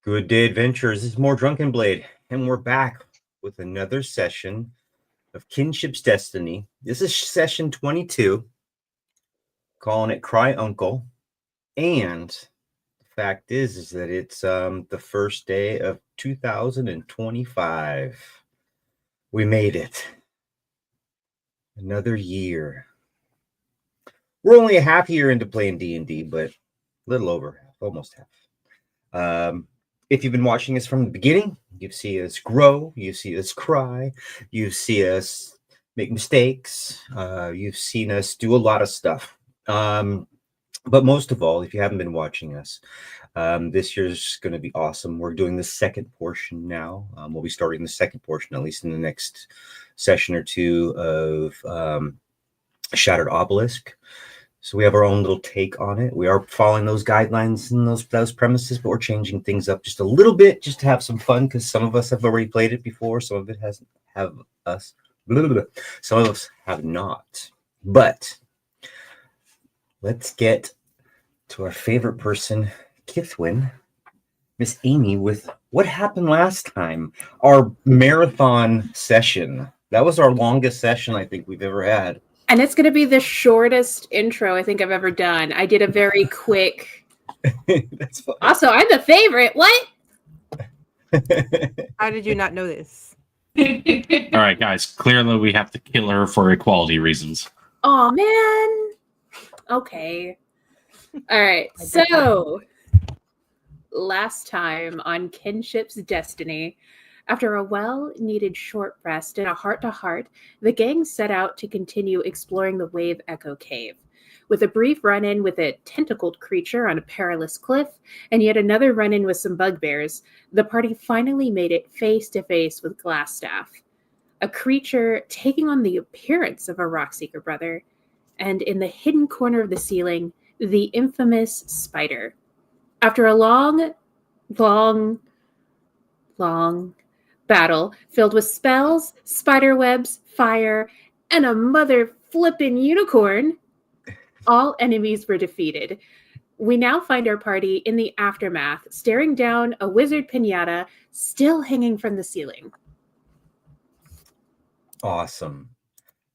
Good day, adventurers. This is more Drunken Blade, and we're back with another session of Kinship's Destiny. This is session 22, calling it Cry Uncle. And the fact is that it's the first day of 2025. We made it. Another year. We're only a half year into playing D&D, but a little over, almost half. If you've been watching us from the beginning, you see us grow, you see us cry, you see us make mistakes, you've seen us do a lot of stuff. But most of all, if you haven't been watching us, this year's going to be awesome. We're doing the second portion now. We'll be starting the second portion, at least in the next session or two, of Shattered Obelisk. So we have our own little take on it. We are following those guidelines and those premises, but we're changing things up just a little bit, just to have some fun, because some of us have already played it before. Some of it hasn't. Some of us have not. But let's get to our favorite person, Kithwin, Miss Amy, with what happened last time. Our marathon session. That was our longest session I think we've ever had. And it's going to be the shortest intro I think I've ever done. I did a very quick. That's fine. Also, I'm the favorite. What? How did you not know this? All right, guys. Clearly, we have to kill her for equality reasons. Oh, man. Okay. All right. So, last time on Kinship's Destiny, after a well-needed short rest and a heart-to-heart, the gang set out to continue exploring the Wave Echo Cave. With a brief run-in with a tentacled creature on a perilous cliff, and yet another run-in with some bugbears, the party finally made it face-to-face with Glassstaff, a creature taking on the appearance of a Rockseeker brother, and in the hidden corner of the ceiling, the infamous Spider. After a long battle filled with spells, spider webs, fire, and a mother flippin' unicorn, all enemies were defeated. We now find our party in the aftermath, staring down a wizard pinata still hanging from the ceiling. Awesome.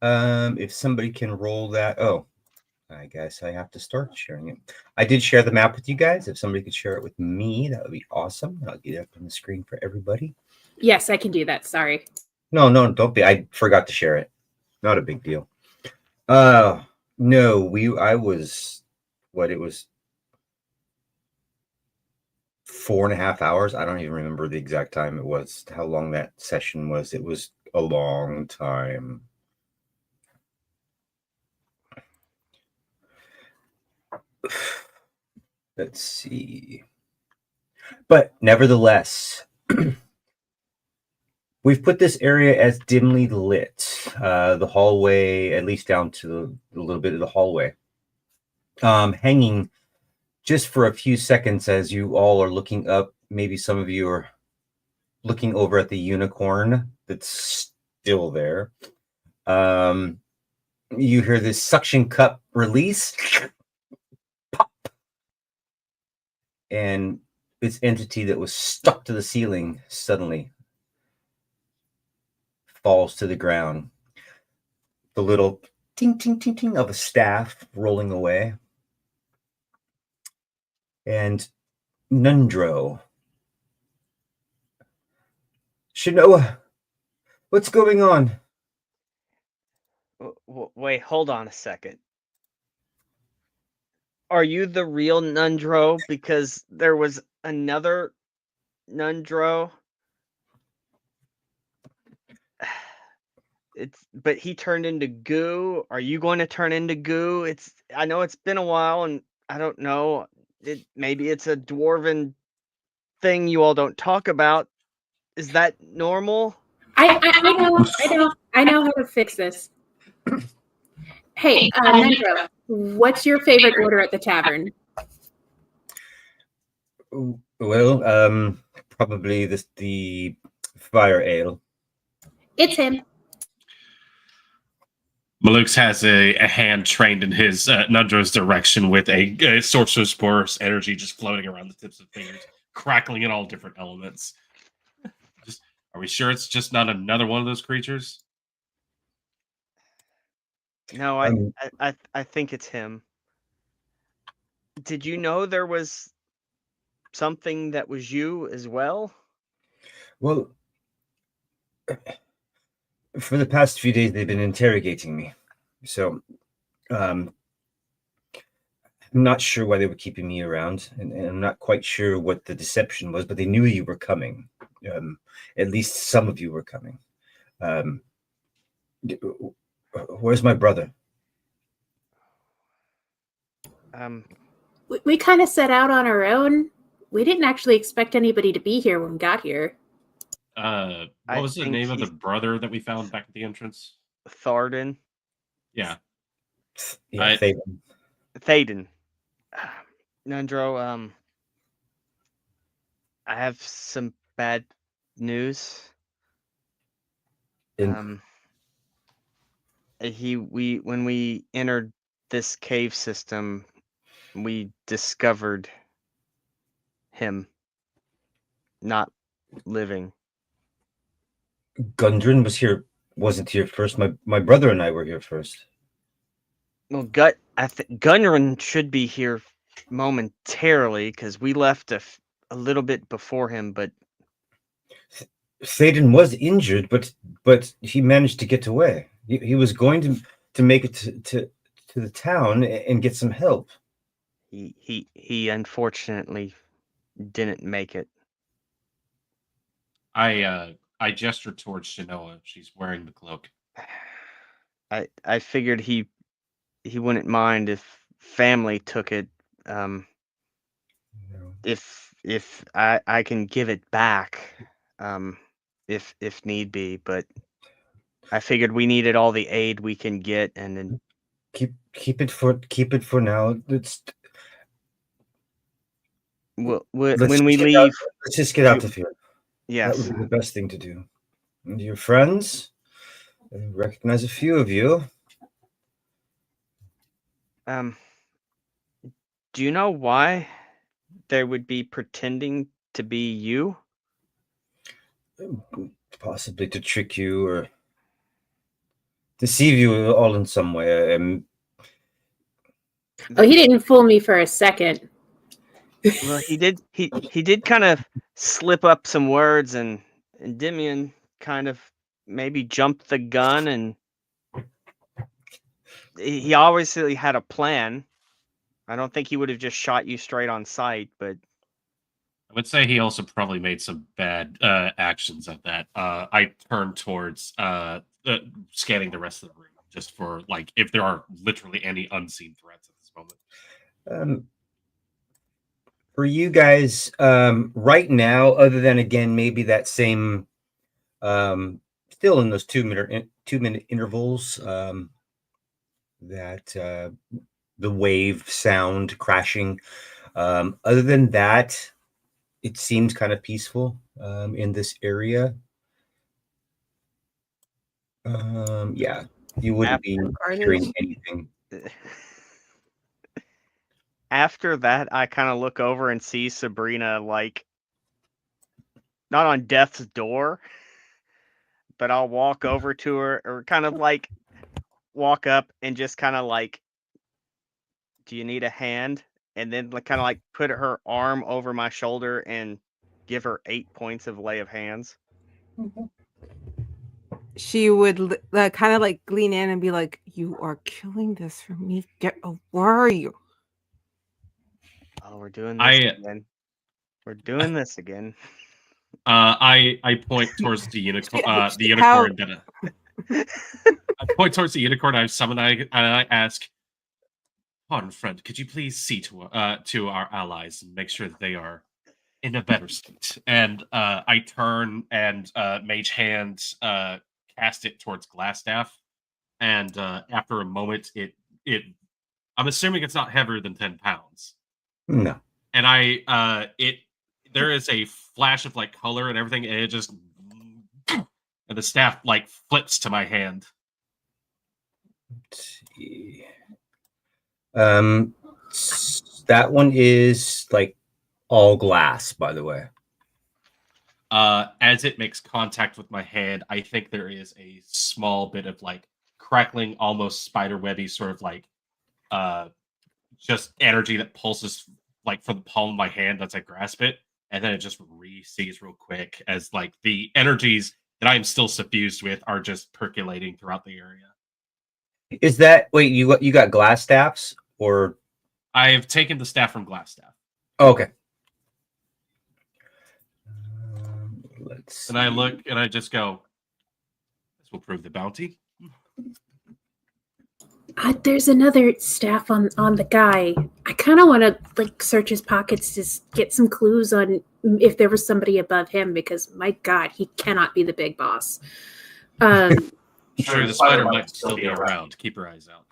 If somebody can roll that. Oh, I guess I have to start sharing it. I did share the map with you guys. If somebody could share it with me, that would be awesome. I'll get it up on the screen for everybody. Yes, I can do that. Sorry. No, don't be. I forgot to share it. Not a big deal. No, I was, it was 4.5 hours. I don't even remember the exact time it was, how long that session was. It was a long time. Let's see. But nevertheless, we've put this area as dimly lit. The hallway, at least down to a little bit of the hallway, hanging just for a few seconds as you all are looking up. Maybe some of you are looking over at the unicorn that's still there. You hear this suction cup release. Pop. And this entity that was stuck to the ceiling suddenly falls to the ground. The little ting, ting, ting, ting of a staff rolling away. And Nundro. Shinoa, what's going on? Wait, hold on a second. Are you the real Nundro? Because there was another Nundro. But he turned into goo. Are you going to turn into goo? I know it's been a while, and I don't know. Maybe it's a dwarven thing you all don't talk about. Is that normal? I know how to fix this. Hey, Nendro, what's your favorite order at the tavern? Well, probably the fire ale. It's him. Malux has a hand trained in his Nundro's direction with a sorcerer's burst energy just floating around the tips of fingers. crackling in all different elements. Just, are we sure it's just not another one of those creatures? No, I think it's him. Did you know there was something that was you as well? Well, for the past few days, they've been interrogating me. So, I'm not sure why they were keeping me around, and I'm not quite sure what the deception was, but they knew you were coming. At least some of you were coming. Um, where's my brother? We kind of set out on our own. We didn't actually expect anybody to be here when we got here. What I was the think name of the he's- brother that we found back at the entrance? Tharden. Yeah. Yeah, Thaden. Nundro, I have some bad news. When we entered this cave system, we discovered him not living. Gundren wasn't here first. My brother and I were here first. Well, Gunrun should be here momentarily because we left a little bit before him, but Thaden was injured, but he managed to get away. He was going to make it to the town and get some help. he unfortunately didn't make it. I gestured towards Shinoa. She's wearing the cloak. I figured he wouldn't mind if family took it. If I can give it back, if need be, but I figured we needed all the aid we can get, and then keep it for now. when Let's we leave, let's just get out of here. yes, That would be the best thing to do. And your friends, I recognize a few of you. do you know why they would be pretending to be you? Possibly to trick you or deceive you all in some way. Oh, he didn't fool me for a second. Well, he did kind of slip up some words, and Endymion kind of maybe jumped the gun, and he obviously had a plan. I don't think he would have just shot you straight on sight, but I would say he also probably made some bad actions at that. I turned towards scanning the rest of the room just for like if there are literally any unseen threats at this moment. For you guys, right now, other than again maybe that same, still in those 2-minute intervals, that the wave sound crashing. Other than that, it seems kind of peaceful in this area. Yeah, you wouldn't be hearing anything. after that, I kind of look over and see Sabrina, like, not on death's door, but I'll walk over to her, or kind of like walk up and just kind of like, do you need a hand? And then like kind of like put her arm over my shoulder and give her 8 points of lay of hands. She would kind of like lean in and be like, "You are killing this for me. Get away!" Oh, we're doing this again. We're doing this again. I point towards the unicorn. The unicorn that I point towards the unicorn I've summoned. I ask, "Pardon, friend, could you please see to our allies and make sure that they are in a better state?" And I turn and mage hand cast it towards Glassstaff, and after a moment, it I'm assuming it's not heavier than 10 pounds. No. And there is a flash of like color and everything, and it just and the staff like flips to my hand. Let's see. That one is like all glass, by the way. As it makes contact with my hand, I think there is a small bit of like crackling, almost spiderwebby sort of like just energy that pulses like from the palm of my hand as I grasp it, and then it just recedes real quick as like the energies that I am still suffused with are just percolating throughout the area. Is that wait? You got glass staffs or? I have taken the staff from Glass Staff. Oh, okay. Let's. And I look and I just go, this will prove the bounty. There's another staff on the guy. I kind of want to like search his pockets to get some clues on if there was somebody above him, because my God, he cannot be the big boss. Sure, the spider might still be around. Keep your eyes out.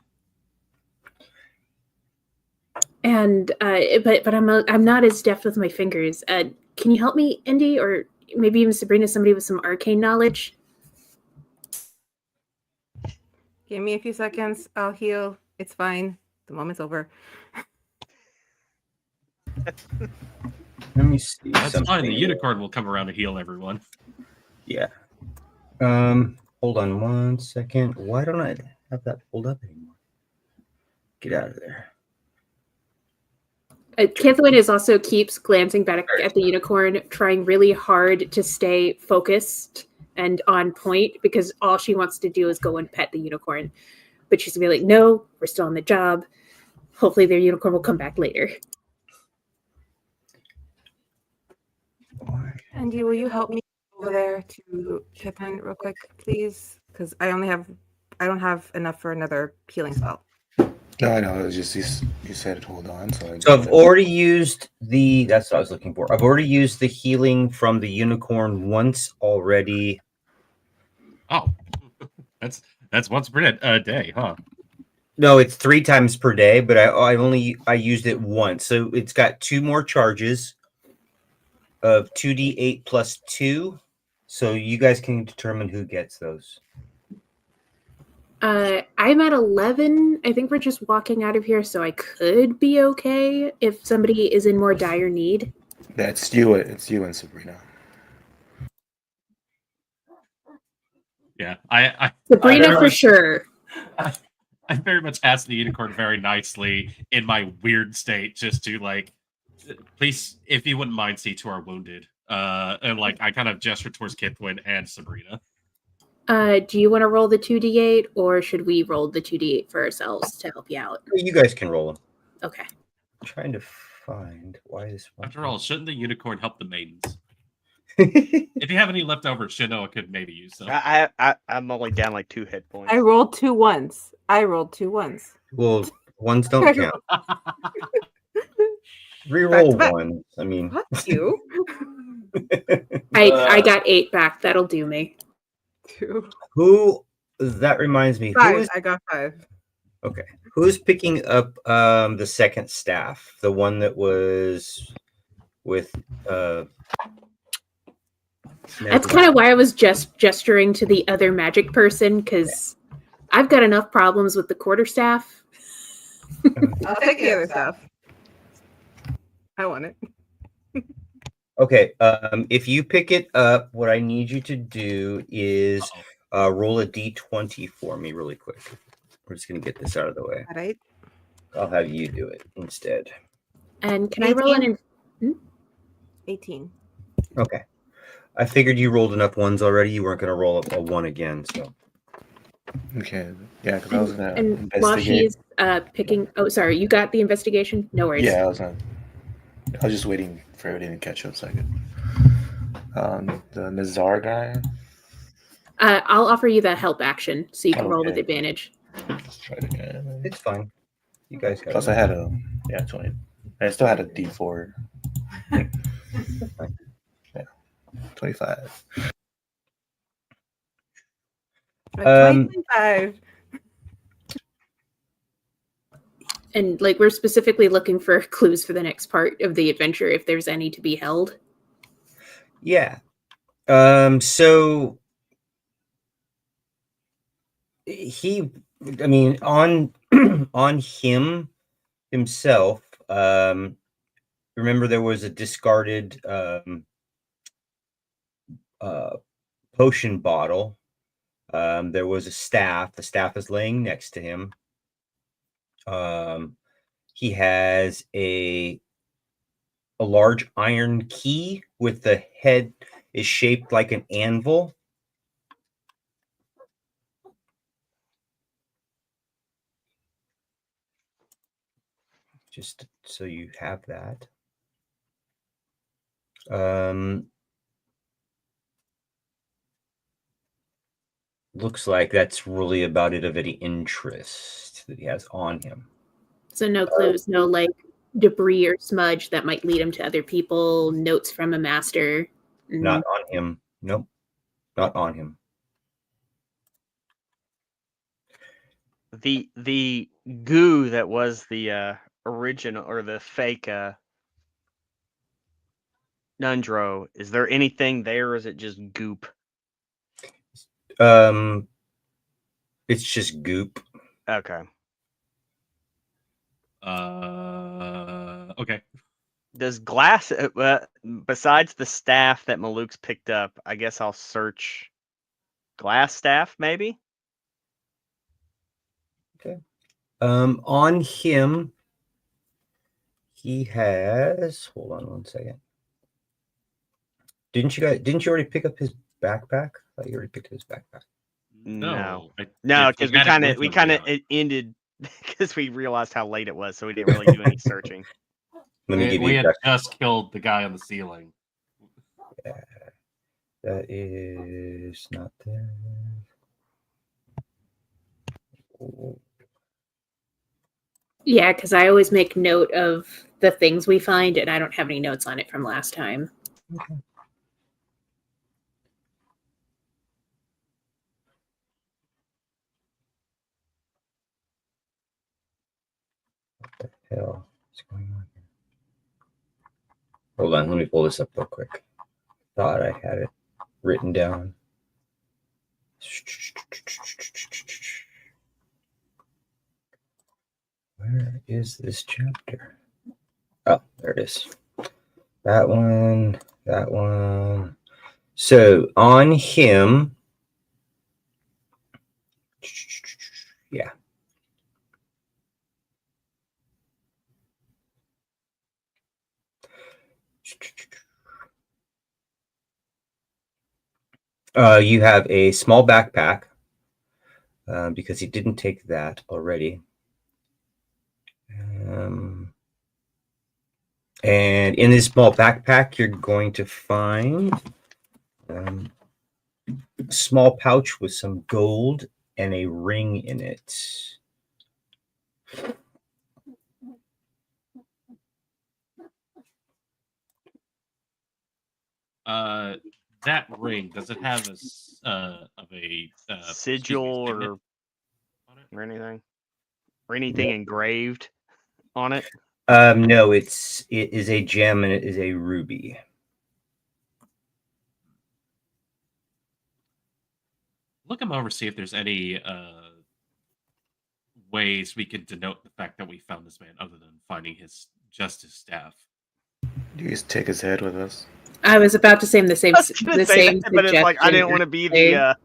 And but I'm not as deft with my fingers. Can you help me, Indy, or maybe even Sabrina, somebody with some arcane knowledge? Give me a few seconds. I'll heal. It's fine. The moment's over. Let me see. That's something. fine. The unicorn will come around to heal everyone. Yeah. Hold on 1 second. Why don't I have that pulled up anymore? Get out of there. Kathleen is also keeps glancing back at the unicorn, trying really hard to stay focused and on point, because all she wants to do is go and pet the unicorn. But she's gonna be like, no, we're still on the job. Hopefully their unicorn will come back later. Andy, will you help me over there to Kipman real quick, please? Because I don't have enough for another healing spell. No, I know. It was just you said hold on. So I've already used the. That's what I was looking for. I've already used the healing from the unicorn once already. Oh, that's once per day, huh? No, it's 3 times per day, but I used it once, so it's got 2 more charges of 2d8 plus 2. So you guys can determine who gets those. I'm at 11. I think we're just walking out of here, so I could be okay if somebody is in more dire need. That's you. It's you and Sabrina. Yeah, I Sabrina for sure. I very much asked the unicorn very nicely in my weird state, just to like, please, if you wouldn't mind, see to our wounded. And like, I kind of gestured towards Kithwin and Sabrina. Do you want to roll the 2d8, or should we roll the 2d8 for ourselves to help you out? You guys can roll them. Okay. I'm trying to find why this. After all, shouldn't the unicorn help the maidens? If you have any leftover, Shinoa could maybe use them. I'm only down like 2 hit points. I rolled 2 ones. Well, ones don't count. Reroll Back to back. one. I mean, Fuck you. I got 8 back. That'll do me. 2. who? That reminds me. 5. Who is I got 5. okay? Who's picking up the second staff? The one that was with That's kind of why I was just gesturing to the other magic person, because I've got enough problems with the quarterstaff. I'll take the other stuff. I want it. Okay. If you pick it up, what I need you to do is roll a d20 for me really quick. We're just gonna get this out of the way. All right. I'll have you do it instead. And can I roll an 18. Okay. I figured you rolled enough ones already. You weren't gonna roll a 1 again, so. Okay. Yeah, because I was gonna and while investigate. she's picking, oh, sorry, you got the investigation? No worries. Yeah, I was just waiting for everything to catch up so I could. The Nazar guy. I'll offer you that help action, so you can roll with Okay. advantage. Let's try it again. It's fine. You guys got Plus, it. I had 20. I still had a D4. Yeah, 25. 25. And like, we're specifically looking for clues for the next part of the adventure, if there's any to be held. Yeah. So he, I mean, on on himself, remember there was a discarded potion bottle. There was a staff. The staff is laying next to him. He has a large iron key with the head is shaped like an anvil. Just so you have that. Looks like that's really about it of any interest that he has on him. So no clues, no like debris or smudge that might lead him to other people, notes from a master. Not on him. Nope. Not on him. The goo that was the original or the fake Nundro, is there anything there or is it just goop? It's just goop. Okay. Okay. Does glass besides the staff that Maluk's picked up, I guess I'll search glass staff maybe? Okay. On him, he has. Hold on one second. Didn't you already pick up his backpack? I thought you already picked up his backpack. No, I- no, if because he we had it with him, kind of yeah. it ended because we realized how late it was, so we didn't really do any searching. Let me give We you had that. just killed the guy on the ceiling. That is not there. Yeah, because I always make note of the things we find, and I don't have any notes on it from last time. Okay. What the hell is going on here? Hold on, let me pull this up real quick. Thought I had it written down. Where is this chapter? Oh, there it is. That one, that one. So on him, yeah. You have a small backpack because he didn't take that already. And in this small backpack, you're going to find a small pouch with some gold and a ring in it. That ring, does it have a Sigil signet on it? or anything? Or anything engraved on it? No, it is a gem and it is a ruby. Look him over, see if there's any ways we can denote the fact that we found this man other than finding his justice staff. Do you just take his head with us? I was about to say the same. I was gonna The say same that, but it's like I didn't want to be the.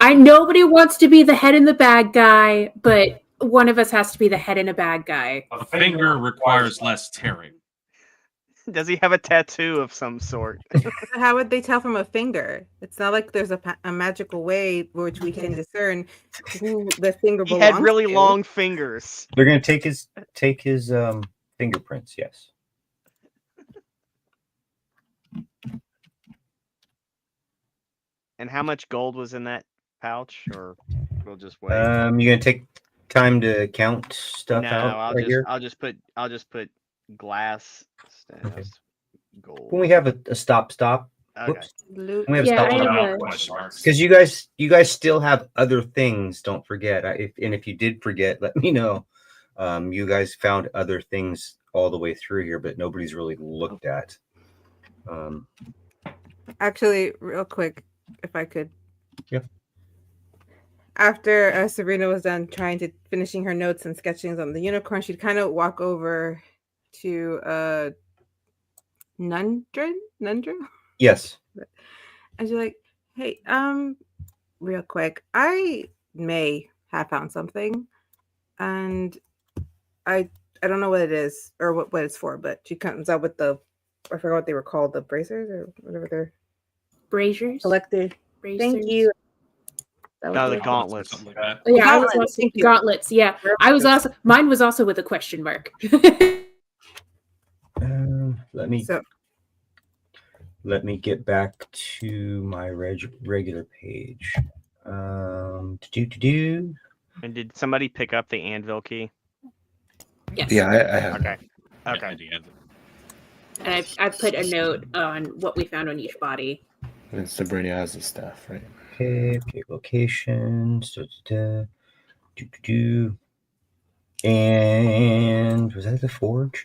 Nobody wants to be the head and the bad guy, but one of us has to be the head and a bad guy. A finger requires less tearing. Does he have a tattoo of some sort? How would they tell from a finger? It's not like there's a magical way which we can discern who the finger He belongs had really to. long fingers. They're going to take his fingerprints. Yes. And how much gold was in that pouch? Or we'll just wait. You're going to take time to count stuff No, out right here. I'll just put glass staffs, Okay. gold. When we have a stop. Okay. Whoops. Loot. We have Yeah, stop I stop. have a- Question marks. Because you guys still have other things. Don't forget. If you did forget, let me know. You guys found other things all the way through here, but nobody's really looked at. Actually, real quick, if I could. Yeah. After Sabrina was done finishing her notes and sketchings on the unicorn, she'd kind of walk over to Nundra. Yes. And you're like, hey, real quick, I may have found something, and I don't know what it is or what it's for, but she comes out with I forgot what they were called, the bracers or whatever they're Braziers. collected. Bracers. Thank you. That No, was the it. gauntlets. Something like that. Oh, yeah, I was Gauntlets, also thank you. gauntlets. Yeah, I was also. Mine was also with a question mark. So Let me get back to my regular page. Do. And did somebody pick up the anvil key? Yes. Yeah, I have. Okay. Yeah, Okay. I did. And I put a note on what we found on each body. And Sabrina has the staff, right? Okay, locations. Do. And was that the forge?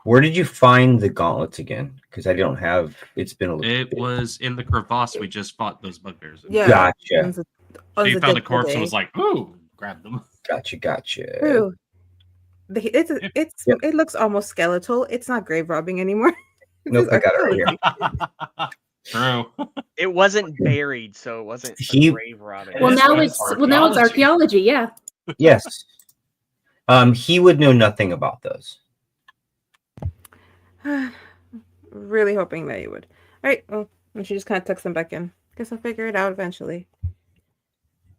Where did you find the gauntlets again? Because I don't have. It's been a little. It was in the crevasse we just fought those bugbears in. yeah, Gotcha. She the found the dead corpse day. and was like, "Ooh!" Grabbed them. Gotcha. True. It's Yep. It looks almost skeletal. It's not grave robbing anymore. Nope, I got it right here. True. It wasn't buried, so it wasn't He- a grave robbing. Well, This now was it's archaeology. Yeah. Yes. He would know nothing about those. Really hoping that you would. All right. Well, and she just kind of tucks them back in. Guess I'll figure it out eventually.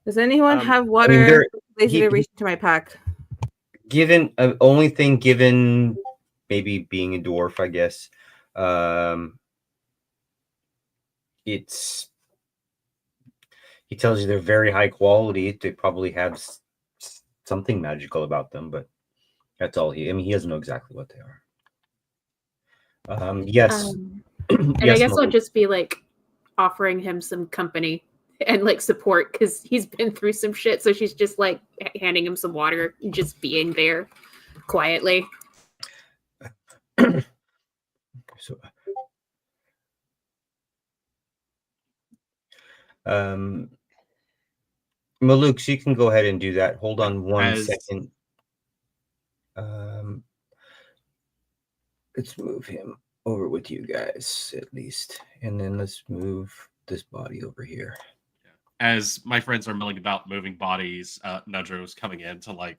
Does anyone have water there- lazy he- to reach into my pack? Given only thing, given maybe being a dwarf, I guess. It's. He tells you they're very high quality. They probably have something magical about them, but that's all he. I mean, he doesn't know exactly what they are. Yes. And Yes, I guess I'll Malik. just be like offering him some company and like support because he's been through some shit. So she's just like handing him some water and just being there quietly. So, Maluk, so you can go ahead and do that. Hold on one second. Let's move him over with you guys at least, and then let's move this body over here. As my friends are milling about moving bodies, Nudro's coming in to like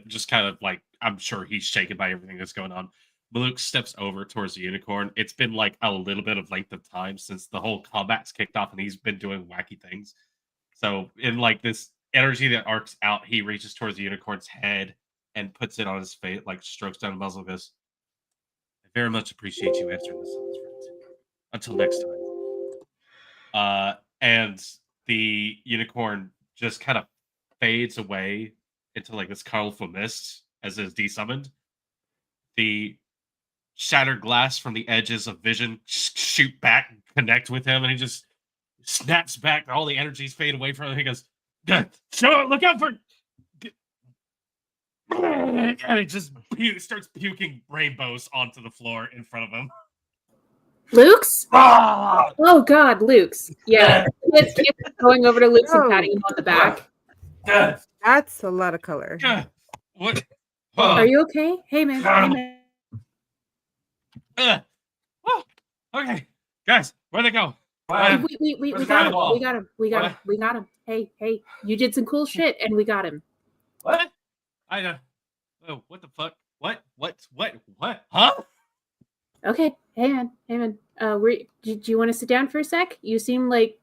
just kind of like, I'm sure he's shaken by everything that's going on. Maluk steps over towards the unicorn. It's been like a little bit of length of time since the whole combat's kicked off and he's been doing wacky things. So in like this energy that arcs out, he reaches towards the unicorn's head and puts it on his face, like strokes down the muzzle and goes, "I very much appreciate you answering this, friend. Until next time." And the unicorn just kind of fades away into like this colorful mist as it is desummoned. The shattered glass from the edges of vision shoot back and connect with him, and he just snaps back. All the energies fade away from him. He goes, "Show! Look out for!" And it just starts puking rainbows onto the floor in front of him. Luke's? Ah! Oh God, Luke's. Yeah. Kid's going over to Luke's and patting him on the back. That's a lot of color. What? Are you okay? Hey man. Hey man. Oh, okay, guys, where'd they go? We got him. We got him. We got him. We got him. Hey, you did some cool shit and we got him. What? Oh, what the fuck? What? Huh? Okay. Hey man. Do you want to sit down for a sec? You seem like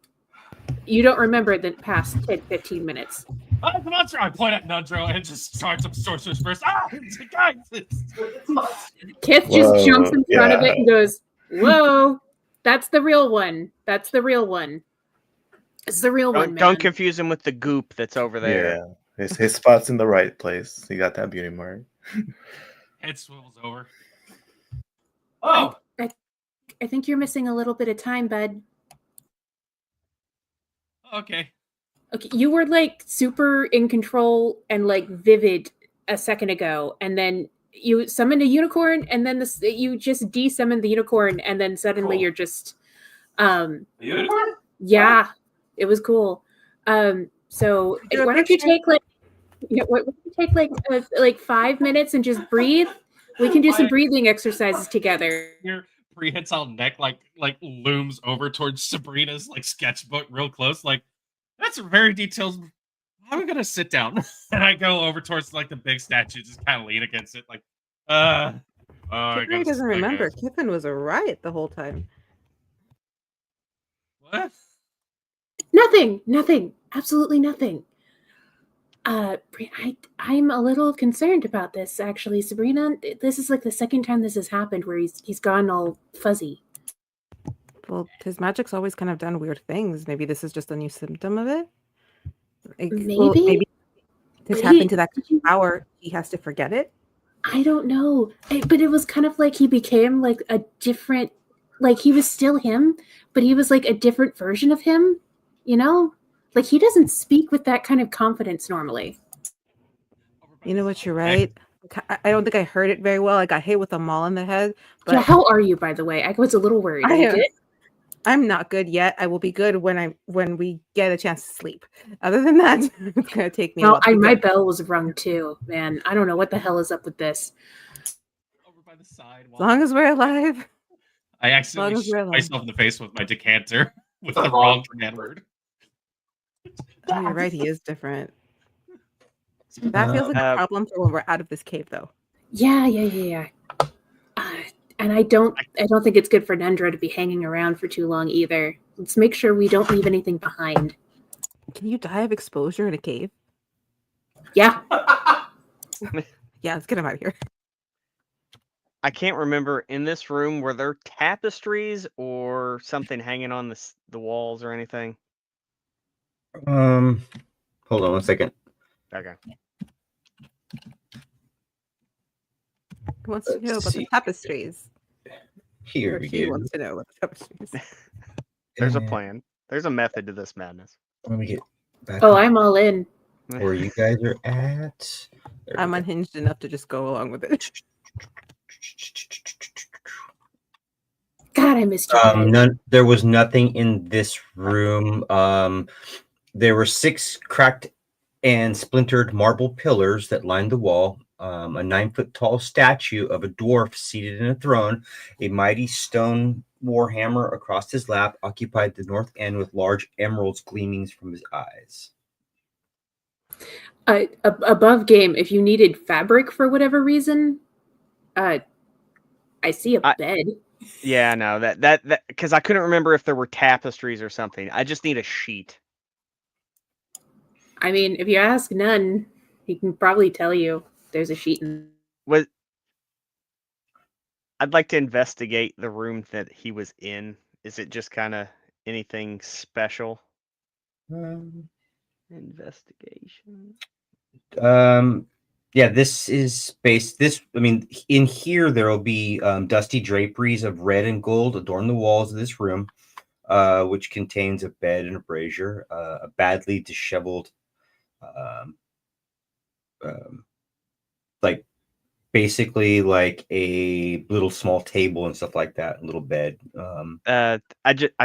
you don't remember the past 10-15 minutes. The monster! I point at Nundro and just starts up Sorcerer's Burst. Ah! Guys! Kith just jumps in front of yeah. it and goes, "Whoa, that's the real one. That's the real one. It's the real one, man." Don't confuse him with the goop that's over there. Yeah, his spot's in the right place. He got that beauty mark. Head swivels over. Oh! I think you're missing a little bit of time, bud. Okay. Okay, you were like super in control and like vivid a second ago, and then you summoned a unicorn, and then you just de-summoned the unicorn, and then suddenly Cool. you're just Unicorn? yeah, it was cool. So Do a why don't you picture? take like What take like 5 minutes and just breathe? We can do some breathing exercises together. Your prehensile neck like looms over towards Sabrina's like sketchbook real close. Like that's very detailed. I'm gonna sit down, and I go over towards like the big statue, just kind of lean against it, like, I Tiffany gotta doesn't sit, remember. guys. Kiffin was a riot the whole time. What? Nothing. Absolutely nothing. I'm a little concerned about this, actually, Sabrina. This is like the second time this has happened where he's gone all fuzzy. Well, his magic's always kind of done weird things. Maybe this is just a new symptom of it. Maybe this happened to that power. He has to forget it. I don't know, but it was kind of like he became like a different, like he was still him, but he was like a different version of him. You know, like he doesn't speak with that kind of confidence normally. You know what? You're right. I don't think I heard it very well. I got hit with a maul in the head. But yeah, how are you, by the way? I was a little worried. Are you good? I'm not good yet. I will be good when we get a chance to sleep. Other than that, it's gonna take me a while. My bell was rung too, man. I don't know what the hell is up with this. Over by the side. As long as we're alive. I accidentally shoot myself in the face with my decanter with the wrong command word. Oh, you're right. He is different. That feels like a problem for when we're out of this cave, though. Yeah. And I don't think it's good for Nendra to be hanging around for too long either. Let's make sure we don't leave anything behind. Can you die of exposure in a cave? Yeah. Yeah, let's get him out of here. I can't remember, in this room, were there tapestries or something hanging on the walls or anything? Hold on 1 second. Okay. Who wants to know about the tapestries? Here we He go. wants to know about the tapestries. There's a plan. There's a method to this madness. Let me get back. Oh, I'm all in. Where you guys are at. I'm unhinged enough to just go along with it. God, I missed you. There was nothing in this room. There were 6 cracked and splintered marble pillars that lined the wall. A 9-foot-tall statue of a dwarf seated in a throne. A mighty stone warhammer across his lap occupied the north end with large emeralds gleaming from his eyes. Above game, if you needed fabric for whatever reason, I see a bed. Yeah, no, that because I couldn't remember if there were tapestries or something. I just need a sheet. I mean, if you ask Nun, he can probably tell you there's a sheet in. I'd like to investigate the room that he was in. Is it just kind of anything special? Investigation. Yeah, this is based. In here there will be dusty draperies of red and gold adorn the walls of this room, which contains a bed and a brazier, a badly disheveled, like basically like a little small table and stuff like that, a little bed. I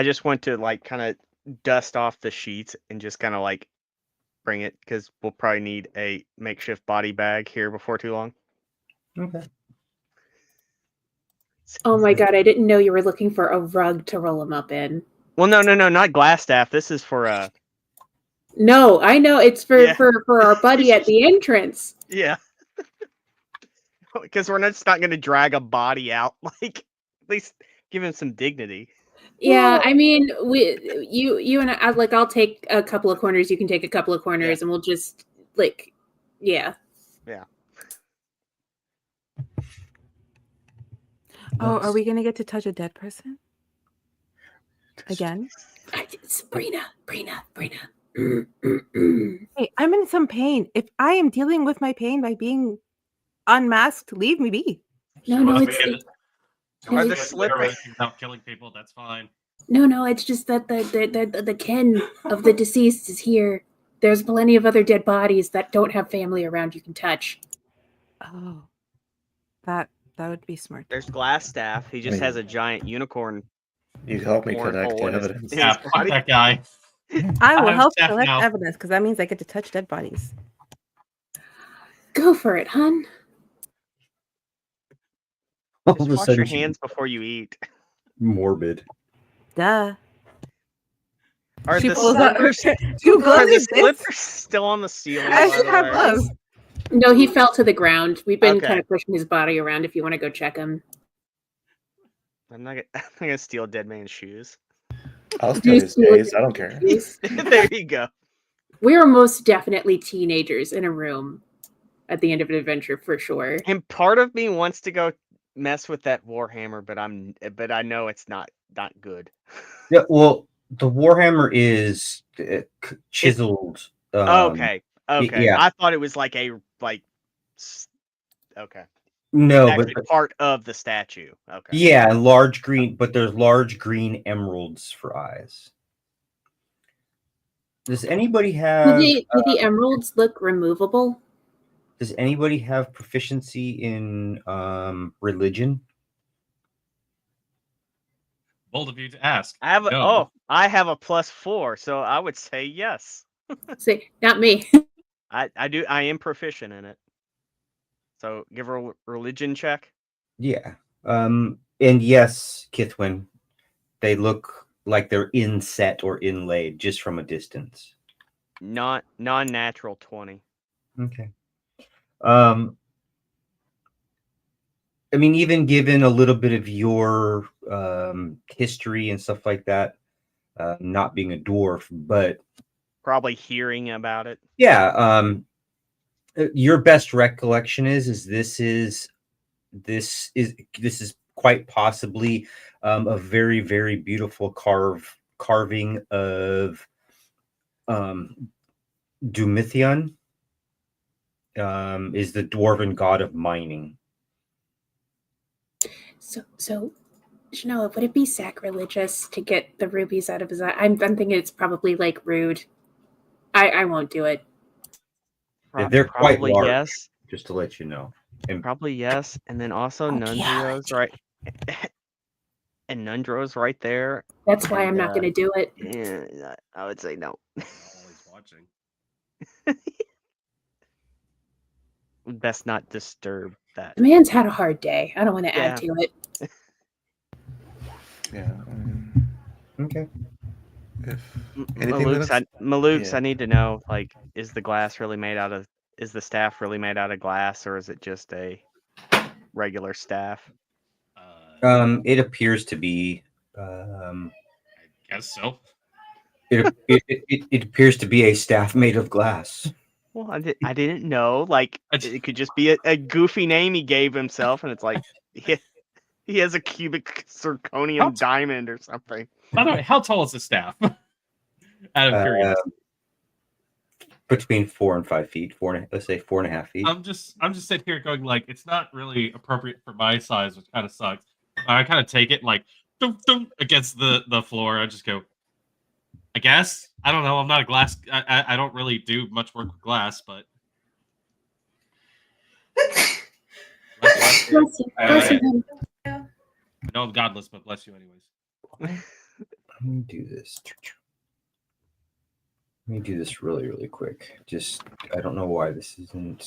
just want to like kind of dust off the sheets and just kind of like bring it, because we'll probably need a makeshift body bag here before too long. Okay. Oh my god, I didn't know you were looking for a rug to roll him up in. Well, no, not glass staff. This is for No, I know it's for our buddy at the entrance. Yeah. Because we're just not going to drag a body out. Like, at least give him some dignity. Yeah, I mean, you and I, like, I'll take a couple of corners. You can take a couple of corners, and we'll just yeah. Oh, are we gonna get to touch a dead person again? Brina. Hey, I'm in some pain. If I am dealing with my pain by being unmasked, leave me be. No, Are the slippery without killing people? That's fine. No, it's just that the kin of the deceased is here. There's plenty of other dead bodies that don't have family around you can touch. Oh, that would be smart. There's glass staff. He just has a giant unicorn. You help me horn collect hole in evidence. Yeah, fuck that guy. I will help Steph collect now. evidence because that means I get to touch dead bodies. Go for it, hun. All Just of a wash your sudden, she- hands before you eat. morbid. Duh. Are She the pulls out. slippers, Two are gloves. the slippers still on the ceiling? I by should the have way? gloves. No, he fell to the ground. We've been Okay. kind of pushing his body around if you want to go check him. I'm not gonna steal dead man's shoes. I'll Do steal you his steal days. I don't care. There you go. We were most definitely teenagers in a room at the end of an adventure for sure. And part of me wants to go mess with that Warhammer, but I know it's not good. Yeah, well, the Warhammer is chiseled. Okay. yeah. I thought it was like okay. No, It's but actually part of the statue. Okay. yeah, large green, but there's large green emeralds for eyes. Does anybody have? Do the emeralds look removable? Does anybody have proficiency in religion? Bold of you to ask. I have No. I have a +4, so I would say yes. Say, not me. I am proficient in it. So give her a religion check. Yeah. And yes, Kithwin, they look like they're inset or inlaid just from a distance. Non-natural 20. Okay. I mean, even given a little bit of your history and stuff like that, not being a dwarf, but Probably hearing about it. yeah, your best recollection is this is quite possibly a very, very beautiful carving of Dumithion, is the dwarven god of mining. So, Shanoa, would it be sacrilegious to get the rubies out of his eye? I'm thinking it's probably like rude. I won't do it. They're quite Probably large, yes. just to let you know. And Probably yes. And then also Nundrio's Archaeology. right. And Nundro's right there. That's why I'm not And, going to do it. Yeah, I would say no. Always watching. Best not disturb that. The man's had a hard day. I don't want to Yeah. add to it. Yeah. okay. If anything that looks, Malukes, yeah. I need to know, like, is the staff really made out of glass, or is it just a regular staff? It appears to be. I guess so. It appears to be a staff made of glass. Well, I didn't know. Like, it could just be a goofy name he gave himself, and it's like he has a cubic zirconium diamond or something. By the way, how tall is the staff? Out of curiosity. Between 4 and 5 feet. Let's say 4.5 feet. I'm just sitting here going like, it's not really appropriate for my size, which kind of sucks. I kind of take it like dum, dum, against the floor. I just go, I guess. I don't know. I'm not a glass. I don't really do much work with glass, but Bless you. Bless you, honey. I know I'm godless, but bless you anyways. Let me do this. Let me do this really, really quick. Just, I don't know why this isn't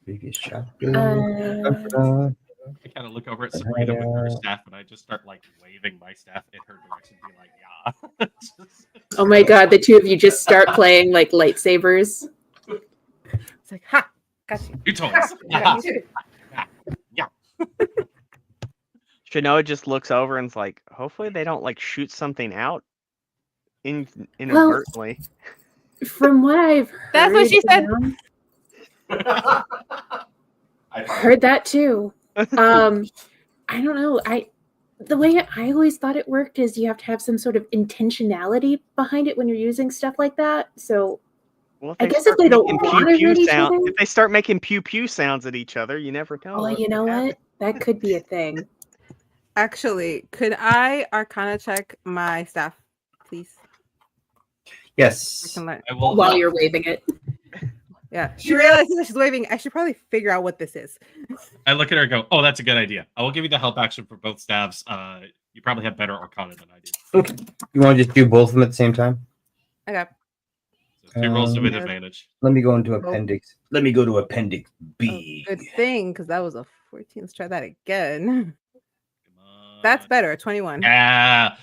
previous chapter. I kind of look over at Sabrina with her staff, and I just start like waving my staff in her direction, and be like, "Yeah." Oh my god, the two of you just start playing like lightsabers. It's like, ha, got you. You told us. Got you too. Shanoa just looks over and is like, hopefully they don't like shoot something out inadvertently. From what I've heard, That's what she said. I heard that too. I don't know. The way I always thought it worked is you have to have some sort of intentionality behind it when you're using stuff like that. So Well, I guess if they don't making want to hurt each other, if they start making pew pew sounds at each other, you never know. well, you know what? That could be a thing. Actually, could I Arcana check my staff, please? I Yes. can learn. I will. While you're waving it. Yeah, she realizes that she's waving. I should probably figure out what this is. I look at her and go, "Oh, that's a good idea. I will give you the help action for both staffs. You probably have better Arcana than I do." Okay. You want to just do both of them at the same time? Okay. So Two rolls with Yeah. advantage. Let me go into Oh. appendix. Let me go to appendix Oh, B. good thing, because that was a 14. Let's try that again. Come on. That's better. 21. Yeah.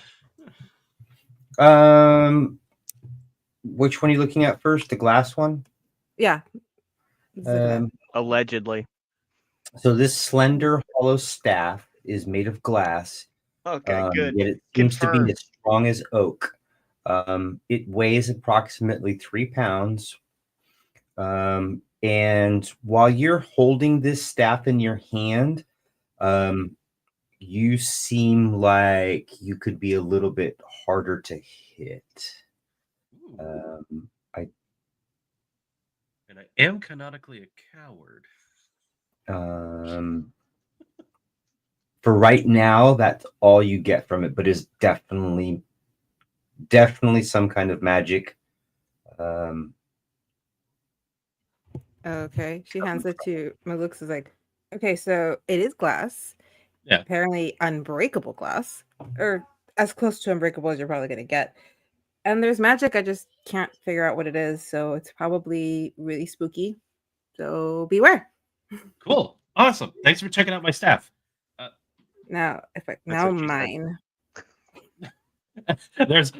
Which one are you looking at first? The glass one? Yeah. Let's look at that. Allegedly. So this slender hollow staff is made of glass. Okay, good. Yet it seems to be Confirmed. as strong as oak. It weighs approximately 3 pounds. And while you're holding this staff in your hand, you seem like you could be a little bit harder to hit. Ooh, I and I am canonically a coward. For right now, that's all you get from it, but it's definitely some kind of magic. Okay. She hands it to Malux is like, okay, so it is glass. Yeah. Apparently unbreakable glass. Or as close to unbreakable as you're probably gonna get. And there's magic, I just can't figure out what it is, so it's probably really spooky. So beware. Cool. Awesome. Thanks for checking out my staff. Now if I That's now what she said. mine.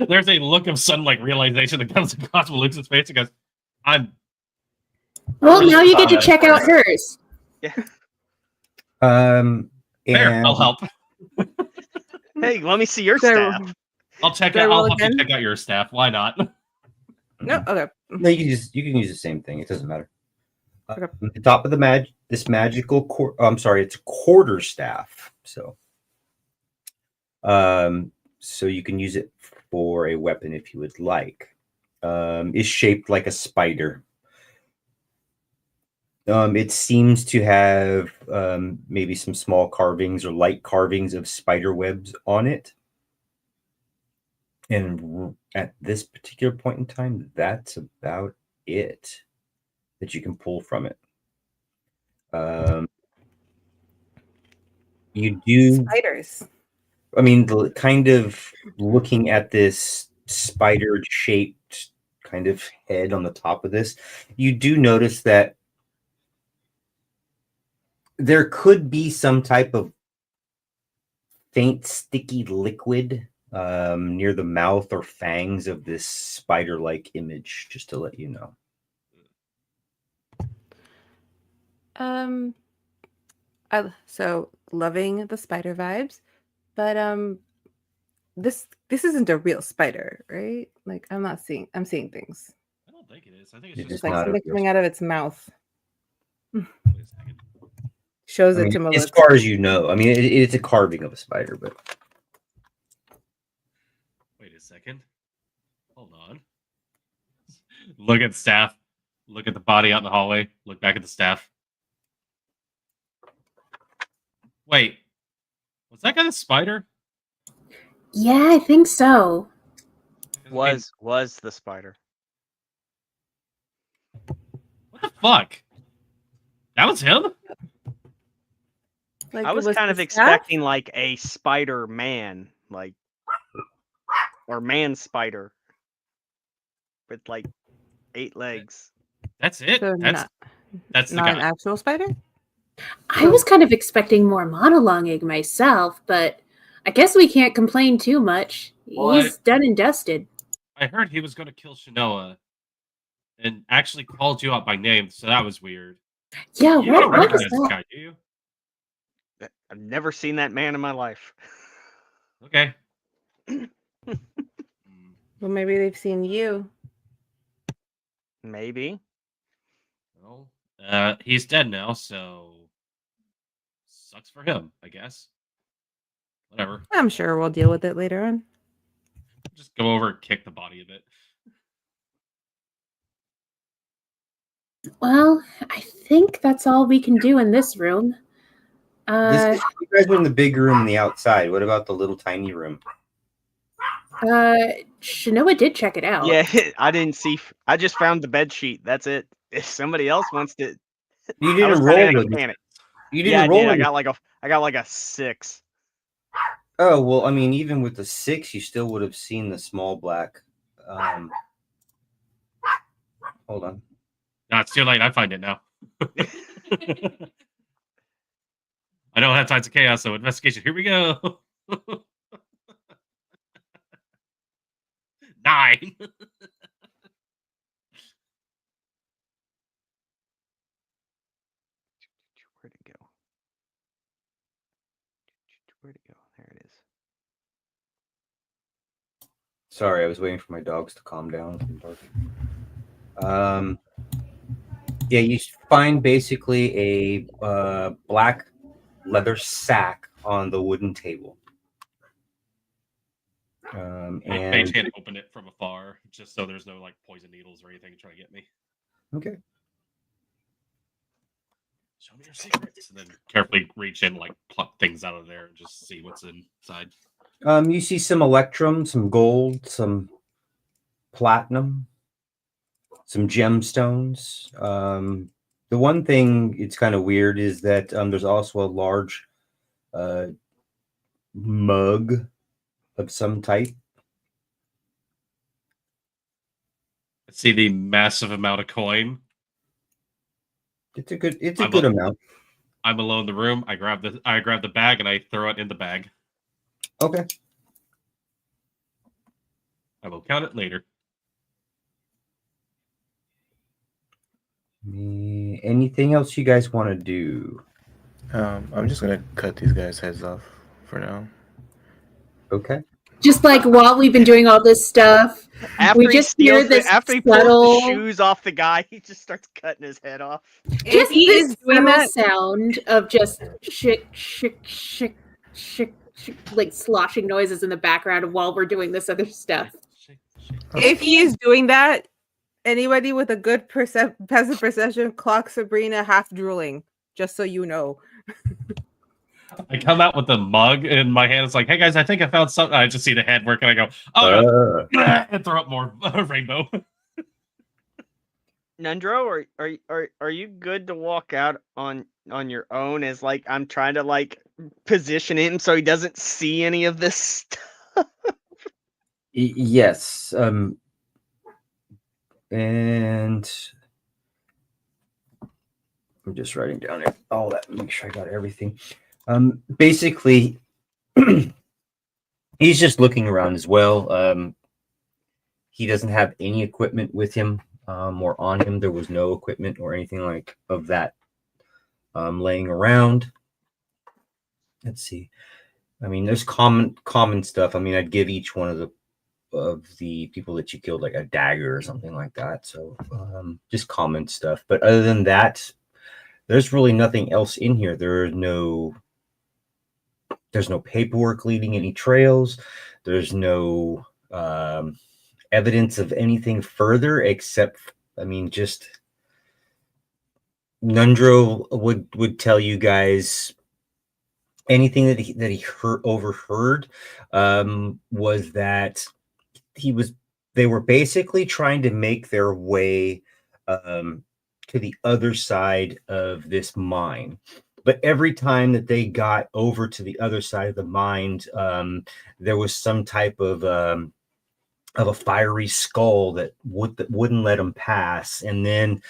There's a look of sudden like realization that comes across Malux's face. He goes, I'm Well, really now you get to proud of check her. out hers. Yeah. Um, Fair, and I'll help. Hey, let me see your So- staff. I'll check Do I out. roll I'll help you again? check out your staff. Why not? No, okay. no, you can use the same thing. It doesn't matter. Okay. At the top of the this magical I'm sorry, it's a quarter staff. So you can use it for a weapon if you would like. Is shaped like a spider. It seems to have maybe some small carvings or light carvings of spider webs on it. And at this particular point in time, that's about it that you can pull from it. You do, Spiders. I mean, the kind of looking at this spider shaped kind of head on the top of this, you do notice that there could be some type of faint sticky liquid near the mouth or fangs of this spider-like image, just to let you know. So loving the spider vibes, but this isn't a real spider, right? Like I'm seeing things. I don't think it is. I think It's it's It's just like not a something real coming out of its mouth. Wait a second. Shows I it mean, to as Malux. far as you know, I mean, it's a carving of a spider, but Wait a second. Hold on. Look at staff. Look at the body out in the hallway. Look back at the staff. Wait. Was that guy the spider? Yeah, I think so. Was the spider. What the fuck? That was him? Like I it was was kind the of staff? expecting like a spider man, like or man spider with like 8 legs. That's it. So That's the not an guy. actual spider. I was kind of expecting more monologuing myself, but I guess we can't complain too much. Well, He's done and dusted. I heard he was going to kill Shanoa and actually called you out by name, so that was weird. Yeah, You what don't was recognize this that? guy, do you? I've never seen that man in my life. Okay. Well, maybe they've seen you. Maybe. Well, he's dead now, so sucks for him, I guess. Whatever. I'm sure we'll deal with it later on. Just go over and kick the body a bit. Well, I think that's all we can do in this room. you guys were in the big room on the outside. What about the little tiny room? Shanoa did check it out. Yeah, I didn't see. I just found the bed sheet. That's it. If somebody else wants to, You I was didn't kinda roll in a with it. panic. You Yeah, I didn't roll did. with I got like a 6. Oh, well, I mean, even with the 6, you still would have seen the small black hold on. No, it's too late. I find it now. I don't have time to chaos, so investigation. Here we go. 9. Where'd it go? Where'd it go? There it is. Sorry, I was waiting for my dogs to calm down from barking. Yeah, you find basically a black leather sack on the wooden table. Mage And hand open it from afar, just so there's no like poison needles or anything to try to get me. okay. Show me your secrets, and then carefully reach in, like pluck things out of there, and just see what's inside. You see some electrum, some gold, some platinum, some gemstones. The one thing it's kind of weird is that there's also a large mug of some type. Let's see the massive amount of coin. It's a good amount. I'm alone in the room. I grab the bag and I throw it in the bag. Okay. I will count it later. Anything else you guys want to do? I'm just gonna cut these guys' heads off for now. Okay. Just like while we've been doing all this stuff, After we he just hear steals this after he pulls subtle, the shoes off the guy, he just starts cutting his head off. just he this is doing subtle that, sound of just shick, shick, shick, shick, shick, like sloshing noises in the background while we're doing this other stuff. if he is doing that, anybody with a good passive perception clock Sabrina half drooling. Just so you know. I come out with the mug in my hand. It's like, hey guys, I think I found something. I just see the head work, and I go, oh, and throw up more rainbow. Nundro, are you good to walk out on your own? As like I'm trying to like position him so he doesn't see any of this stuff. Yes. And I'm just writing down all that. Make sure I got everything. Basically, he's just looking around as well. He doesn't have any equipment with him, or on him. There was no equipment or anything like of that laying around. Let's see. I mean, there's common stuff. I mean, I'd give each one of the people that you killed like a dagger or something like that. So just common stuff. But other than that, there's really nothing else in here. There's no paperwork leading any trails. There's no evidence of anything further except, I mean, just Nundro would tell you guys anything that he overheard was that they were basically trying to make their way to the other side of this mine. But every time that they got over to the other side of the mine, there was some type of a fiery skull that wouldn't let them pass. And then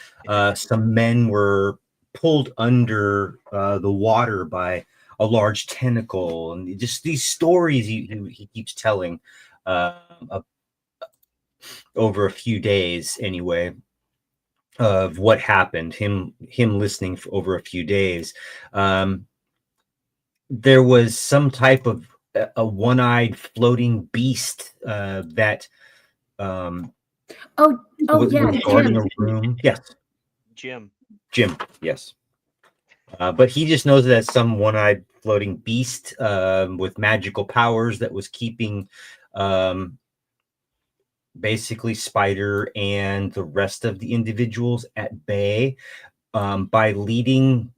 some men were pulled under the water by a large tentacle, and just these stories he keeps telling over a few days anyway of what happened, him listening for over a few days. There was some type of a one-eyed floating beast that Oh was yeah, guarding Jim. a room. Yes, Jim. Yes. But he just knows that some one-eyed floating beast with magical powers that was keeping basically Spider and the rest of the individuals at bay by leading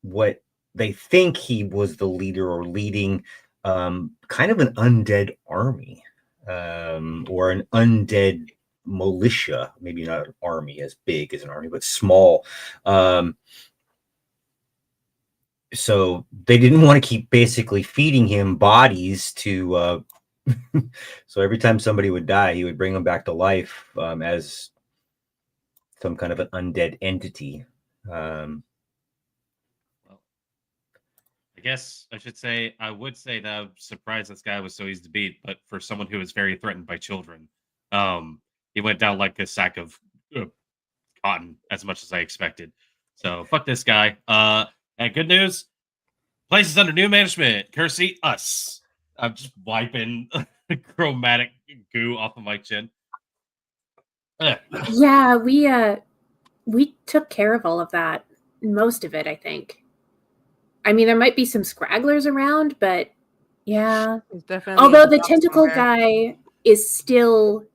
what they think he was the leader, or leading kind of an undead army or an undead militia, maybe not an army as big as an army, but small. So they didn't want to keep basically feeding him bodies to so every time somebody would die, he would bring them back to life as some kind of an undead entity. Well, I guess I should say I would say that I'm surprised this guy was so easy to beat, but for someone who is very threatened by children, he went down like a sack of cotton as much as I expected. So fuck this guy. And good news, place is under new management. Courtesy us. I'm just wiping chromatic goo off of my chin. Ugh. Yeah, we took care of all of that. Most of it, I think. I mean, there might be some scragglers around, but yeah. There's definitely Although a the box tentacle somewhere. guy is still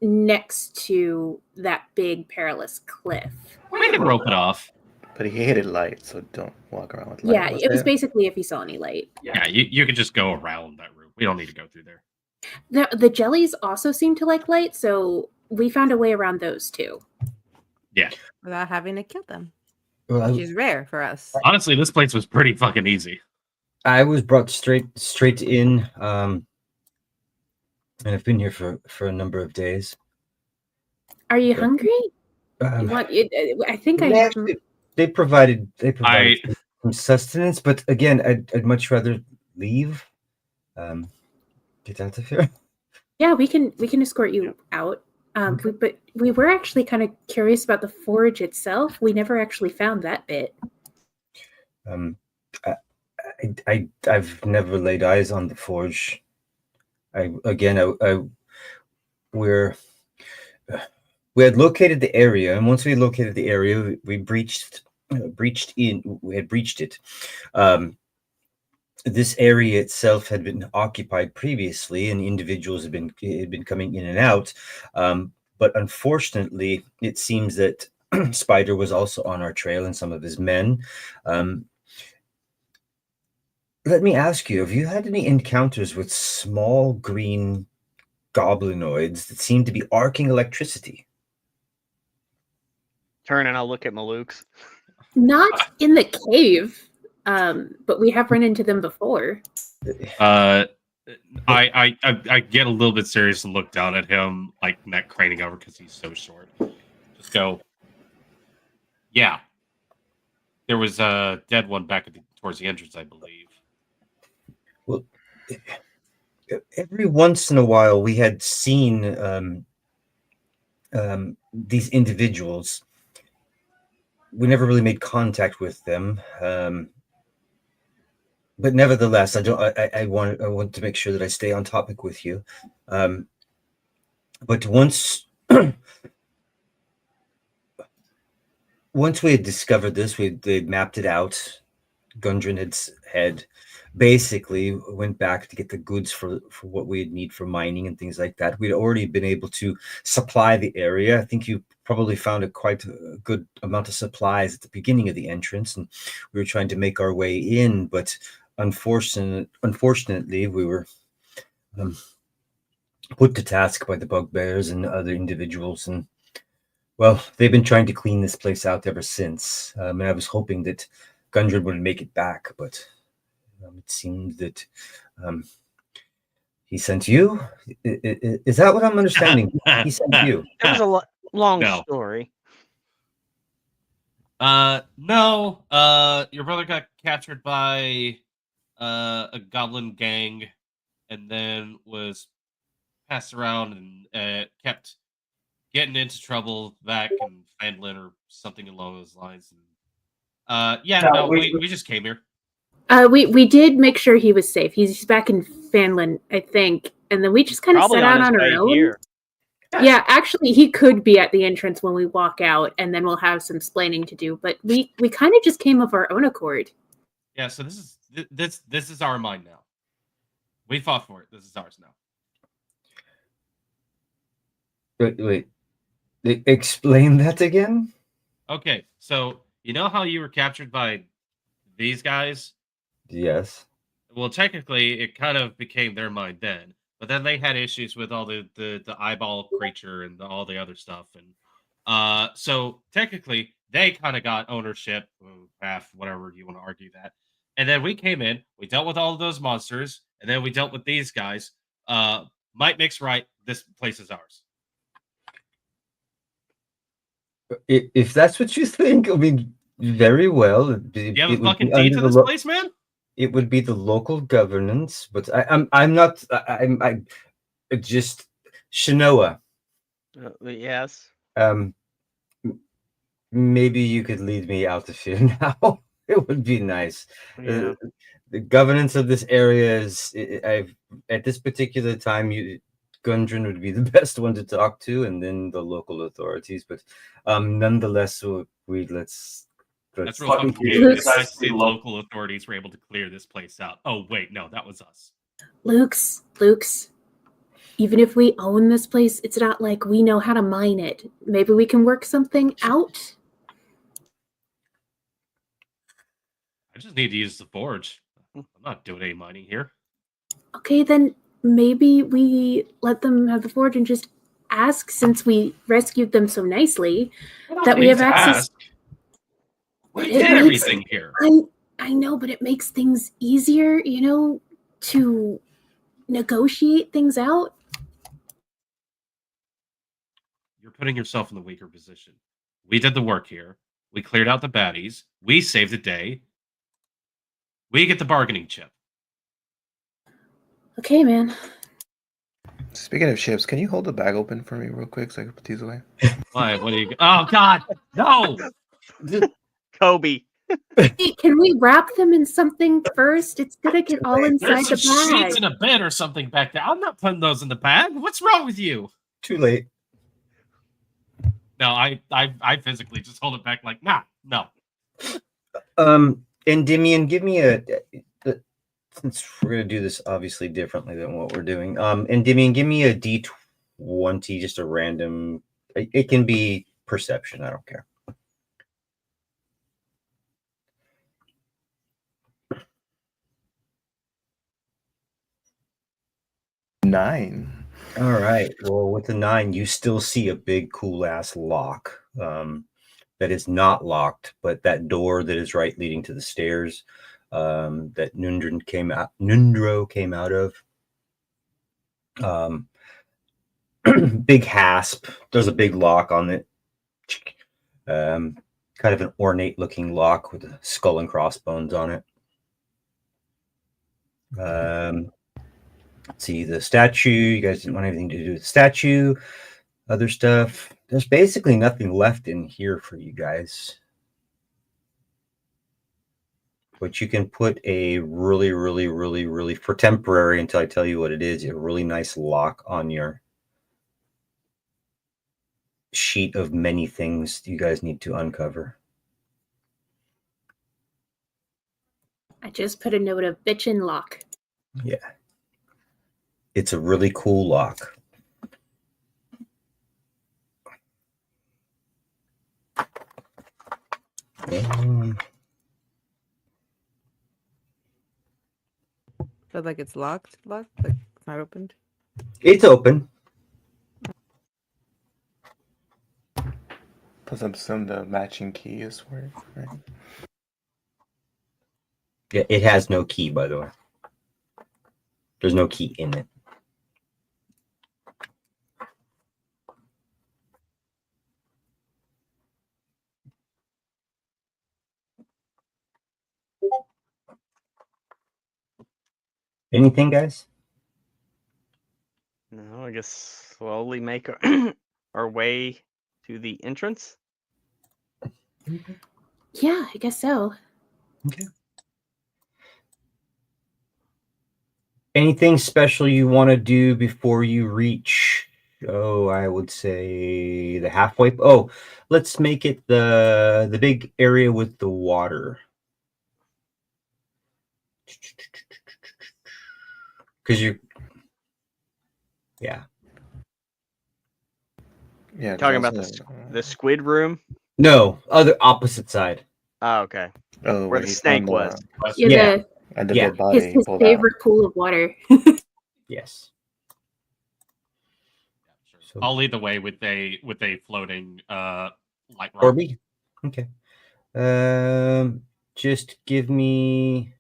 next to that big perilous cliff. We can rope it off. But he hated light, so don't walk around with light. Yeah, it was basically if he saw any light. Yeah, you could just go around that room. We don't need to go through there. The jellies also seem to like light, so we found a way around those too. Yeah. Without having to kill them, Well, which is rare for us. Honestly, this place was pretty fucking easy. I was brought straight in, and I've been here for a number of days. Are you Yeah. hungry? You want it? I think They provided some sustenance, but again, I'd much rather leave. Get out of here. Yeah, we can escort you out. But we were actually kind of curious about the forge itself. We never actually found that bit. I've never laid eyes on the forge. We had located the area, and once we located the area, we breached it. This area itself had been occupied previously, and individuals had been coming in and out. But unfortunately, it seems that Spider was also on our trail, and some of his men. Let me ask you: have you had any encounters with small green goblinoids that seem to be arcing electricity? Turn and I'll look at Malukes. Not in the cave, but we have run into them before. I get a little bit serious and look down at him, like neck craning over because he's so short. Just go. Yeah, there was a dead one back towards the entrance, I believe. Well, every once in a while, we had seen these individuals. We never really made contact with them, but nevertheless, I want to make sure that I stay on topic with you. But once we had discovered this, they mapped it out. Gundren had basically went back to get the goods for what we'd need for mining and things like that. We'd already been able to supply the area. I think you probably found quite a good amount of supplies at the beginning of the entrance, and we were trying to make our way in, but unfortunately we were put to task by the bugbears and other individuals, and well, they've been trying to clean this place out ever since. And I was hoping that Gundren would make it back, but it seems that he sent you. Is that what I'm understanding? He sent you. It was a long No. story. No. Your brother got captured by a goblin gang, and then was passed around and kept getting into trouble back in Fandlin or something along those lines. And, we just came here. We did make sure he was safe. He's back in Fanlin, I think, and then we just kind of Probably set out his on our way own. here. Yeah, actually, he could be at the entrance when we walk out, and then we'll have some splaining to do. But we kind of just came of our own accord. Yeah, so this is our mine now. We fought for it. This is ours now. Wait. Explain that again? Okay, so you know how you were captured by these guys? Yes. Well, technically, it kind of became their mine then, but then they had issues with all the eyeball creature and all the other stuff, and so technically they kind of got ownership, half, whatever you want to argue that. And then we came in, we dealt with all of those monsters, and then we dealt with these guys. Might makes right. This place is ours. If that's what you think, I mean, very well. You have a It would fucking be deed under to the this place, man? it would be the local governance, but I'm not I just Shinoa. Yes. Maybe you could lead me out of here now. It would be nice. Yeah. The governance of this area is I've at this particular time Gundren would be the best one to talk to, and then the local authorities. But nonetheless, let's That's real fucking Luke's- cute. It's nice to see the local authorities were able to clear this place out. Oh wait, no, that was us. Luke's. Even if we own this place, it's not like we know how to mine it. Maybe we can work something out. I just need to use the forge. I'm not doing any mining here. Okay, then maybe we let them have the forge and just ask, since we rescued them so nicely, that we have access. We It did makes- everything here. I know, but it makes things easier, to negotiate things out. You're putting yourself in the weaker position. We did the work here. We cleared out the baddies. We saved the day. We get the bargaining chip. Okay, man. Speaking of chips, can you hold the bag open for me real quick so I can put these away? Why? What do you? Oh God, no! Kobe. Hey, can we wrap them in something first? It's gonna get all inside There's the some bag. sheets in a bed or something back there. I'm not putting those in the bag. What's wrong with you? Too late. No, I physically just hold it back. Like, nah, no. Endymion, give me since we're gonna do this obviously differently than what we're doing. Endymion, give me a D20, just a random. It can be perception. I don't care. Nine. All right. Well, with the 9, you still see a big, cool ass lock that is not locked, but that door that is right leading to the stairs that Nundro came out of. Big hasp. There's a big lock on it. Kind of an ornate looking lock with a skull and crossbones on it. Let's see the statue. You guys didn't want anything to do with the statue. Other stuff. There's basically nothing left in here for you guys. But you can put a really, for temporary until I tell you what it is, a really nice lock on your sheet of many things you guys need to uncover. I just put a note of bitchin' lock. Yeah. It's a really cool lock. But like it's locked, like it's not opened. It's open. Plus, I'm assuming the matching key is for it, right? Yeah, it has no key, by the way. There's no key in it. Anything, guys? No, I guess slowly make our way to the entrance. Yeah, I guess so. Okay. Anything special you want to do before you reach? Oh, I would say the halfway. Oh, let's make it the big area with the water. Because yeah. Yeah. Talking there's about also, the squid room. No, other opposite side. Oh, okay. Oh, Where the he snake found was. Yeah, Yeah. and the Yeah. dead body his pulled favorite pool of water. Yes. Sure. So- I'll lead the way with a floating light rod. Orby? Okay. Just give me.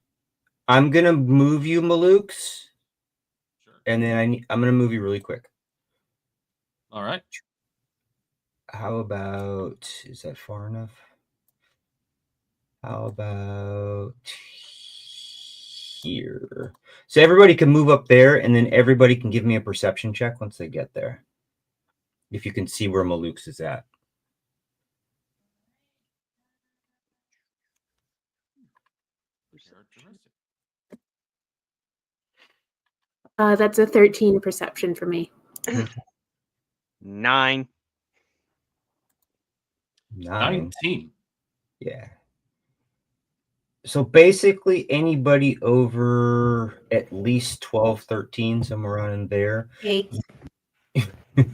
I'm gonna move you, Malukes, Sure. and then I'm gonna move you really quick. All right. How about, is that far enough? How about here? So everybody can move up there, and then everybody can give me a perception check once they get there. If you can see where Maluk's is at. That's a 13 perception for me. 9. 19. Yeah. So basically anybody over at least 12, 13, somewhere around in there. 8.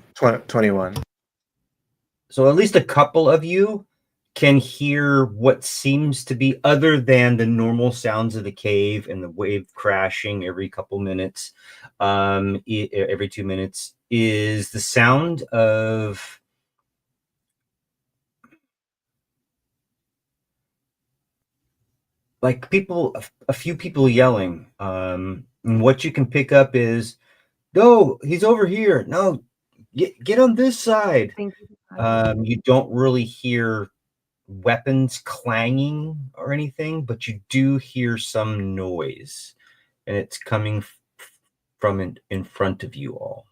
21. So at least a couple of you can hear what seems to be, other than the normal sounds of the cave and the wave crashing every couple minutes, every 2 minutes, is the sound of like people, a few people yelling. And what you can pick up is, no, he's over here. No, get on this side. You don't really hear weapons clanging or anything, but you do hear some noise, and it's coming from in front of you all.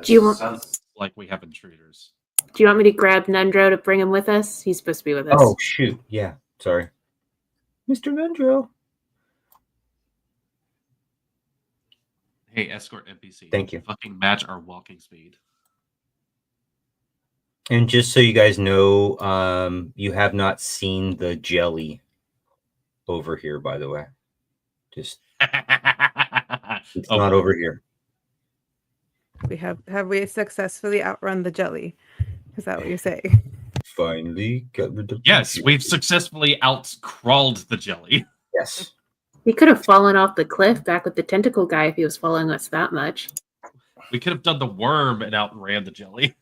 Do you want? Sounds like we have intruders. Do you want me to grab Nundro to bring him with us? He's supposed to be with us. Oh shoot! Yeah, sorry, Mr. Nundro. Hey, escort NPC. Thank you. Fucking match our walking speed. And just so you guys know, you have not seen the jelly over here, by the way. Just it's not over here. Have we successfully outrun the jelly? Is that what you're saying? Finally got rid of. Yes, we've successfully out-crawled the jelly. Yes. He could have fallen off the cliff back with the tentacle guy if he was following us that much. We could have done the worm and outran the jelly.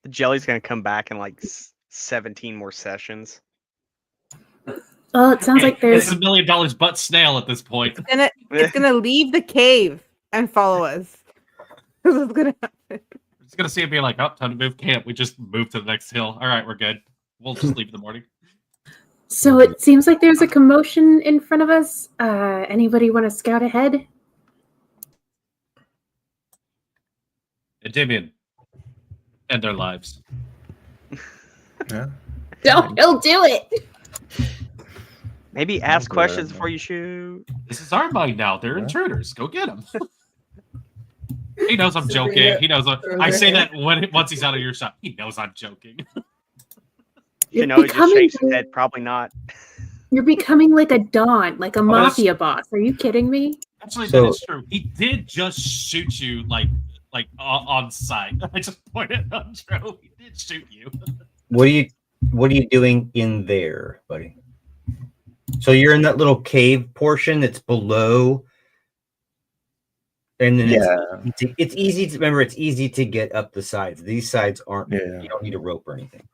The jelly's gonna come back in like 17 more sessions. Oh, it sounds like there's It's $1 million butt snail at this point. It's gonna leave the cave and follow us. This is gonna happen. We're just gonna see it be like, oh, time to move camp. We just moved to the next hill. All right, we're good. We'll just leave in the morning. So it seems like there's a commotion in front of us. Anybody want to scout ahead? Damien. And their lives. Yeah. He'll do it. Maybe ask questions before you shoot. This is our mine now. They're intruders. Go get them. He knows I'm joking. He knows. I say that once he's out of your shot. He knows I'm joking. You know, he just shakes his head. Probably not. You're becoming like a Don, like a mafia boss. Are you kidding me? Actually, that is true. He did just shoot you, like on sight. I just pointed out, Joe. He did shoot you. What are you doing in there, buddy? So you're in that little cave portion that's below, and then it's easy to remember. It's easy to get up the sides. These sides aren't. Yeah. You don't need a rope or anything.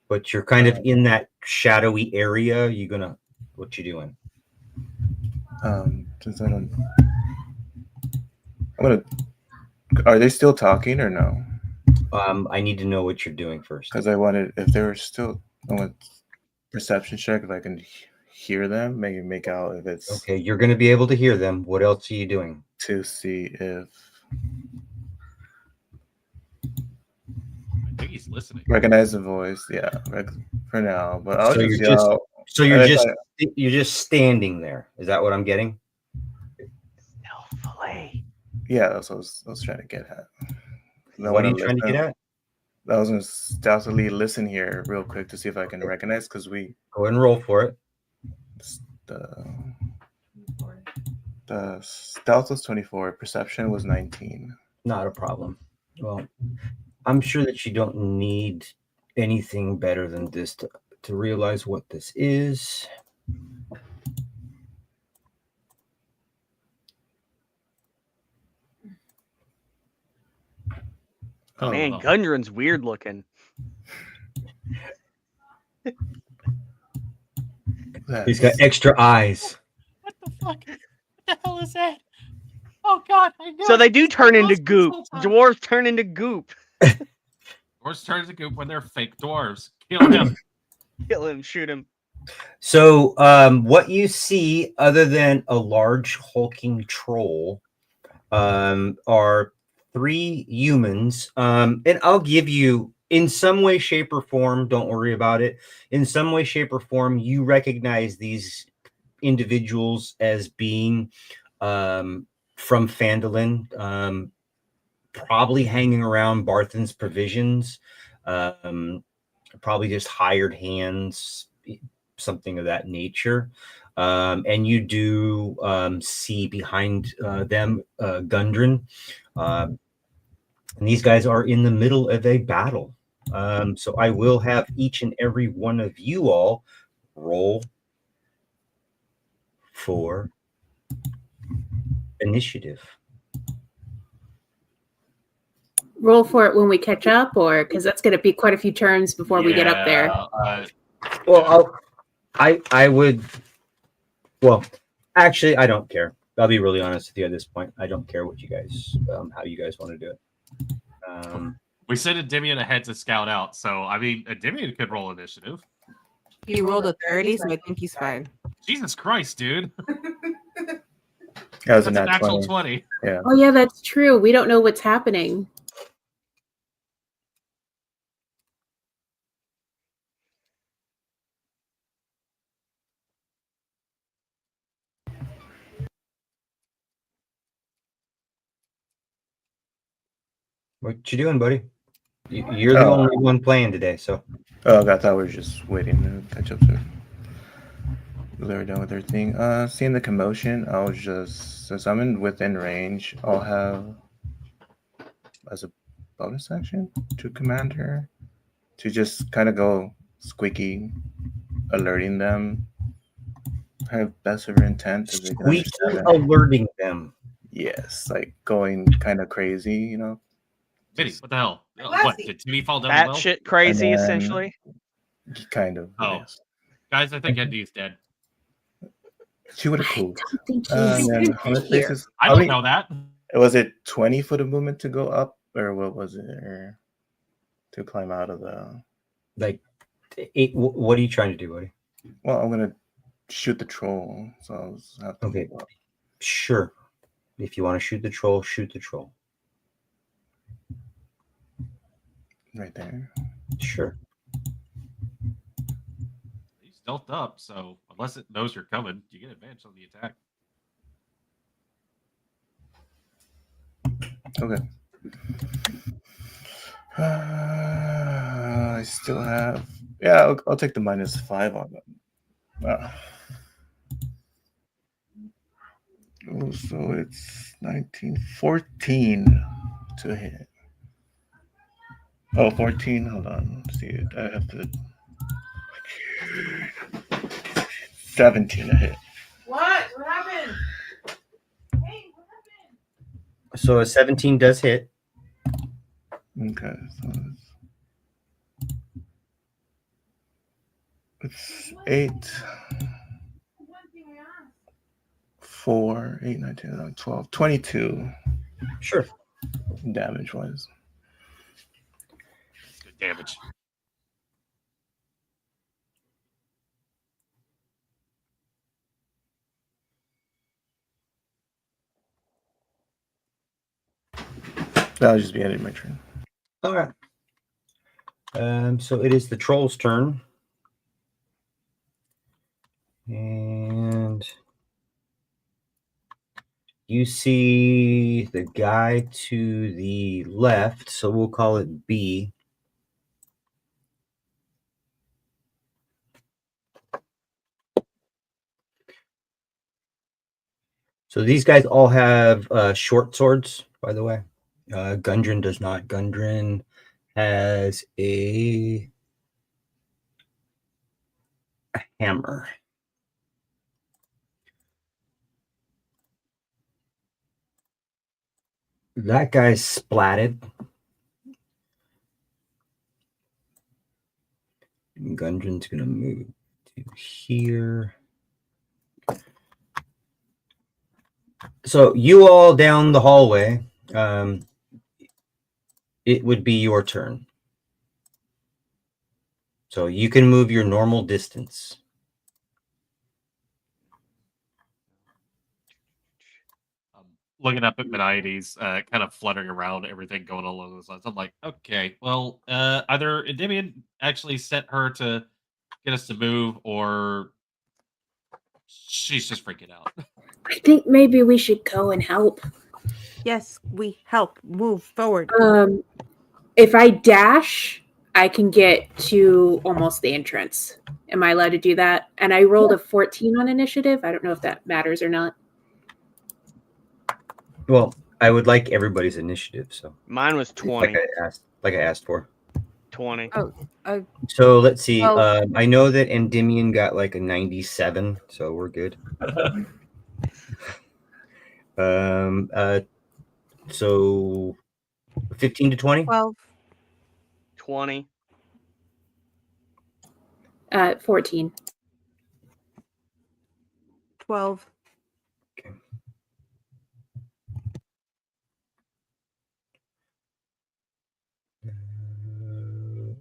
But you're kind of in that shadowy area. What you doing? Since are they still talking or no? I need to know what you're doing first. Because I wanted, if they were still, I want perception check if I can hear them, maybe make out if it's okay. You're going to be able to hear them. What else are you doing to see if I think he's listening. recognize the voice? Yeah, for now. But I'll So just you're yell. You're just standing there. Is that what I'm getting? Stealthily. Yeah, that's what I was trying to get at. What are you trying to get at? I was going to stealthily listen here real quick to see if I can recognize, because we go ahead and roll for it. The stealth was 24, perception was 19. Not a problem. Well, I'm sure that you don't need anything better than this to realize what this is. Oh, man, Gundren's weird looking. He's got extra eyes. What the fuck? What the hell is that? Oh God! I knew So it. they do turn into Lost this goop. whole time. Dwarves turn into goop. Dwarves turn to goop when they're fake dwarves. Kill him. Kill him, shoot him. So, what you see, other than a large hulking troll, are 3 humans. And I'll give you, in some way, shape, or form, don't worry about it. In some way, shape, or form, you recognize these individuals as being from Phandalin, probably hanging around Barthen's provisions, probably just hired hands, something of that nature. And you do see behind them Gundren. And these guys are in the middle of a battle. So I will have each and every one of you all roll for initiative. Roll for it when we catch up, or because that's going to be quite a few turns before we get up there. Well, I would. Well, actually, I don't care. I'll be really honest with you at this point. I don't care what you guys, how you guys want to do it. We sent Endymion ahead to scout out, so I mean, Endymion could roll initiative. He rolled a 30, so I think he's fine. Jesus Christ, dude! That was That's a an nat actual 20. 20. Yeah. Oh yeah, that's true. We don't know what's happening. What you doing, buddy? You're the only one playing today, so. Oh, I thought we were just waiting to catch up to. They're done with their thing. Seeing the commotion, I'll just, since I'm within range, I'll have as a bonus action to commander to just kind of go squeaky, alerting them. Have best of intent so they can Squeaky understand it. alerting them. Yes, like going kind of crazy, you know. Biddy, what the hell? Lassie. What, did Timmy fall down the That well? shit crazy, And then- essentially. Kind of. Oh. Yes. Guys, I think Endy's dead. She would have cooled. I don't think And he's then how much here. spaces? I don't know that. Was it 20 foot of movement to go up, or what was it? Or to climb out of the? Like, what are you trying to do, buddy? Well, I'm gonna shoot the troll, so I'll have to Okay. move up. Sure. If you want to shoot the troll, shoot the troll. Right there. Sure. He's stealthed up, so unless it knows you're coming, you get advantage on the attack. Okay. I still have. Yeah, I'll take the -5 on that. Oh, so it's 19, 14 to hit. Oh, 14. Hold on. Let's see. I have to. 17 to hit. What? What happened? Hey, what happened? So a 17 does hit. Okay, so it's 8, 4, 8, 19, 11, 12, 22 Sure. damage wise. Good damage. That'll just be ending my turn. All right. So it is the troll's turn. And you see the guy to the left, so we'll call it B. So these guys all have short swords, by the way. Gundren does not. Gundren has a hammer. That guy's splatted. And Gundren's going to move to here. So you all down the hallway. It would be your turn. So you can move your normal distance. Looking up at Menides, kind of fluttering around, everything going along those lines. I'm like, okay, well, either Endymion actually sent her to get us to move, or she's just freaking out. I think maybe we should go and help. Yes, we help move forward. If I dash, I can get to almost the entrance. Am I allowed to do that? And I rolled a 14 on initiative. I don't know if that matters or not. Well, I would like everybody's initiative, so Mine was 20. like I asked for. 20. Oh, So let's see. Well- I know that Endymion got like a 97, so we're good. So 15 to 20. 12. 20. 14. 12.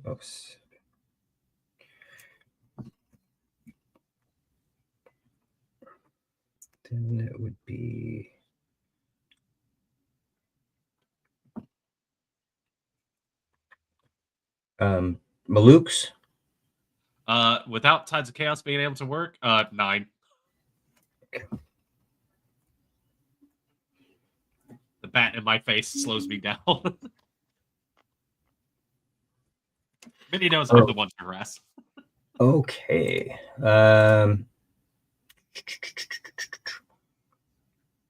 Okay. Then it would be Maluk's. Without Tides of Chaos being able to work, 9. Okay. The bat in my face slows me down. Minnie knows I'm the one to harass. Okay. I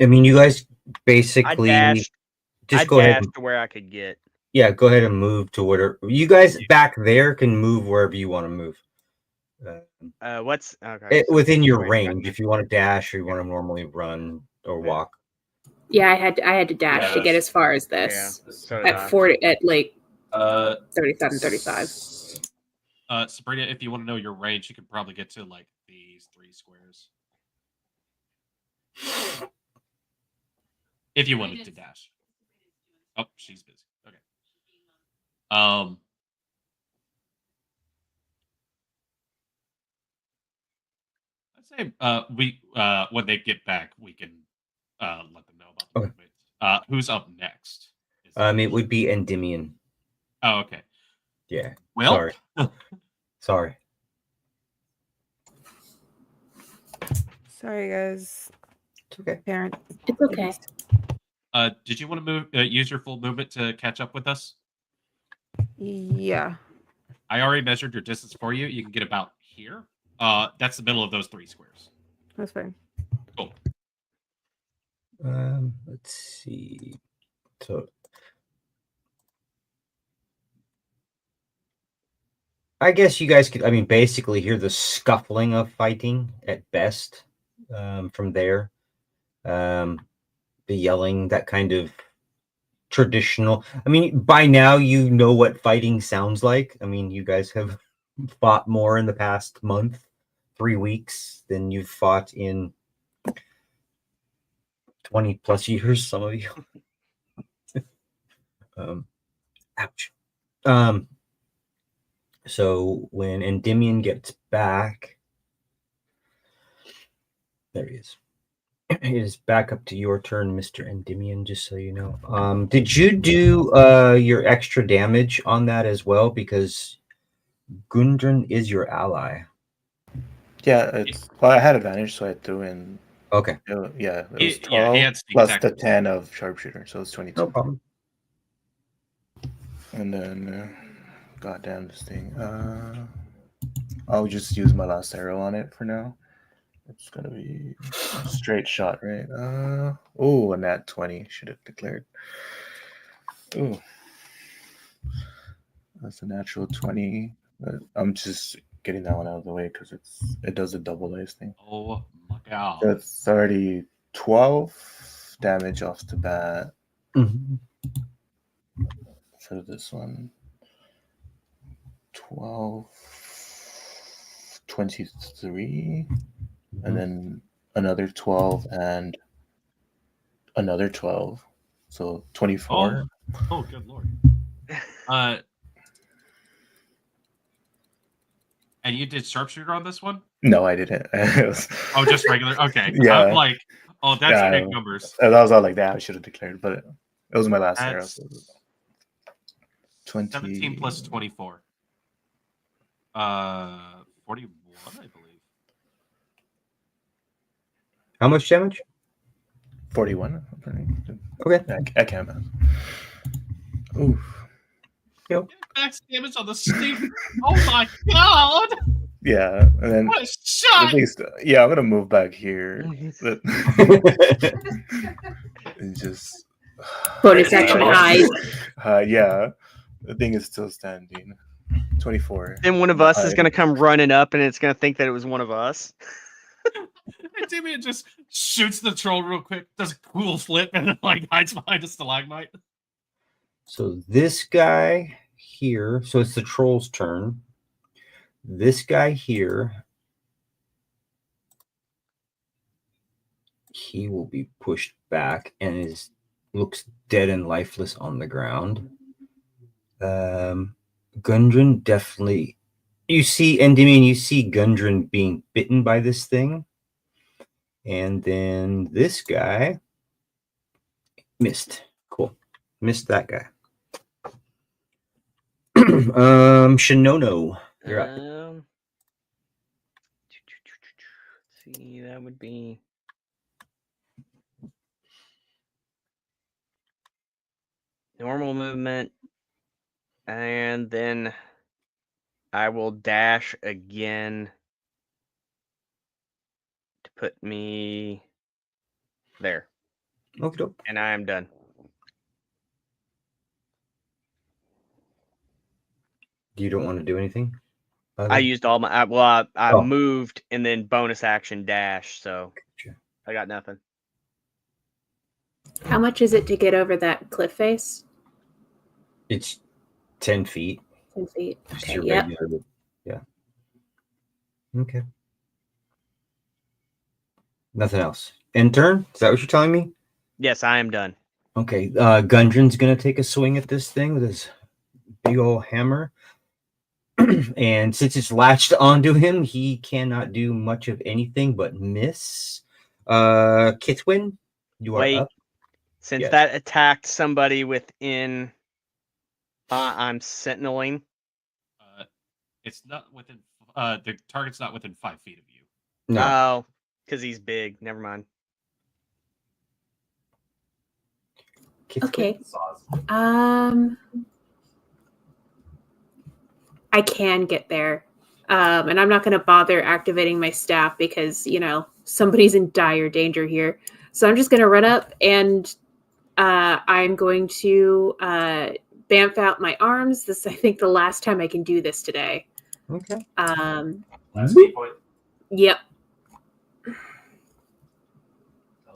mean, you guys basically I go ahead. dashed to where I could get. Yeah, go ahead and move to whatever. You guys back there can move wherever you want to move. What's okay? Within your right range, back if you want to dash or you want to normally run or Yeah. walk. Yeah, I had to dash to get as far as this. Yeah, so did I. At 40, at like 37, 35. Sabrina, if you want to know your range, you could probably get to like these 3 squares. If you wanted to dash. Oh, she's busy. Okay. I'd say we when they get back, we can let them know about the Okay. movement. Who's up next? It would be Endymion. Oh, okay. Yeah. Well, Sorry. Sorry. Sorry, guys. It's okay. Parents. It's okay. Did you want to move? Use your full movement to catch up with us? Yeah. I already measured your distance for you. You can get about here. That's the middle of those 3 squares. That's fine. Cool. Let's see. So I guess you guys could, I mean, basically hear the scuffling of fighting at best from there. The yelling, that kind of traditional. I mean, by now you know what fighting sounds like. I mean, you guys have fought more in the past month, 3 weeks than you've fought in 20 plus years, some of you. Ouch. So when Endymion gets back, there he is. It is back up to your turn, Mr. Endymion, just so you know. Did you do your extra damage on that as well? Because Gundren is your ally. Yeah, well, I had advantage, so I threw in. Okay. It was He 12 had sneak plus attack. the 10 of sharpshooter, so it's 22. No problem. And then, goddamn this thing. I'll just use my last arrow on it for now. It's gonna be a straight shot, right? Oh, a nat 20 should have declared. Oh, that's a natural 20. I'm just getting that one out of the way because it does a double dice thing. Oh my god. So it's already 12 damage off the bat. Mhm. For this one, 12, 23, and then another 12 and another 12. So 24. Oh, good lord. And you did sharpshooter on this one? No, I didn't. Oh, just regular. Okay. Yeah. I'm like, oh, that's Yeah, big numbers. I was all like that. I should have declared, but it was my last arrow. That's So 20. 17 plus 24. 41, I believe. How much damage? 41. Okay. I can't math. Oof. Max damage on the Steve. Oh my god! Yeah, and then What a shot! at least, yeah, I'm gonna move back here and just Bonus action hide. yeah, the thing is still standing. 24. Then one of us is Hide. gonna come running up, and it's gonna think that it was one of us. And Damien just shoots the troll real quick, does a cool flip, and then like hides behind a stalagmite. So this guy here, so it's the troll's turn. This guy here, he will be pushed back and looks dead and lifeless on the ground. Gundren definitely, you see Gundren being bitten by this thing. And then this guy missed. Cool. Missed that guy. Shinono, you're up. Let's see, that would be normal movement, and then I will dash again to put me there, Okay. and I am done. You don't want to do anything? I used all my. I moved and then bonus action dash, so Gotcha. I got nothing. How much is it to get over that cliff face? It's 10 feet. 10 feet. Just Okay, your yep. regular, yeah. Okay. Nothing else. End turn? Is that what you're telling me? Yes, I am done. Okay. Gundren's gonna take a swing at this thing with his big old hammer. And since it's latched onto him, he cannot do much of anything but miss. Kitwin, you are Wait, up. since Yes. that attacked somebody within, I'm sentineling. It's not within. The target's not within 5 feet of you. No. Oh, because he's big. Never mind. Kitwin. Okay. I can get there. And I'm not going to bother activating my staff because, somebody's in dire danger here. So I'm just going to run up and I'm going to bamf out my arms. This is, I think, the last time I can do this today. Okay. Last key point. Yep. I'll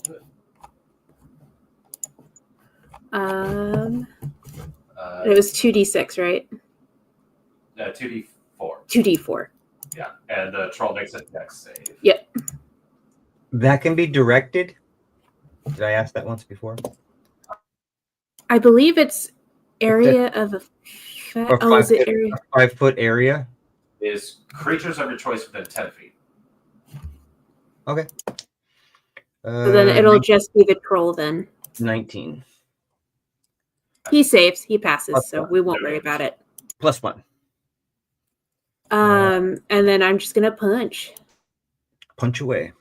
do it. It was 2d6, right? 2d4. 2d4. Yeah, and the troll makes a dex save. Yep. That can be directed. Did I ask that once before? I believe it's area of effect. Or Oh, is it area? 5 foot area. Is creatures of your choice within 10 feet. Okay. So then it'll just be the troll then. 19. He saves. He passes, Plus so one. we won't worry about it. +1. And then I'm just gonna punch. Punch away.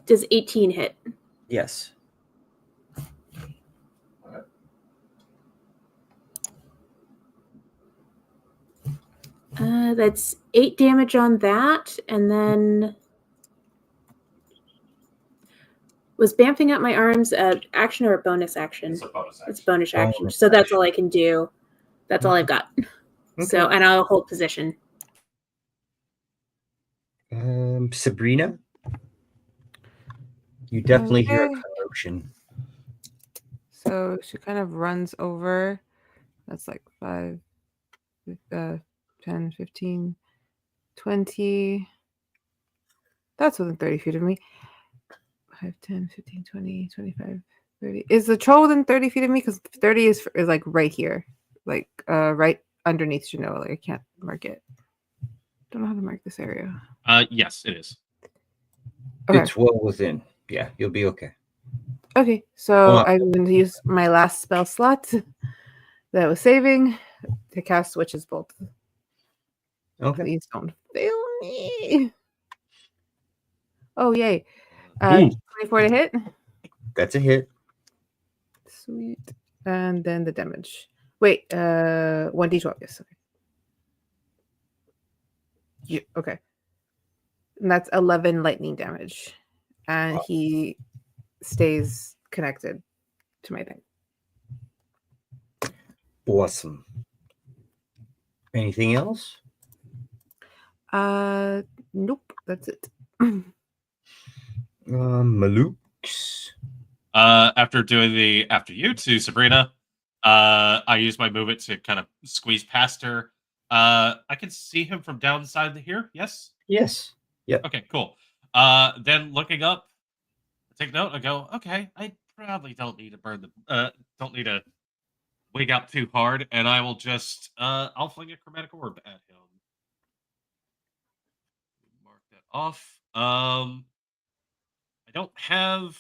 Does 18 hit? Yes. That's 8 damage on that, and then was bamfing out my arms an action or a bonus action? It's a bonus action. It's bonus action. Bonus So that's action. all I can do. That's all I've got. Okay. So, and I'll hold position. Sabrina, you definitely hear a Okay. commotion. So she kind of runs over. That's like 5, 10, 15, 20. That's within 30 feet of me. 5, 10, 15, 20, 25, 30. Is the troll within 30 feet of me? Because 30 is like right here. Like right underneath Genoa. Like I can't mark it. Don't know how to mark this area. Yes, it is. Okay. It's well within. Yeah, you'll be okay. Okay, so I'm going to use my last spell slot that I was saving to cast Witch's Bolt. Okay. Please don't fail me. Oh, yay. Ooh. 24 to hit. That's a hit. Sweet. And then the damage. Wait, 1d12. Yes. Okay. Yeah, okay. And that's 11 lightning damage. And he stays connected to my thing. Awesome. Anything else? Nope. That's it. Malukes. After you to Sabrina, I use my movement to kind of squeeze past her. I can see him from down the side of here. Yes. Yes. Yep. Okay. Cool. Then looking up, I take note. I go, okay. I probably don't need to don't need to wig out too hard, and I will just, I'll fling a chromatic orb at him. Mark that off. I don't have.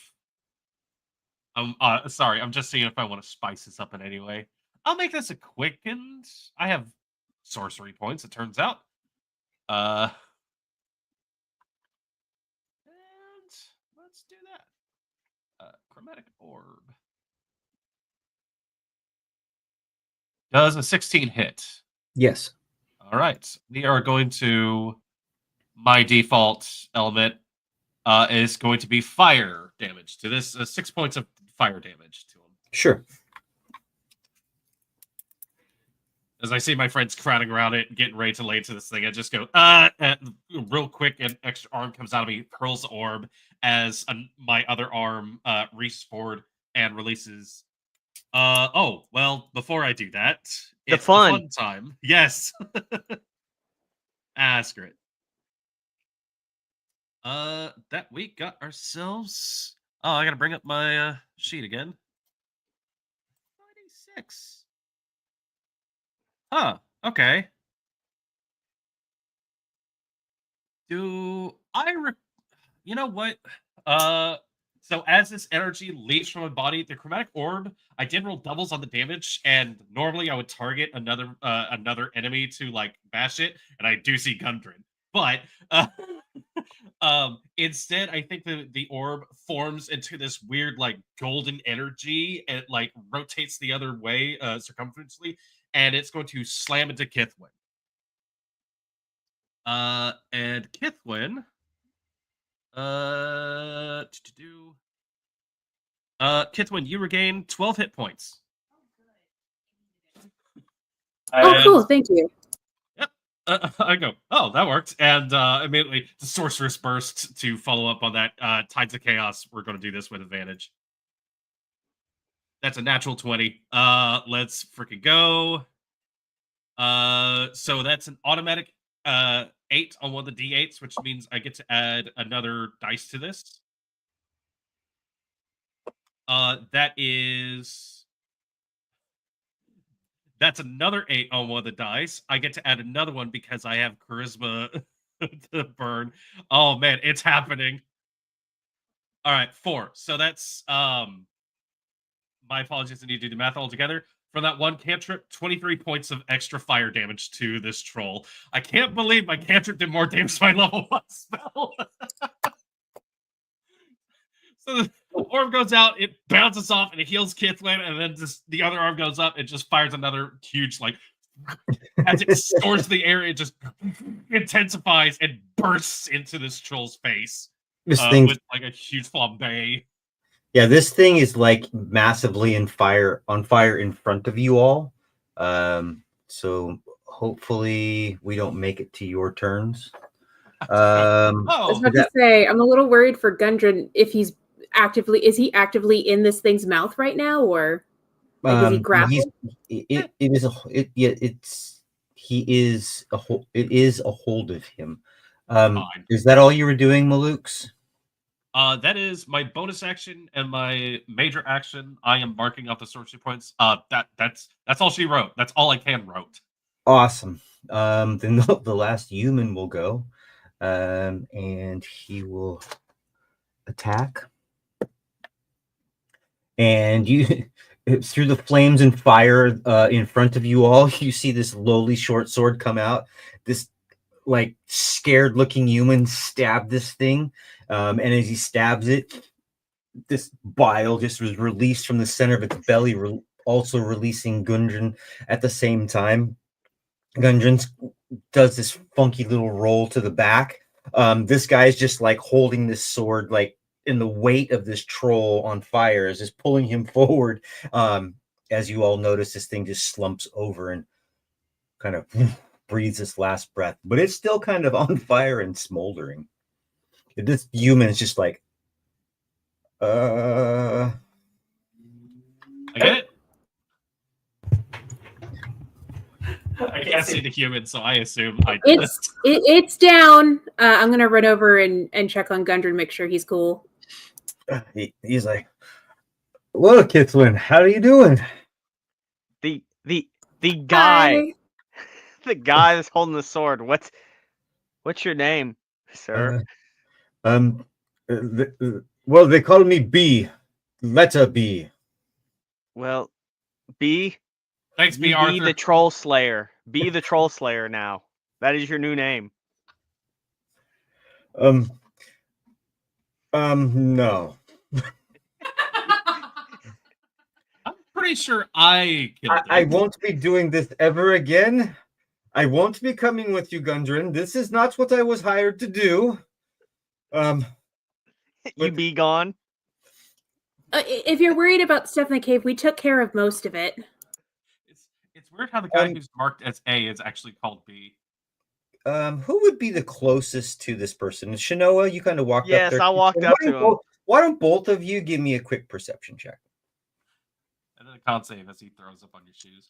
Sorry, I'm just seeing if I want to spice this up in any way. I'll make this a quickened. I have sorcery points, it turns out. And let's do that. Chromatic orb. Does a 16 hit? Yes. All right. We are going to. My default element is going to be fire damage to this. 6 points of fire damage to him. Sure. As I see my friends crowding around it, getting ready to lay into this thing, I just go, real quick, an extra arm comes out of me, hurls the orb, as my other arm reaches forward and releases. Oh, well, before I do that, it's the fun time. Yes. Screw it. That we got ourselves. Oh, I gotta bring up my sheet again. 96. Huh. Okay. Do I? You know what? So as this energy leaves from my body, the chromatic orb, I did roll doubles on the damage, and normally I would target another enemy to like bash it, and I do see Gundren. But instead, I think the orb forms into this weird like golden energy, and it like rotates the other way circumferentially, and it's going to slam into Kithwin. And Kithwin, Kithwin, you regain 12 hit points. Oh, cool! Thank you. I go, oh, that worked. And immediately the sorceress burst to follow up on that. Tides of Chaos, we're going to do this with advantage. That's a natural 20. Let's freaking go. So that's an automatic 8 on one of the D8s, which means I get to add another dice to this. That's another 8 on one of the dice. I get to add another one because I have charisma to burn. Oh man, it's happening. All right, 4. So that's my apologies, I need to do the math all together. For that one cantrip, 23 points of extra fire damage to this troll. I can't believe my cantrip did more damage to my level 1 spell. So the orb goes out, it bounces off, and it heals Kithwin, and then just the other arm goes up, it just fires another huge, like, as it soars the air, it just intensifies and bursts into this troll's face. This thing with like a huge flambe. Yeah, this thing is like massively on fire in front of you all. So hopefully we don't make it to your turns. I was about to say, I'm a little worried for Gundren if he's is he actively in this thing's mouth right now, or like, is he grappled? he is it is a hold of him. Fine. Is that all you were doing, Malukes? That is my bonus action and my major action. I am marking off the sorcery points. That's all she wrote. That's all I can wrote. Awesome. Then the last human will go, and he will attack. And you, through the flames and fire in front of you all, you see this lowly short sword come out. This like scared looking human stab this thing, and as he stabs it, this bile just was released from the center of its belly, also releasing Gundren at the same time. Gundren does this funky little roll to the back. This guy's just like holding this sword, like in the weight of this troll on fire is just pulling him forward. As you all notice, this thing just slumps over and kind of breathes its last breath, but it's still kind of on fire and smoldering. This human is just like, I get it. I can't see the human, so I assume it's down. I'm gonna run over and check on Gundren, make sure he's cool. He's like, "Well, Kithlin, how are you doing?" The guy, Hi. the guy that's holding the sword. What's your name, sir? Well, they call me B, letter B. Well, B. Thanks, You B. be Arthur. the troll slayer. Be the troll slayer now. That is your new name. No. I'm pretty sure I killed I him. won't be doing this ever again. I won't be coming with you, Gundren. This is not what I was hired to do. You be gone. If you're worried about stuff in the cave, we took care of most of it. It's weird how the guy who's marked as A is actually called B. Who would be the closest to this person? Shanoa, you kind of walked up Yes, there. I walked up to him. Why don't both of you give me a quick perception check? And then a con save as he throws up on your shoes.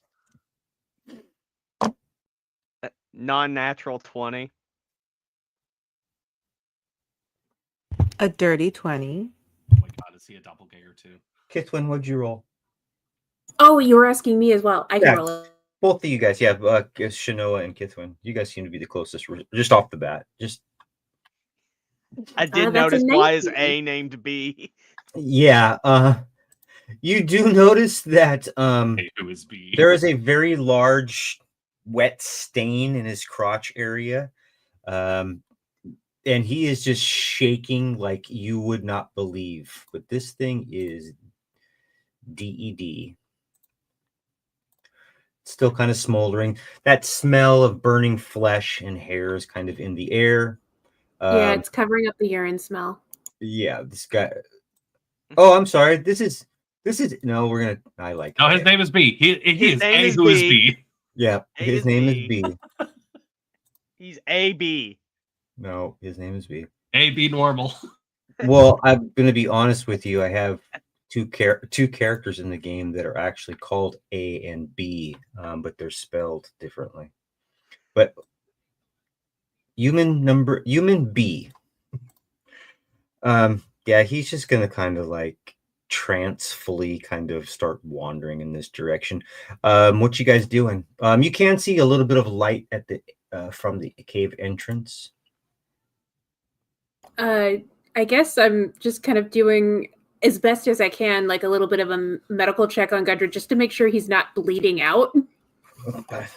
Non-natural 20. A dirty 20. Oh my god, is he a doppelganger too? Kithlin, what'd you roll? Oh, you were asking me as well. I can Yeah. roll it. Both of you guys, yeah, Shanoa and Kithlin. You guys seem to be the closest, just off the bat. Just I did that's a notice why is 19. A named B. yeah. You do notice that Hey, who is B? there is a very large wet stain in his crotch area, and he is just shaking like you would not believe. But this thing is DED. Still kind of smoldering. That smell of burning flesh and hair is kind of in the air. Yeah, it's covering up the urine smell. Yeah, this guy. Oh, I'm sorry. This is no. We're gonna. I like. No, his name is B. He His is name A is who is B. B. Yeah, A his is name B. is B. He's AB. No, his name is B. A B normal. Well, I'm gonna be honest with you. I have two characters in the game that are actually called A and B, but they're spelled differently. But human B. Yeah, he's just gonna kind of like trancefully kind of start wandering in this direction. What you guys doing? You can see a little bit of light at the from the cave entrance. I guess I'm just kind of doing as best as I can, like a little bit of a medical check on Gundren just to make sure he's not bleeding out.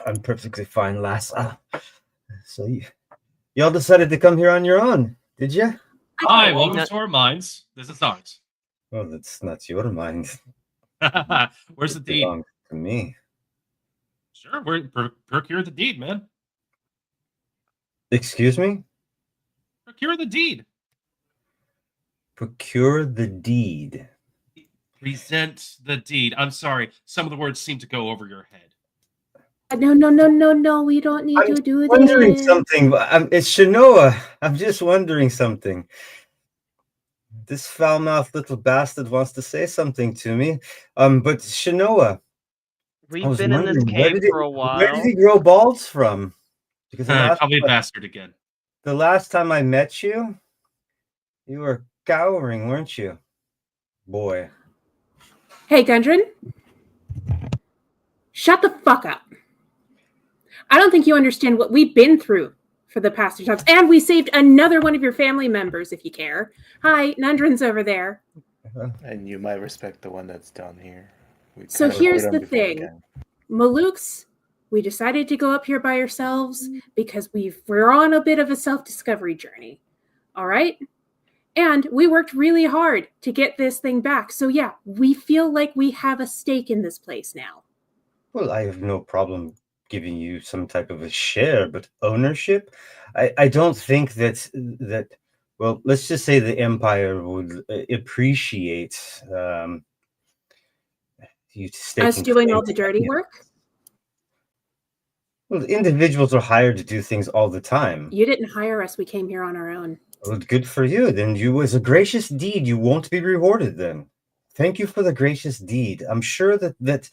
I'm perfectly fine, lass. So y'all decided to come here on your own, did you? Hi, welcome to our mines. This is ours. Well, that's not your mind. Where's the It deed? belongs to me. Sure, we're procure the deed, man. Excuse me? Procure the deed. Procure the deed. Present the deed. I'm sorry, some of the words seem to go over your head. No. We don't need to do Wondering this. something. It's Shanoa. I'm just wondering something. This foul-mouthed little bastard wants to say something to me. But Shanoa, I was been in this wondering, cave for a where did while. he grow balls from? Because Probably a bastard again. the last time I met you, you were cowering, weren't you, boy? Hey, Gundren. Shut the fuck up. I don't think you understand what we've been through for the past 2 times. And we saved another one of your family members, if you care. Hi, Nundren's over there. And you might respect the one that's down here. We So kind of here's recorded the him before thing. again. Maluk's, we decided to go up here by ourselves because we're on a bit of a self-discovery journey. All right? And we worked really hard to get this thing back. So yeah, we feel like we have a stake in this place now. Well, I have no problem giving you some type of a share, but ownership, I don't think that. Well, let's just say the Empire would appreciate you Us staking doing claim all the to dirty any of work? it. Well, individuals are hired to do things all the time. You didn't hire us. We came here on our own. Well, good for you. Then you, as a gracious deed, you won't be rewarded. Then, thank you for the gracious deed. I'm sure that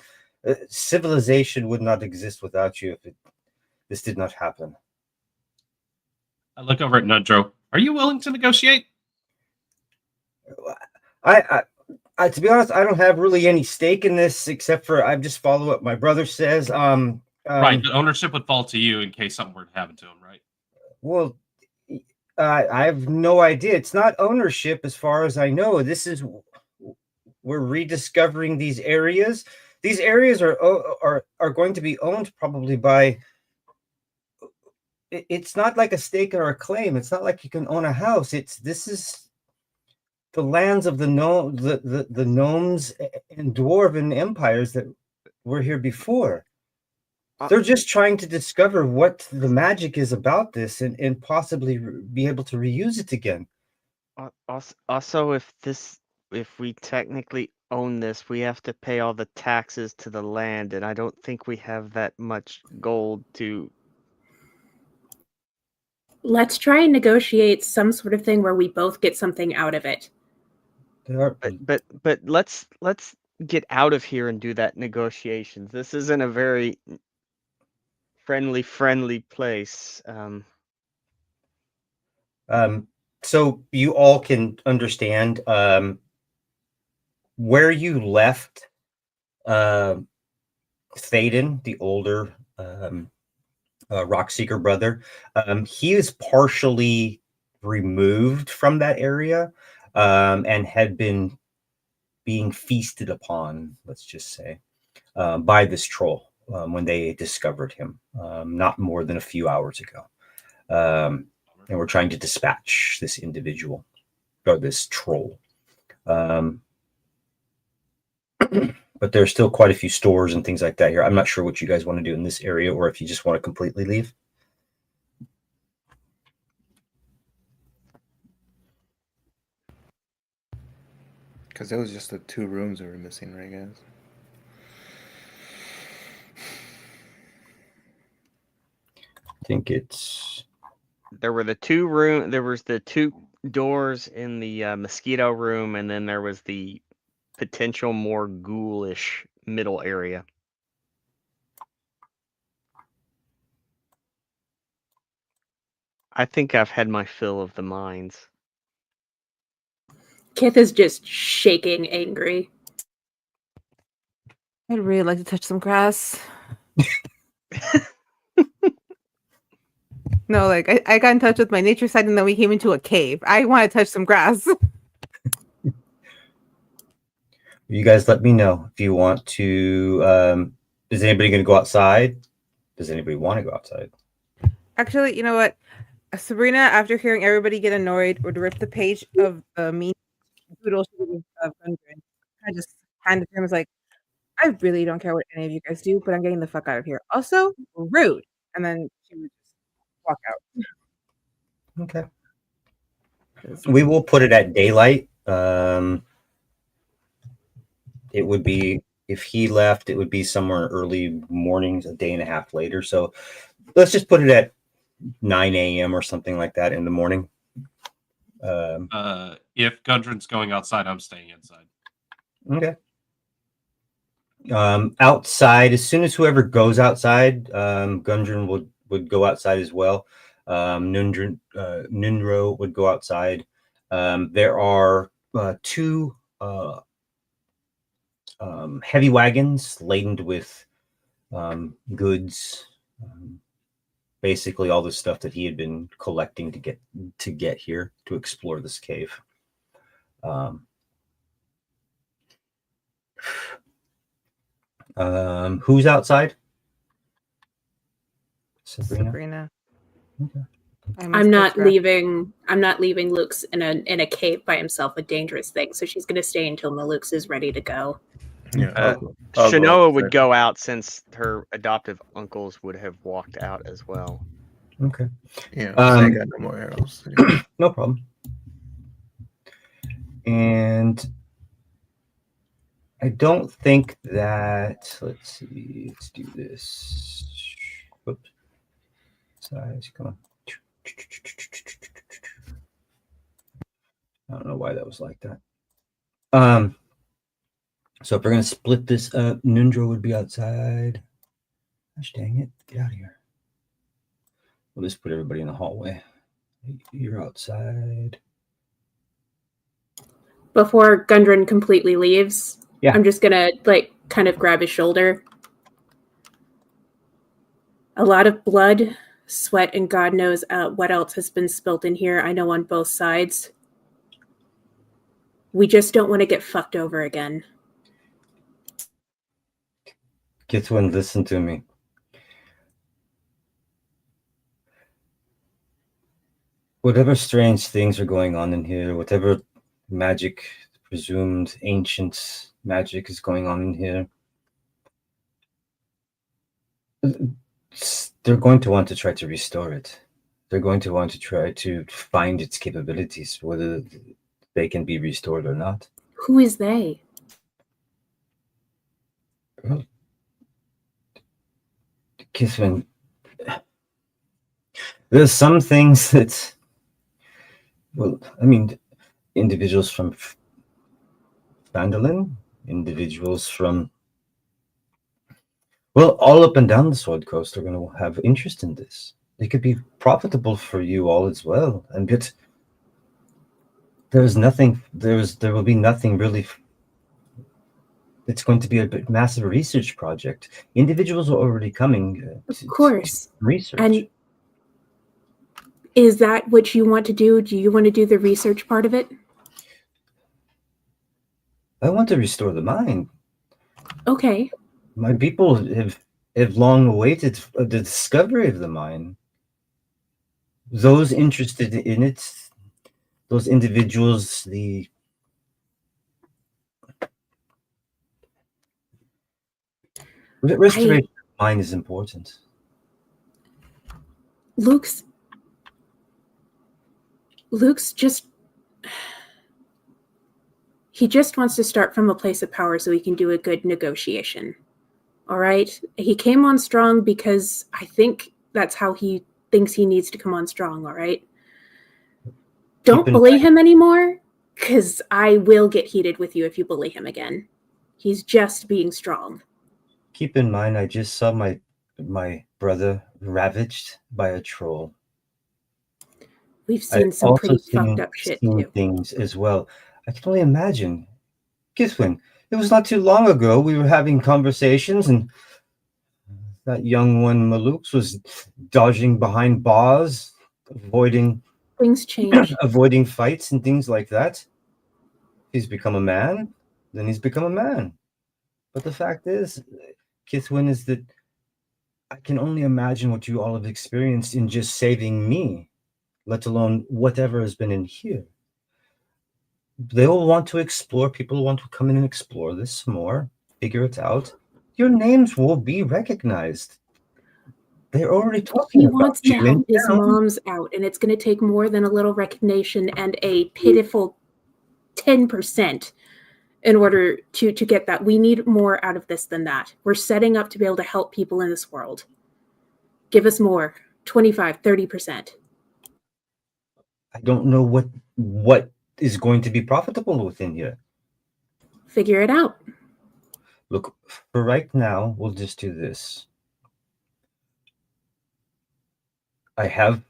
civilization would not exist without you if this did not happen. I look over at Nudro. Are you willing to negotiate? I, to be honest, I don't have really any stake in this except for I just follow what my brother says. Right, but ownership would fall to you in case something were to happen to him, right? Well, I have no idea. It's not ownership, as far as I know. We're rediscovering these areas. These areas are going to be owned probably by. It's not like a stake or a claim. It's not like you can own a house. This is the lands of the gnomes and dwarven empires that were here before. They're just trying to discover what the magic is about this and possibly be able to reuse it again. Also, if we technically own this, we have to pay all the taxes to the land, and I don't think we have that much gold to. Let's try and negotiate some sort of thing where we both get something out of it. But let's get out of here and do that negotiations. This isn't a very friendly place. So you all can understand where you left Thaden, the older Rockseeker brother. He is partially removed from that area and had been being feasted upon, let's just say, by this troll when they discovered him not more than a few hours ago. And we're trying to dispatch this individual or this troll. But there's still quite a few stores and things like that here. I'm not sure what you guys want to do in this area or if you just want to completely leave. Because it was just the 2 rooms that were missing, right, guys? I think it's... There was the 2 doors in the mosquito room, and then there was the potential more ghoulish middle area. I think I've had my fill of the mines. Kith is just shaking angry. I'd really like to touch some grass. No, like I got in touch with my nature side and then we came into a cave. I want to touch some grass. You guys let me know if you want to. Is anybody going to go outside? Does anybody want to go outside? Actually, you know what? Sabrina, after hearing everybody get annoyed, would rip the page of the mean doodle of Gundren. I just handed him was like, I really don't care what any of you guys do, but I'm getting the fuck out of here. Also, rude. And then she would just walk out. Okay. We will put it at daylight. It would be, if he left, it would be somewhere early mornings, a day and a half later. So let's just put it at 9 a.m. or something like that in the morning. If Gundren's going outside, I'm staying inside. Okay. Outside, as soon as whoever goes outside, Gundren would go outside as well. Nundro would go outside. There are two heavy wagons laden with goods, basically all the stuff that he had been collecting to get here to explore this cave. Who's outside? Sabrina. Okay. I'm not leaving Luke's in a cave by himself, a dangerous thing. So she's gonna stay until Maluk's is ready to go. Yeah, I'll go Shanoa would outside. go out since her adoptive uncles would have walked out as well. Okay. Yeah, I ain't got no more arrows. No problem. And I don't think that. Let's see. Let's do this. Whoops. Size. Come on. I don't know why that was like that. So if we're gonna split this up, Nundro would be outside. Gosh dang it! Get out of here. We'll just put everybody in the hallway. You're outside. Before Gundren completely leaves, Yeah. I'm just gonna kind of grab his shoulder. A lot of blood, sweat, and God knows what else has been spilt in here. I know on both sides. We just don't want to get fucked over again. Githwin, listen to me. Whatever strange things are going on in here, whatever magic, presumed ancient magic is going on in here, they're going to want to try to restore it. They're going to want to try to find its capabilities, whether they can be restored or not. Who is they? Well, Kithwin, there's some things that, well, I mean, individuals from Vandalin, individuals from, well, all up and down the Sword Coast are going to have interest in this. It could be profitable for you all as well. And yet, there will be nothing really. It's going to be a massive research project. Individuals are already coming Of course. to research. And is that what you want to do? Do you want to do the research part of it? I want to restore the mine. Okay. My people have long awaited the discovery of the mine. Those interested in it, those individuals, the restoration of the mine is important. Luke's just he just wants to start from a place of power so he can do a good negotiation. All right? He came on strong because I think that's how he thinks he needs to come on strong, all right? Don't bully him anymore, because I will get heated with you if you bully him again. He's just being strong. Keep in mind, I just saw my brother ravaged by a troll. We've seen some pretty fucked up shit too. Things as well. I can only imagine. Githwin, it was not too long ago we were having conversations and that young one Maluk's was dodging behind bars, avoiding things change. Avoiding fights and things like that. He's become a man, then he's become a man. But the fact is, Kithwin, is that I can only imagine what you all have experienced in just saving me, let alone whatever has been in here. They will want to explore. People will want to come in and explore this more, figure it out. Your names will be recognized. They're already talking about you. He wants to help his moms out, and it's going to take more than a little recognition and a pitiful 10% in order to get that. We need more out of this than that. We're setting up to be able to help people in this world. Give us more, 25, 30%. I don't know what is going to be profitable within here. Figure it out. Look, for right now, we'll just do this. I have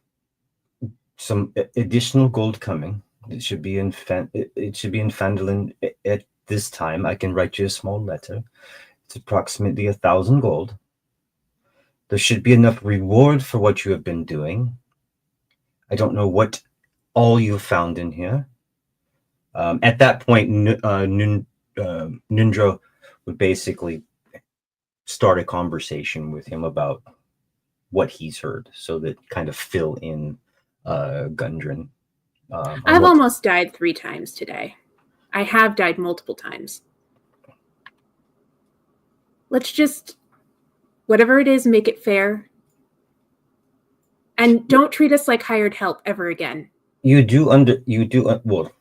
some additional gold coming. It should be in it should be in Fandolin at this time. I can write you a small letter. It's approximately 1,000 gold. There should be enough reward for what you have been doing. I don't know what all you found in here. At that point, Nundro would basically start a conversation with him about what he's heard, so that kind of fill in Gundren. I've almost died 3 times today. I have died multiple times. Let's just, whatever it is, make it fair. And don't treat us like hired help ever again. Well,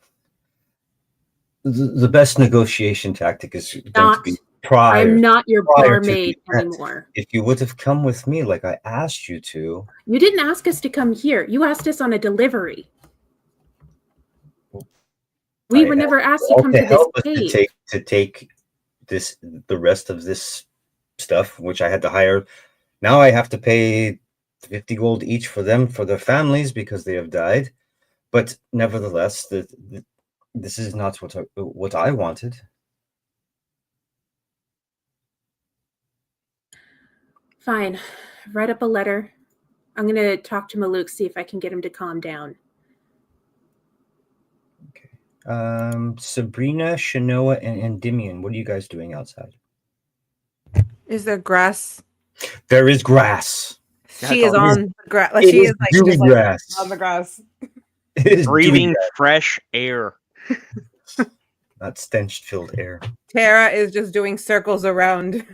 the best negotiation tactic is going to be prior. I'm not your prior to barmaid the event. anymore. If you would have come with me like I asked you to. You didn't ask us to come here. You asked us on a delivery. We were never asked to come to this cave. To take this, the rest of this stuff, which I had to hire. Now I have to pay 50 gold each for them, for their families, because they have died. But nevertheless, this is not what I wanted. Fine. Write up a letter. I'm going to talk to Maluk, see if I can get him to calm down. Okay. Sabrina, Shanoa, and Endymion, what are you guys doing outside? Is there grass? There is grass. She is on the grass. Like, It she is is like, dewy just, like grass. on the grass. It is Breathing dewy fresh air. grass, not stench-filled air. Tara is just doing circles around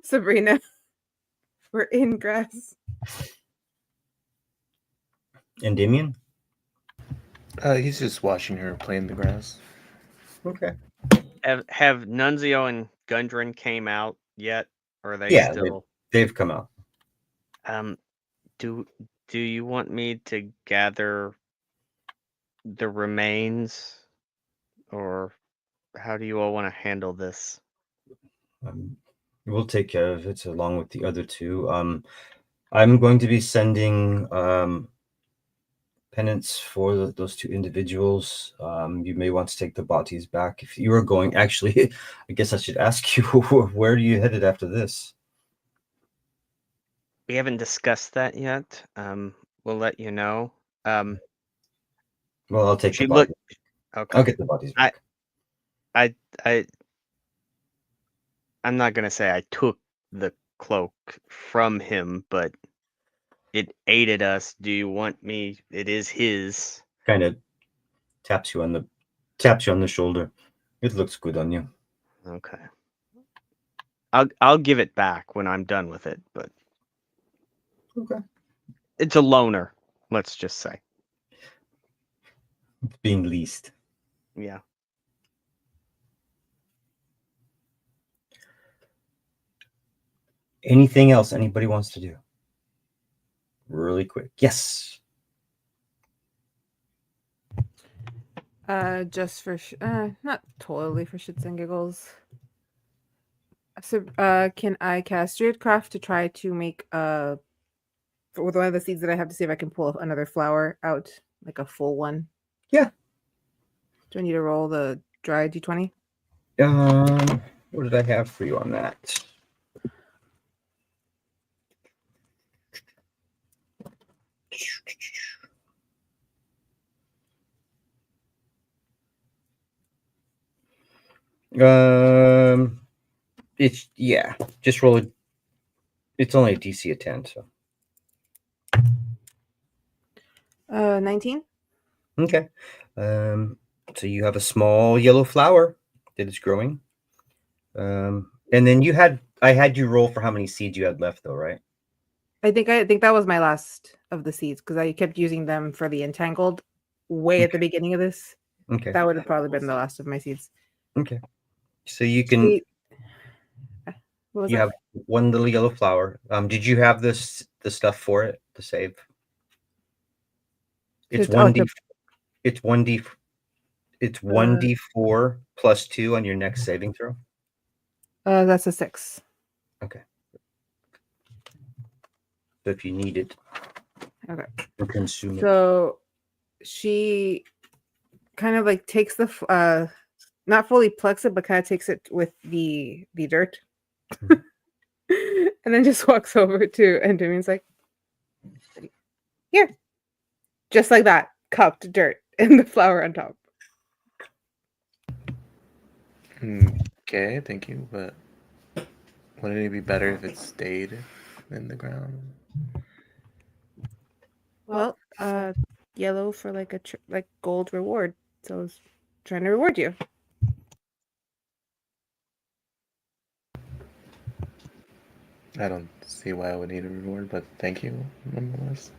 Sabrina. We're in grass. Endymion? He's just watching her play in the grass. Okay. Have Nunzio and Gundren came out yet? Or are they still? They've come out. Do you want me to gather the remains, or how do you all want to handle this? We'll take care of it along with the other two. I'm going to be sending penance for those 2 individuals. You may want to take the bodies back if you are going. Actually, I guess I should ask you, where are you headed after this? We haven't discussed that yet. We'll let you know. Well, I'll take the bodies. Okay. I'll get the bodies back. I'm not gonna say I took the cloak from him, but it aided us. Do you want me? It is his. Kind of taps you on the shoulder. It looks good on you. Okay. I'll give it back when I'm done with it, but Okay. it's a loaner, let's just say. It's being leased. Yeah. Anything else anybody wants to do? Really quick. Yes. Just for not totally for shits and giggles. So, can I cast Druidcraft to try to make with one of the seeds that I have, to see if I can pull another flower out, like a full one? Yeah. Do I need to roll the dry d20? What did I have for you on that? It's just roll it. It's only a DC of 10, so 19. okay. So you have a small yellow flower that is growing. And then I had you roll for how many seeds you had left, though, right? I think that was my last of the seeds, because I kept using them for the entangled way at the beginning of this. Okay. That would have probably been the last of my seeds. Okay. So you can. What was You that? have one little yellow flower. Did you have the stuff for it to save? It's 1d. It's 1d. It's 1d4 plus 2 on your next saving throw. That's a 6. Okay. So if you need it, Okay. or consume it. So she kind of like takes the not fully plucks it, but kind of takes it with the dirt, Mhm. and then just walks over to Endymion's like, here, just like that, cupped dirt and the flour on top. Okay, thank you, but wouldn't it be better if it stayed in the ground? Well, yellow for like a like gold reward. So I was trying to reward you. I don't see why I would need a reward, but thank you nonetheless.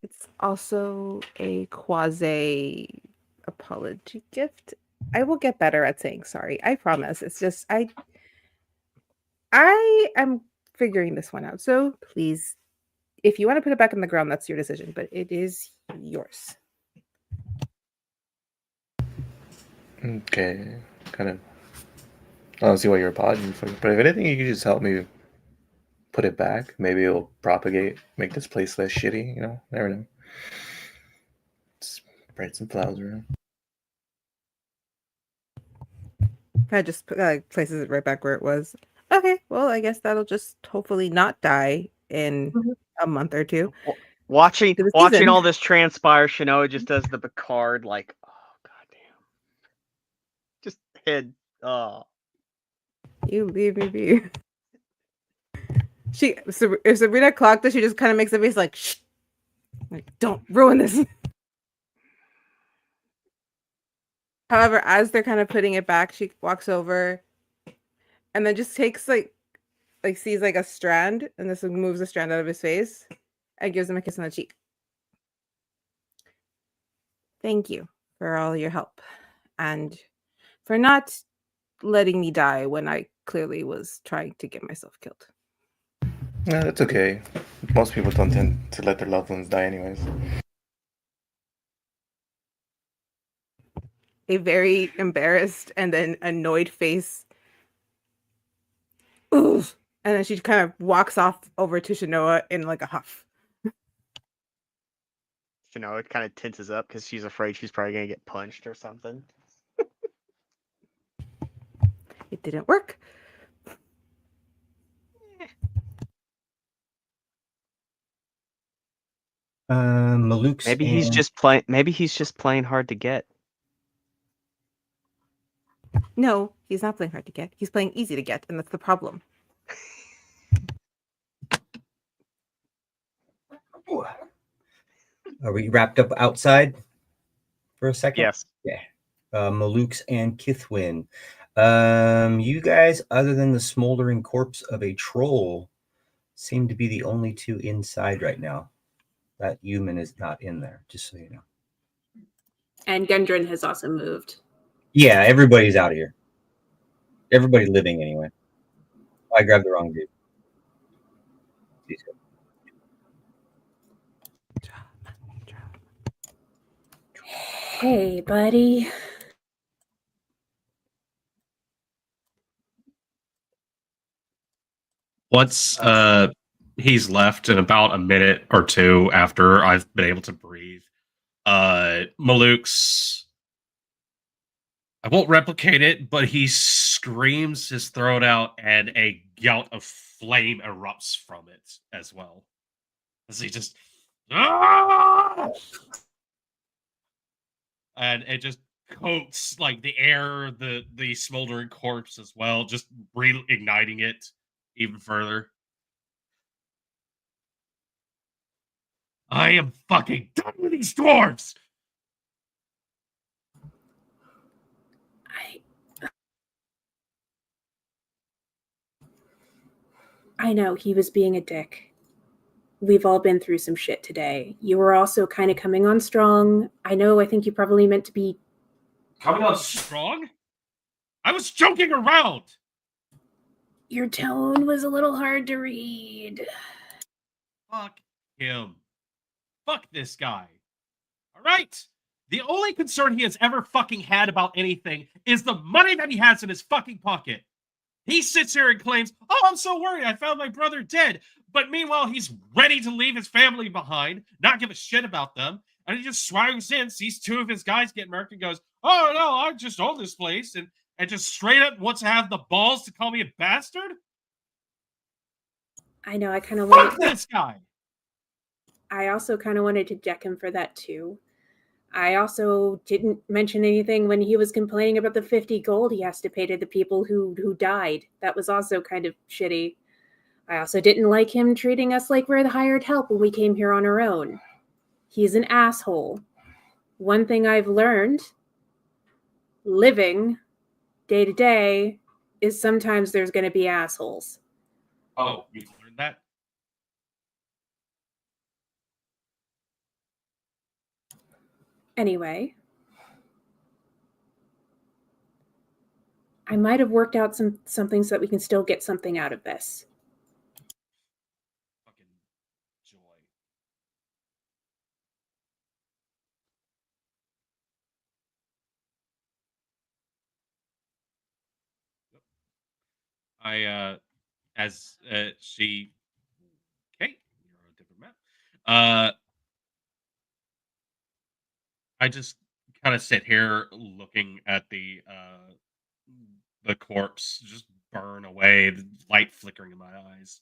It's also a quasi apology gift. I will get better at saying sorry. I promise. It's just I am figuring this one out. So please, if you want to put it back in the ground, that's your decision, but it is yours. Okay, kind of. I don't see why you're apologizing for it, but if anything, you could just help me put it back. Maybe it'll propagate, make this place less shitty. You know, never know. Spread some flowers around. Kind of just places it right back where it was. Okay, well, I guess that'll just hopefully not die in a month or two. Watching To the watching season. all this transpire, Shinoa just does the Picard like, oh goddamn, just head. Oh, You leave me be. If Sabrina clocked it, she just kind of makes a face like, shh, like, don't ruin this. However, as they're kind of putting it back, she walks over and then just takes like sees like a strand and this moves a strand out of his face and gives him a kiss on the cheek. Thank you for all your help and for not letting me die when I clearly was trying to get myself killed. Yeah, that's okay. Most people don't tend to let their loved ones die, anyways. A very embarrassed and then annoyed face. Oof. And then she kind of walks off over to Shinoa in like a huff. Shinoa kind of tenses up because she's afraid she's probably gonna get punched or something. It didn't work. Maluk's Maybe he's and just playing. Maybe he's just playing hard to get. No, he's not playing hard to get. He's playing easy to get, and that's the problem. Are we wrapped up outside for a second? Yes. Yeah. Maluk's and Kithwin. You guys, other than the smoldering corpse of a troll, seem to be the only two inside right now. That human is not in there, just so you know. And Gundren has also moved. Yeah, everybody's out of here. Everybody living anyway. I grabbed the wrong dude. Hey, buddy. Once he's left in about a minute or two after I've been able to breathe, Maluk's, I won't replicate it, but he screams his throat out and a gout of flame erupts from it as well. As he just "Ah!" And it just coats like the air, the smoldering corpse as well, just reigniting it even further. I am fucking done with these dwarves. I know he was being a dick. We've all been through some shit today. You were also kind of coming on strong. I think you probably meant to be Coming on strong? I was joking around. Your tone was a little hard to read. Fuck him. Fuck this guy. All right. The only concern he has ever fucking had about anything is the money that he has in his fucking pocket. He sits here and claims, "Oh, I'm so worried. I found my brother dead." But meanwhile, he's ready to leave his family behind, not give a shit about them. And he just swags in, sees two of his guys get murked, and goes, "Oh, no, I just own this place." And just straight up wants to have the balls to call me a bastard? I know, I kind of Fuck wanted. this guy! I also kind of wanted to deck him for that too. I also didn't mention anything when he was complaining about the 50 gold he has to pay to the people who died. That was also kind of shitty. I also didn't like him treating us like we're the hired help when we came here on our own. He's an asshole. One thing I've learned, living day to day, is sometimes there's going to be assholes. Oh, you've learned that? Anyway, I might have worked out something so that we can still get something out of this. Fucking joy. As she, okay, you're on a different map. I just kind of sit here looking at the corpse just burn away, the light flickering in my eyes.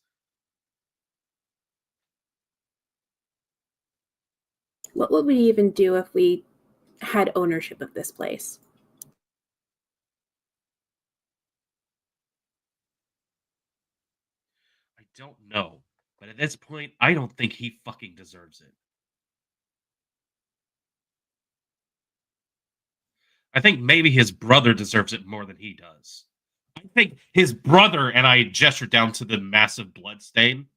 What would we even do if we had ownership of this place? I don't know, but at this point, I don't think he fucking deserves it. I think maybe his brother deserves it more than he does. I think his brother, and I gesture down to the massive blood stain,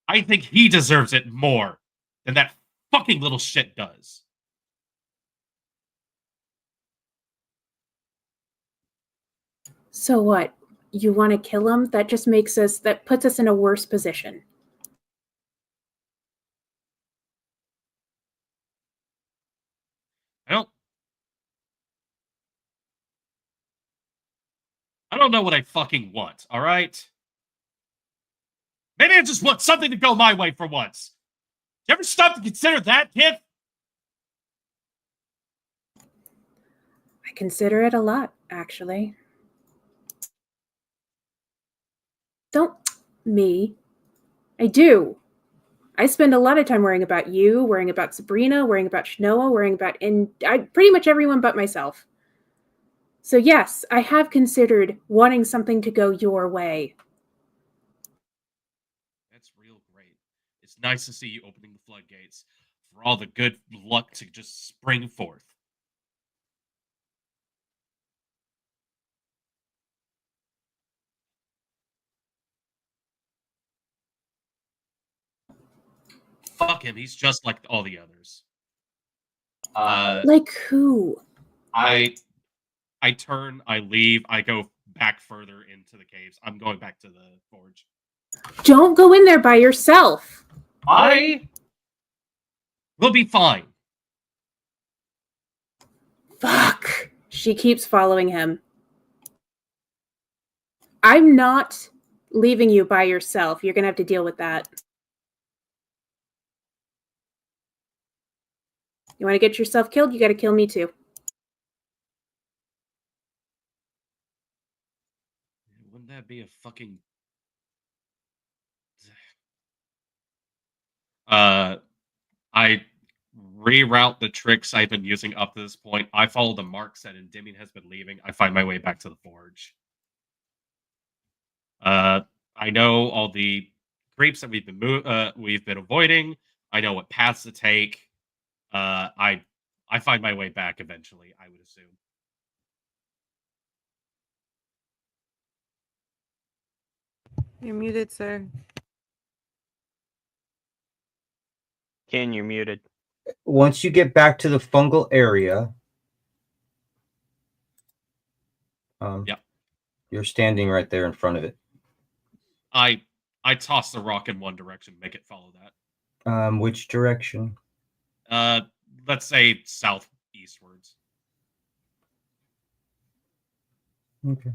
I think he deserves it more than that fucking little shit does. So what? You want to kill him? That just that puts us in a worse position. I don't know what I fucking want, all right? Maybe I just want something to go my way for once. You ever stop to consider that, kid? I consider it a lot, actually. Don't me. I do. I spend a lot of time worrying about you, worrying about Sabrina, worrying about Shnoa, worrying about pretty much everyone but myself. So yes, I have considered wanting something to go your way. That's real great. It's nice to see you opening the floodgates for all the good luck to just spring forth. Fuck him. He's just like all the others. Like who? I turn, I leave, I go back further into the caves. I'm going back to the forge. Don't go in there by yourself. I will be fine. Fuck. She keeps following him. I'm not leaving you by yourself. You're going to have to deal with that. You want to get yourself killed? You got to kill me too. Wouldn't that be a fucking... I reroute the tricks I've been using up to this point. I follow the marks that Endymion has been leaving. I find my way back to the forge. I know all the creeps that we've been avoiding. I know what paths to take. I find my way back eventually, I would assume. You're muted, sir. Ken, you're muted. Once you get back to the fungal area, Yep. You're standing right there in front of it. I toss the rock in one direction, make it follow that. Which direction? let's say southeastwards. Okay.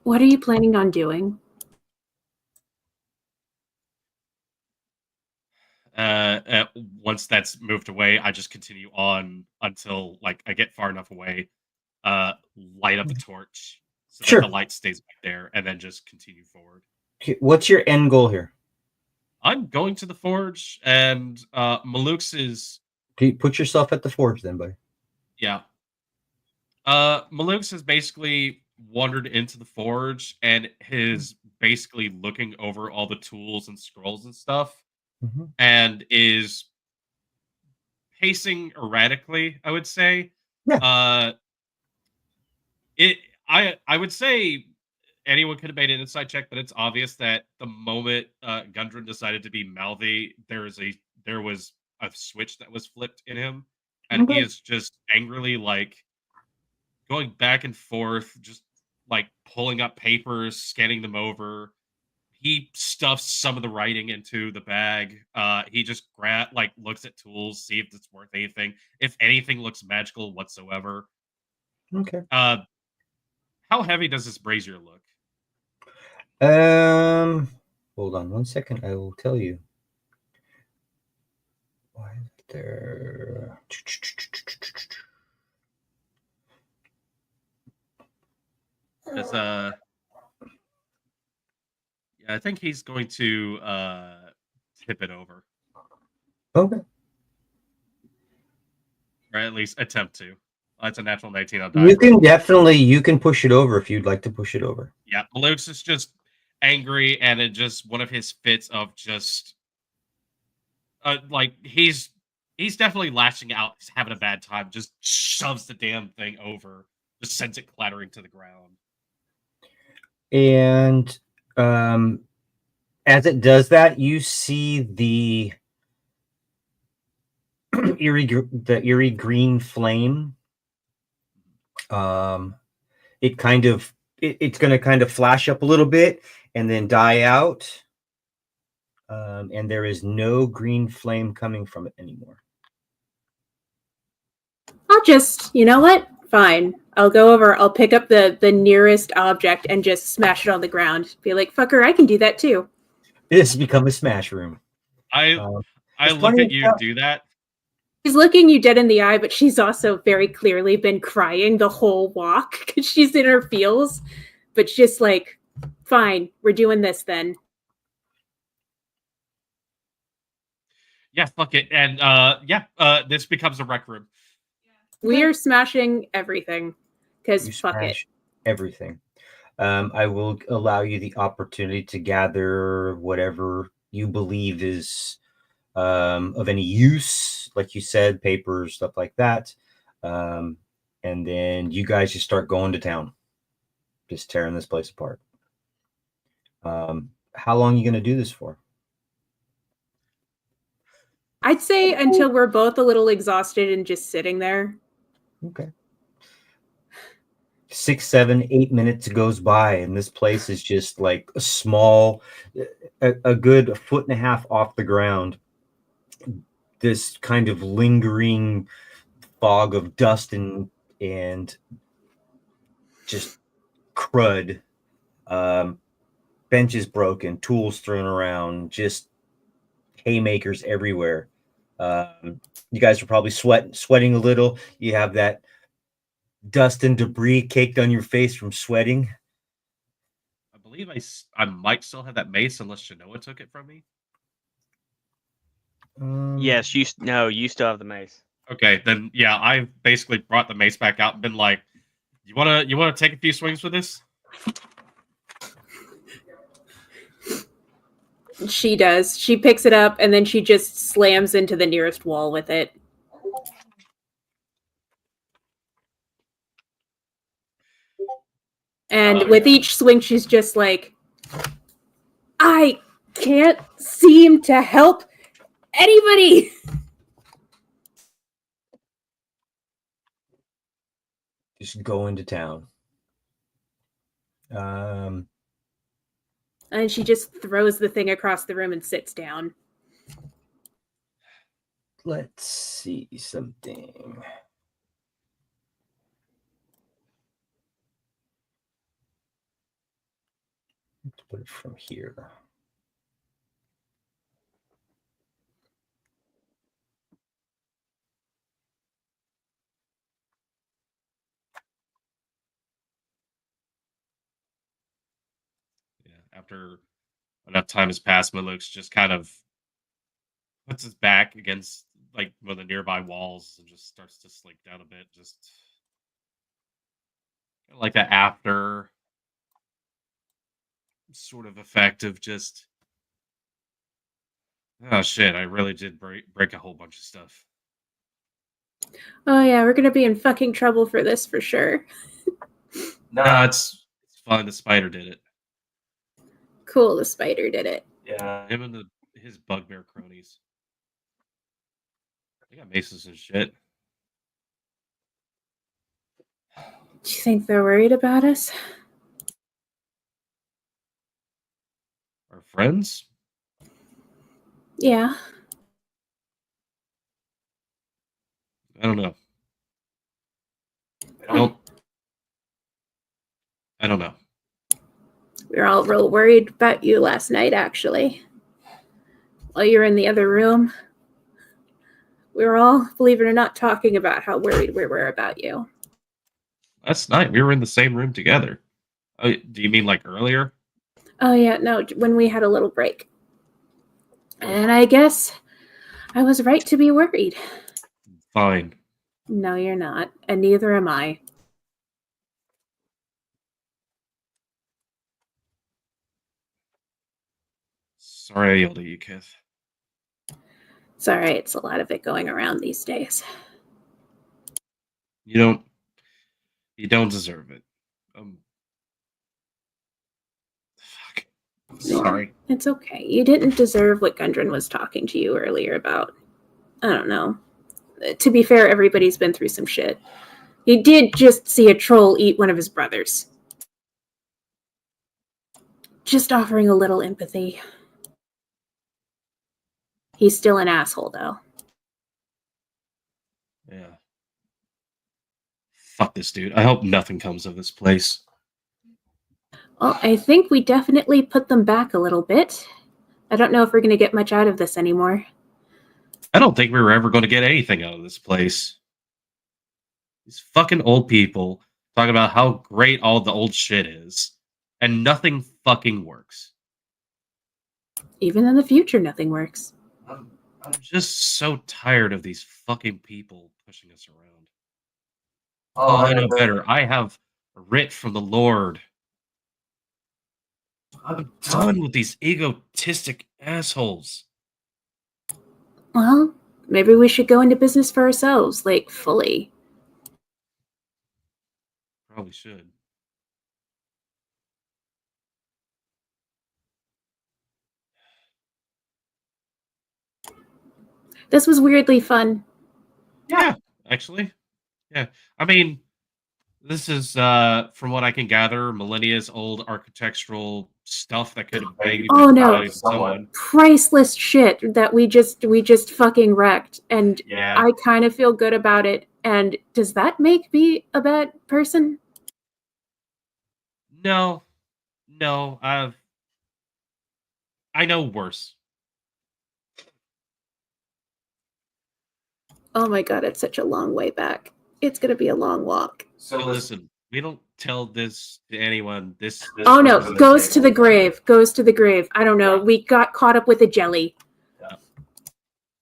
What are you planning on doing? Once that's moved away, I just continue on until like I get far enough away. Light up the torch so that Sure. the light stays back there, and then just continue forward. Okay, what's your end goal here? I'm going to the forge, and Maluk's is Okay, put yourself at the forge then, buddy. yeah. Maluk's has basically wandered into the forge and is basically looking over all the tools and scrolls and stuff, Mhm. and is pacing erratically, I would say. Yeah. I would say anyone could have made an insight check, but it's obvious that the moment Gundren decided to be mouthy, there was a switch that was flipped in him, and he Okay. is just angrily like going back and forth, just like pulling up papers, scanning them over. He stuffs some of the writing into the bag. He just looks at tools, see if it's worth anything. If anything looks magical whatsoever. Okay. How heavy does this brazier look? Hold on 1 second. I will tell you. Why is it there? As yeah, I think he's going to tip it over, Okay. or at least attempt to. That's a natural 19 on You die. you can push it over if you'd like to push it over. Yeah, Maluk's is just angry, and it just one of his fits of just like he's definitely lashing out, he's having a bad time, just shoves the damn thing over, just sends it clattering to the ground. And as it does that, you see the eerie green flame. It's going to kind of flash up a little bit and then die out. And there is no green flame coming from it anymore. I'll just, you know what? Fine. I'll go over, I'll pick up the nearest object and just smash it on the ground. Be like, fucker, I can do that too. This has become a smash room. I there's look plenty at of you stuff. do that. She's looking you dead in the eye, but she's also very clearly been crying the whole walk because she's in her feels. But just like, fine, we're doing this then. Yeah, fuck it. And this becomes a rec room. We are smashing everything because You fuck it. smash everything. I will allow you the opportunity to gather whatever you believe is of any use, like you said, papers, stuff like that. And then you guys just start going to town, just tearing this place apart. How long are you going to do this for? I'd say until we're both a little exhausted and just sitting there. Okay. 6, 7, 8 minutes goes by, and this place is just like a small, a good foot and a half off the ground. This kind of lingering fog of dust and just crud. Benches broken, tools thrown around, just haymakers everywhere. You guys are probably sweating a little. You have that dust and debris caked on your face from sweating. I believe I might still have that mace unless Shanoa took it from me. Yes, you still have the mace. Okay, then yeah, I've basically brought the mace back out and been like, you wanna take a few swings with this? She does. She picks it up and then she just slams into the nearest wall with it. And with each swing, she's just like, I can't seem to help anybody. Just go into town. And she just throws the thing across the room and sits down. let's see something. Let's put it from here. Yeah, after enough time has passed, Maluk's just kind of puts his back against like one of the nearby walls and just starts to slink down a bit, just kinda like that after sort of effect of just oh shit, I really did break a whole bunch of stuff. Oh yeah, we're gonna be in fucking trouble for this for sure. No, it's fine. The spider did it. Cool, the spider did it. Yeah, him and his bugbear cronies. They got maces and shit. Do you think they're worried about us? Our friends? Yeah. I don't know. I don't know. We were all real worried about you last night, actually. While you were in the other room. We were all, believe it or not, talking about how worried we were about you. Last night we were in the same room together. Oh, do you mean like earlier? Oh yeah, no, when we had a little break. And I guess I was right to be worried. Fine. No, you're not. And neither am I. Sorry I yelled at you, Kith. It's all right. It's a lot of it going around these days. You don't deserve it. Fuck. Sorry. It's okay. You didn't deserve what Gundren was talking to you earlier about. I don't know. To be fair, everybody's been through some shit. He did just see a troll eat one of his brothers. Just offering a little empathy. He's still an asshole, though. Yeah. Fuck this dude. I hope nothing comes of this place. Well, I think we definitely put them back a little bit. I don't know if we're going to get much out of this anymore. I don't think we were ever going to get anything out of this place. These fucking old people talking about how great all the old shit is, and nothing fucking works. Even in the future, nothing works. I'm just so tired of these fucking people pushing us around. Oh, I know better. I have writ from the Lord. I'm done with these egotistic assholes. Well, maybe we should go into business for ourselves, like, fully. Probably should. This was weirdly fun. Yeah, actually. Yeah. I mean, this is, from what I can gather, millennia's old architectural stuff that could have maybe Oh, been no. valued to someone. Priceless shit that we just fucking wrecked. And Yeah. I kind of feel good about it. And does that make me a bad person? No. I know worse. Oh my god, it's such a long way back. It's going to be a long walk. So listen, we don't tell this to anyone. This Oh no, goes to the grave. Goes to the grave. I don't know. We got caught up with a jelly. Yeah.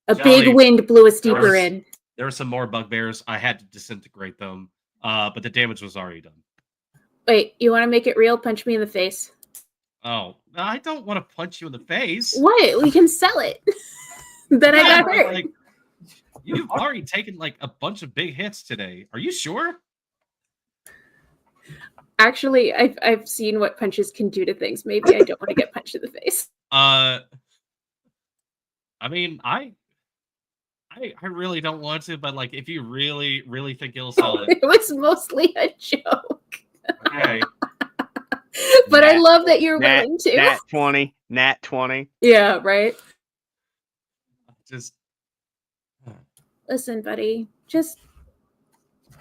A Jelly. big wind blew us deeper in. There were some more bugbears. I had to disintegrate them, but the damage was already done. Wait, you want to make it real? Punch me in the face. Oh, I don't want to punch you in the face. What? We can sell it. Then I got hurt. Like, you've already taken like a bunch of big hits today. Are you sure? Actually, I've seen what punches can do to things. Maybe I don't want to get punched in the face. I mean, I really don't want to, but like, if you really think you'll sell it, It was mostly a joke. okay. But I love that you're willing to. Nat 20. Yeah, right? Just Listen, buddy,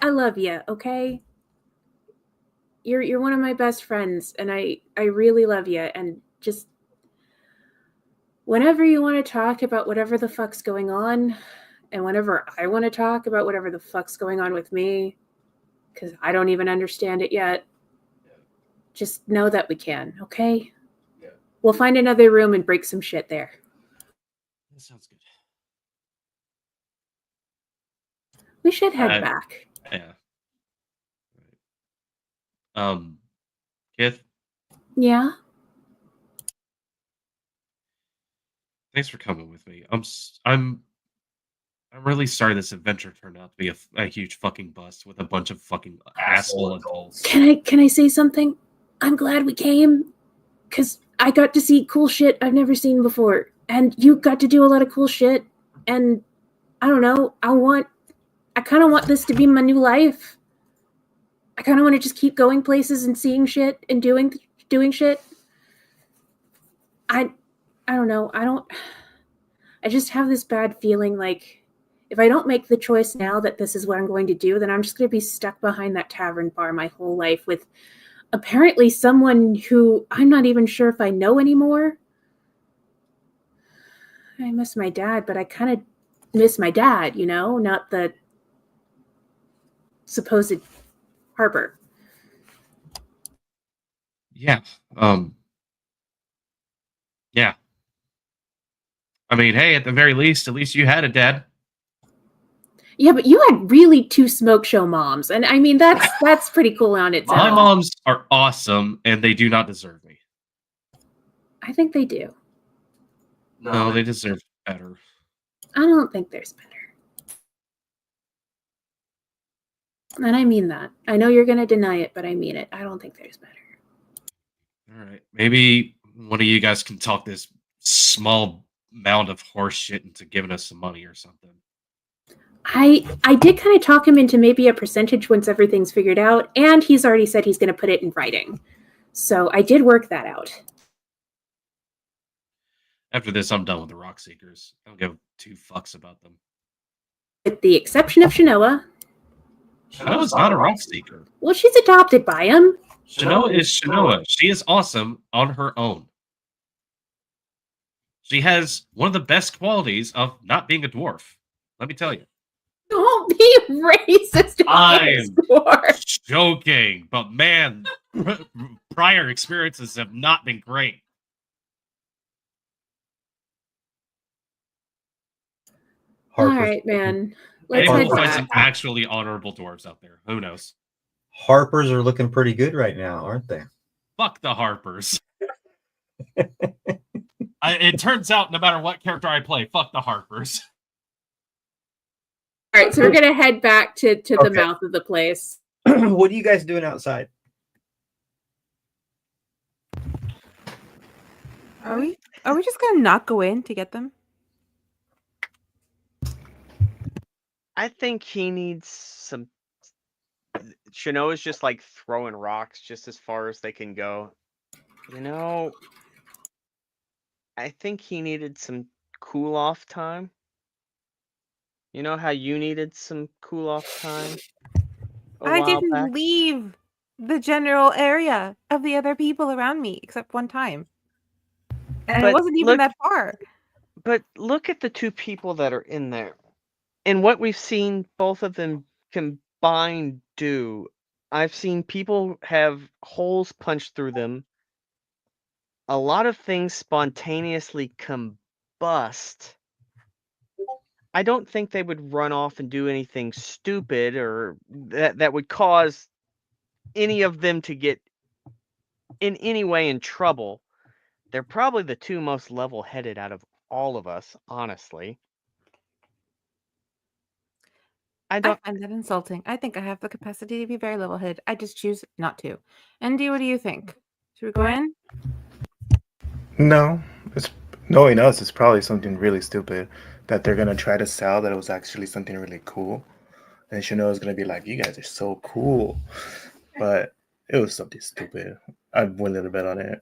I love you, okay? You're one of my best friends, and I really love you, and just whenever you want to talk about whatever the fuck's going on, and whenever I want to talk about whatever the fuck's going on with me, because I don't even understand it yet, just know that we can, okay? Yeah. We'll find another room and break some shit there. That sounds good. We should head back. Yeah. Kith, Yeah? thanks for coming with me. I'm really sorry this adventure turned out to be a huge fucking bust with a bunch of fucking asshole adults. Can I say something? I'm glad we came, because I got to see cool shit I've never seen before, and you got to do a lot of cool shit, and I don't know, I kind of want this to be my new life. I kind of want to just keep going places and seeing shit and doing shit. I don't know. I just have this bad feeling like if I don't make the choice now that this is what I'm going to do, then I'm just going to be stuck behind that tavern bar my whole life with apparently someone who I'm not even sure if I know anymore. I miss my dad, but I kind of miss my dad, not the supposed Harper. Yeah. Yeah. I mean, hey, at the least you had a dad. Yeah, but you had really two smoke show moms, and I mean that's pretty cool on its own. My moms are awesome, and they do not deserve me. I think they do. No, they deserve better. I don't think there's better. And I mean that. I know you're going to deny it, but I mean it. I don't think there's better. All right, maybe one of you guys can talk this small mound of horse shit into giving us some money or something. I did kind of talk him into maybe a percentage once everything's figured out, and he's already said he's going to put it in writing. So I did work that out. After this, I'm done with the Rock Seekers. I don't give two fucks about them. With the exception of Shanoa. Shanoa's not a Rock Seeker. Well, she's adopted by him. Shanoa is Shanoa. She is awesome on her own. She has one of the best qualities of not being a dwarf. Let me tell you. Don't be racist. I'm joking, but man, prior experiences have not been great. All right, man. Maybe Let's we'll head find some back. actually honorable dwarves out there. Who knows? Harpers are looking pretty good right now, aren't they? Fuck the Harpers. It turns out no matter what character I play, fuck the Harpers. All right, so we're gonna head back to the mouth of the place. What are you guys doing outside? Are we just gonna not go in to get them? I think he needs some. Shanoa's just like throwing rocks just as far as they can go. I think he needed some cool off time. You know how you needed some cool off time? I didn't leave the general area of the other people around me except one time. And it wasn't even that far. But look at the two people that are in there. And what we've seen both of them combined do. I've seen people have holes punched through them. A lot of things spontaneously combust. I don't think they would run off and do anything stupid or that would cause any of them to get in any way in trouble. They're probably the two most level-headed out of all of us, honestly. I find that insulting. I think I have the capacity to be very level-headed. I just choose not to. Andy, what do you think? Should we go in? No, knowing us, it's probably something really stupid that they're gonna try to sell that it was actually something really cool, and Chanel is gonna be like, "You guys are so cool," but it was something stupid. I'm willing to bet on it,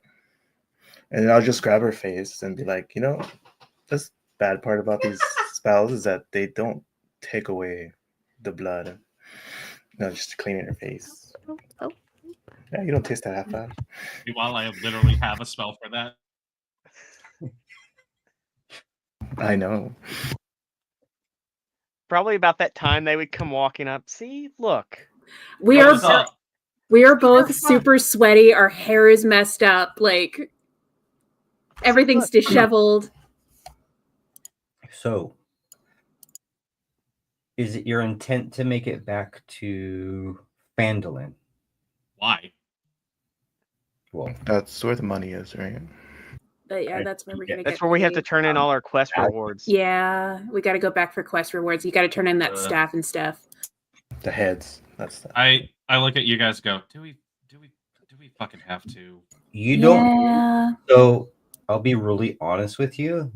and I'll just grab her face and be like, "The bad part about these spells is that they don't take away the blood. No, just cleaning your face. Oh. Yeah, you don't taste that half bad. Meanwhile, I literally have a spell for that. I know. Probably about that time they would come walking up. See, look. We What are was up? we are both fun. super sweaty. Our hair is messed up. Like everything's look. disheveled. So, is it your intent to make it back to Phandalin? Why? Well, That's where the money is, right? But yeah, Right. that's where we're Yeah, gonna That's get where we have to paid. turn in all our quest I- rewards. Yeah, we got to go back for quest rewards. You got to turn in that staff and stuff. The heads. That's the. I look at you guys. And go. Do we fucking have to? you don't. Yeah. So, I'll be really honest with you.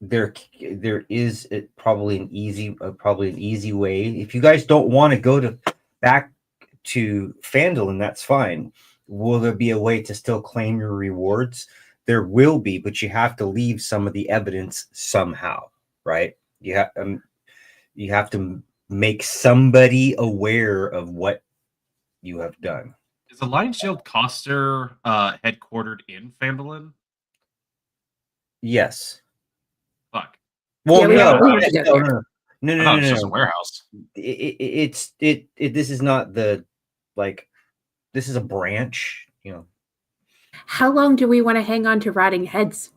There is probably an easy way. If you guys don't want to go back to Phandalin, that's fine. Will there be a way to still claim your rewards? There will be, but you have to leave some of the evidence somehow, right? You have to make somebody aware of what you have done. Is the Lion Shield Coster headquartered in Phandalin? Yes. Fuck. Well, Yeah, we have- we no, have to go no, there. no, I no, thought no, it was no, just a no. warehouse. This is not the like. This is a branch, you know. How long do we want to hang on to rotting heads?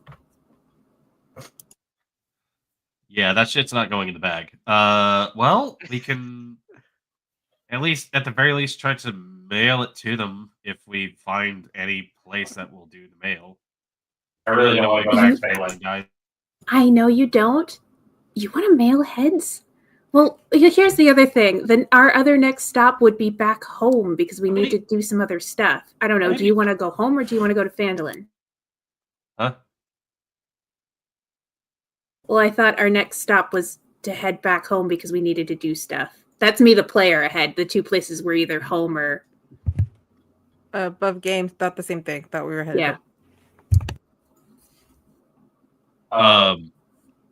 Yeah, that shit's not going in the bag. Well, we can at the very least try to mail it to them if we find any place that will do the mail. I really don't want to go back to Phandalin, guys. I know you don't. You want to mail heads? Well, here's the other thing. Then our other next stop would be back home because we need to do some other stuff. I don't know. Do you want to go home or do you want to go to Phandalin? Huh? Well, I thought our next stop was to head back home because we needed to do stuff. That's me, the player ahead. The two places were either home or Above games, thought the same thing. Thought we were headed. yeah. up.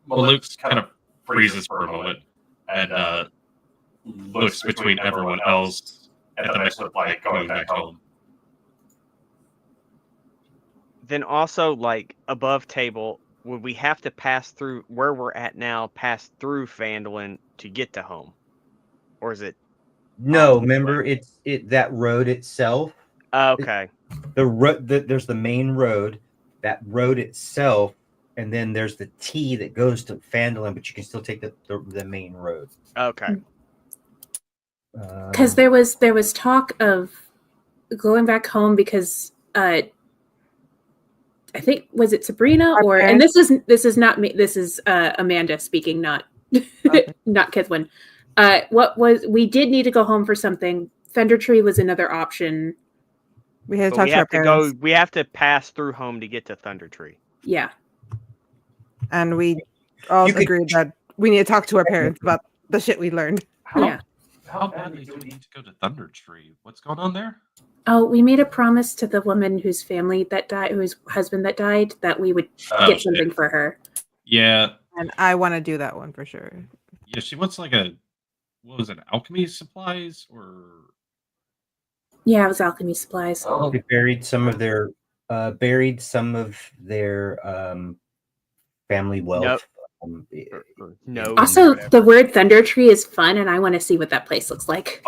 Well, Luke kind of freezes for a moment and looks between everyone else at the mix of like going back home. Then also, like, above table, would we have to pass through where we're at now, pass through Phandalin to get to home? Or is it No, remember that road itself. okay? There's the main road, that road itself, and then there's the T that goes to Phandalin, but you can still take the main road. Okay. Because there was talk of going back home because I think was it Sabrina or and this is not me, this is Amanda speaking, not not Kithwin. We did need to go home for something. Fender Tree was another option. We had to But talk we to our have to parents. go. We have to pass through home to get to Thunder Tree. Yeah. And we all You could- agreed that we need to talk to our parents about the shit we learned. Yeah. How badly do we need to go to Thunder Tree? What's going on there? Oh, we made a promise to the woman whose family that died, whose husband that died, that we would get something for her. Yeah, And I want to do that one for sure. yeah. She wants like what was it, alchemy supplies or? Yeah, it was alchemy supplies. They buried some of their family wealth. No. Also, the word Thunder Tree is fun, and I want to see what that place looks like.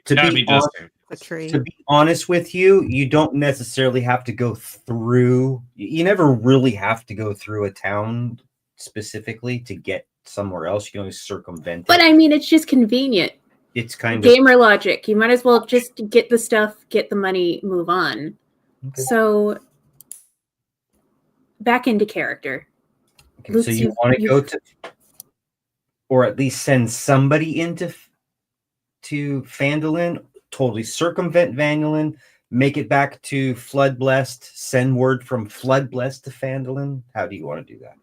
To Yeah, be me does too. The tree. To be honest with you, you don't necessarily have to go through. You never really have to go through a town specifically to get somewhere else. You can always circumvent But it. I mean, it's just convenient. It's kind of Gamer logic. You might as well just get the stuff, get the money, move on. Okay. So, back into character. okay, so you want to go to, or at least send somebody into to Phandalin, totally circumvent Phandalin, make it back to Flood Blessed, send word from Flood Blessed to Phandalin. How do you want to do that?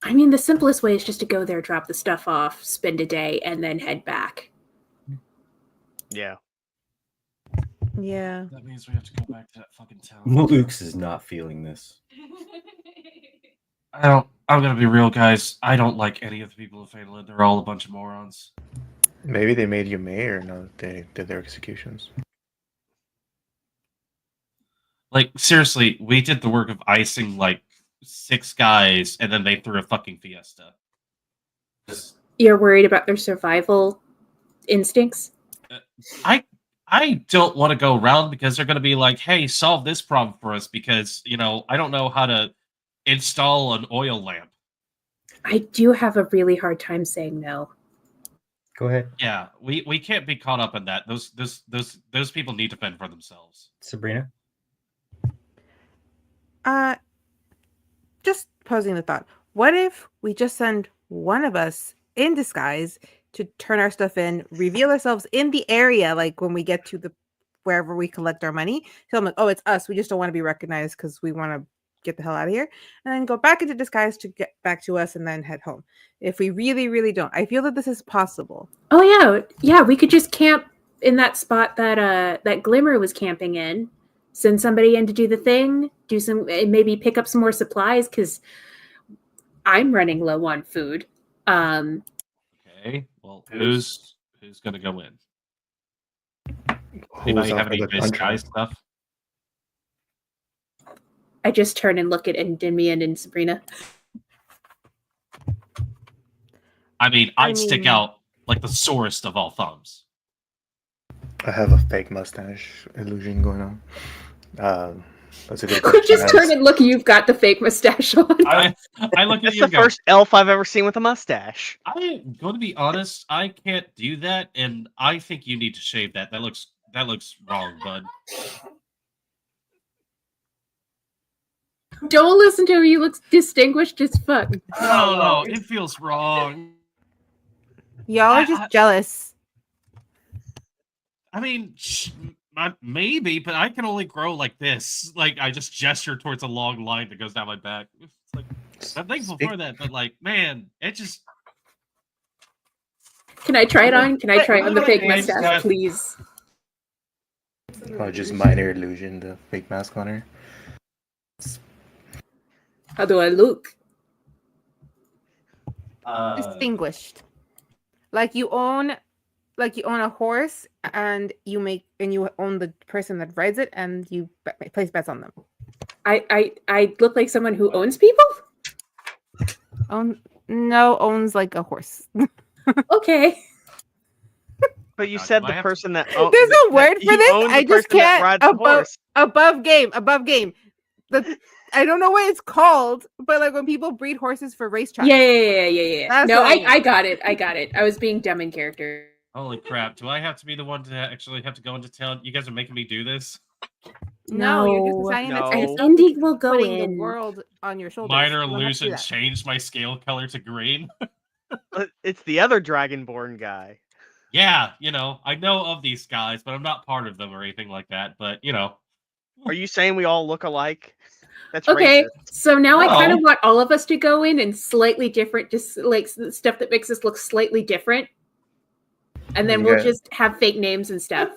I mean, the simplest way is just to go there, drop the stuff off, spend a day, and then head back. Yeah. Yeah. That means we have to go back to that fucking town. Malukes is not feeling this. I'm gonna be real, guys. I don't like any of the people of Fayeland. They're all a bunch of morons. Maybe they made you mayor now that they did their executions. Like, seriously, we did the work of icing like 6 guys, and then they threw a fucking fiesta. Just, You're worried about their survival instincts? I don't want to go around because they're going to be like, hey, solve this problem for us because, you know, I don't know how to install an oil lamp. I do have a really hard time saying no. Go ahead, Yeah, we can't be caught up in that. Those people need to fend for themselves. Sabrina. Just posing the thought. What if we just send one of us in disguise to turn our stuff in, reveal ourselves in the area, like when we get to the wherever we collect our money. Tell them like, oh, it's us. We just don't want to be recognized because we want to get the hell out of here. And then go back into disguise to get back to us and then head home. If we really, really don't. I feel that this is possible. Oh yeah, yeah. We could just camp in that spot that Glimmer was camping in. Send somebody in to do the thing. Do some maybe pick up some more supplies because I'm running low on food. Okay, well, who's gonna go in? Who's Anybody up have for any the disguise contract? stuff? I just turn and look at Endymion and Sabrina. I mean, I'd stick mean- out like the sorest of all thumbs. I have a fake mustache illusion going on. That's a good We question. just turn and look. You've got the fake mustache on. I look at That's you the and go, first elf I've ever seen with a mustache. I'm going to be honest, I can't do that, and I think you need to shave that. That looks wrong, bud. Don't listen to him. He looks distinguished as fuck. No, it feels wrong. Y'all are just jealous. I mean, maybe, but I can only grow like this. Like, I just gesture towards a long line that goes down my back. It's like, I'm thankful for that, but like, man, it just... Can I try it on? Can I try on the Wait, fake wait, mustache, wait. please? Oh, just minor illusion, the fake mask on her. How do I look? Distinguished. Like you own a horse and you own the person that rides it and you place bets on them. I look like someone who owns people? Owns like a horse. Okay. But you God, said do I the have to- person that There's no word for this. I just can't. Above. Above game. I don't know what it's called, but like when people breed horses for racetracks. Yeah. That's No, what I mean. I got it. I was being dumb in character. Holy crap, do I have to be the one to actually have to go into town? You guys are making me do this? No, you're just No. deciding No. that And Indy will go putting in. the world on your shoulders. Minor You don't have to do illusion that. changed my scale color to green. It's the other Dragonborn guy. Yeah, you know, I know of these guys, but I'm not part of them or anything like that. But, you know, Are you saying we all look alike? That's Okay, racist. so now I kind No. of want all of us to go in and slightly different, just like stuff that makes us look slightly different. And then we'll Yeah. just have fake names and stuff.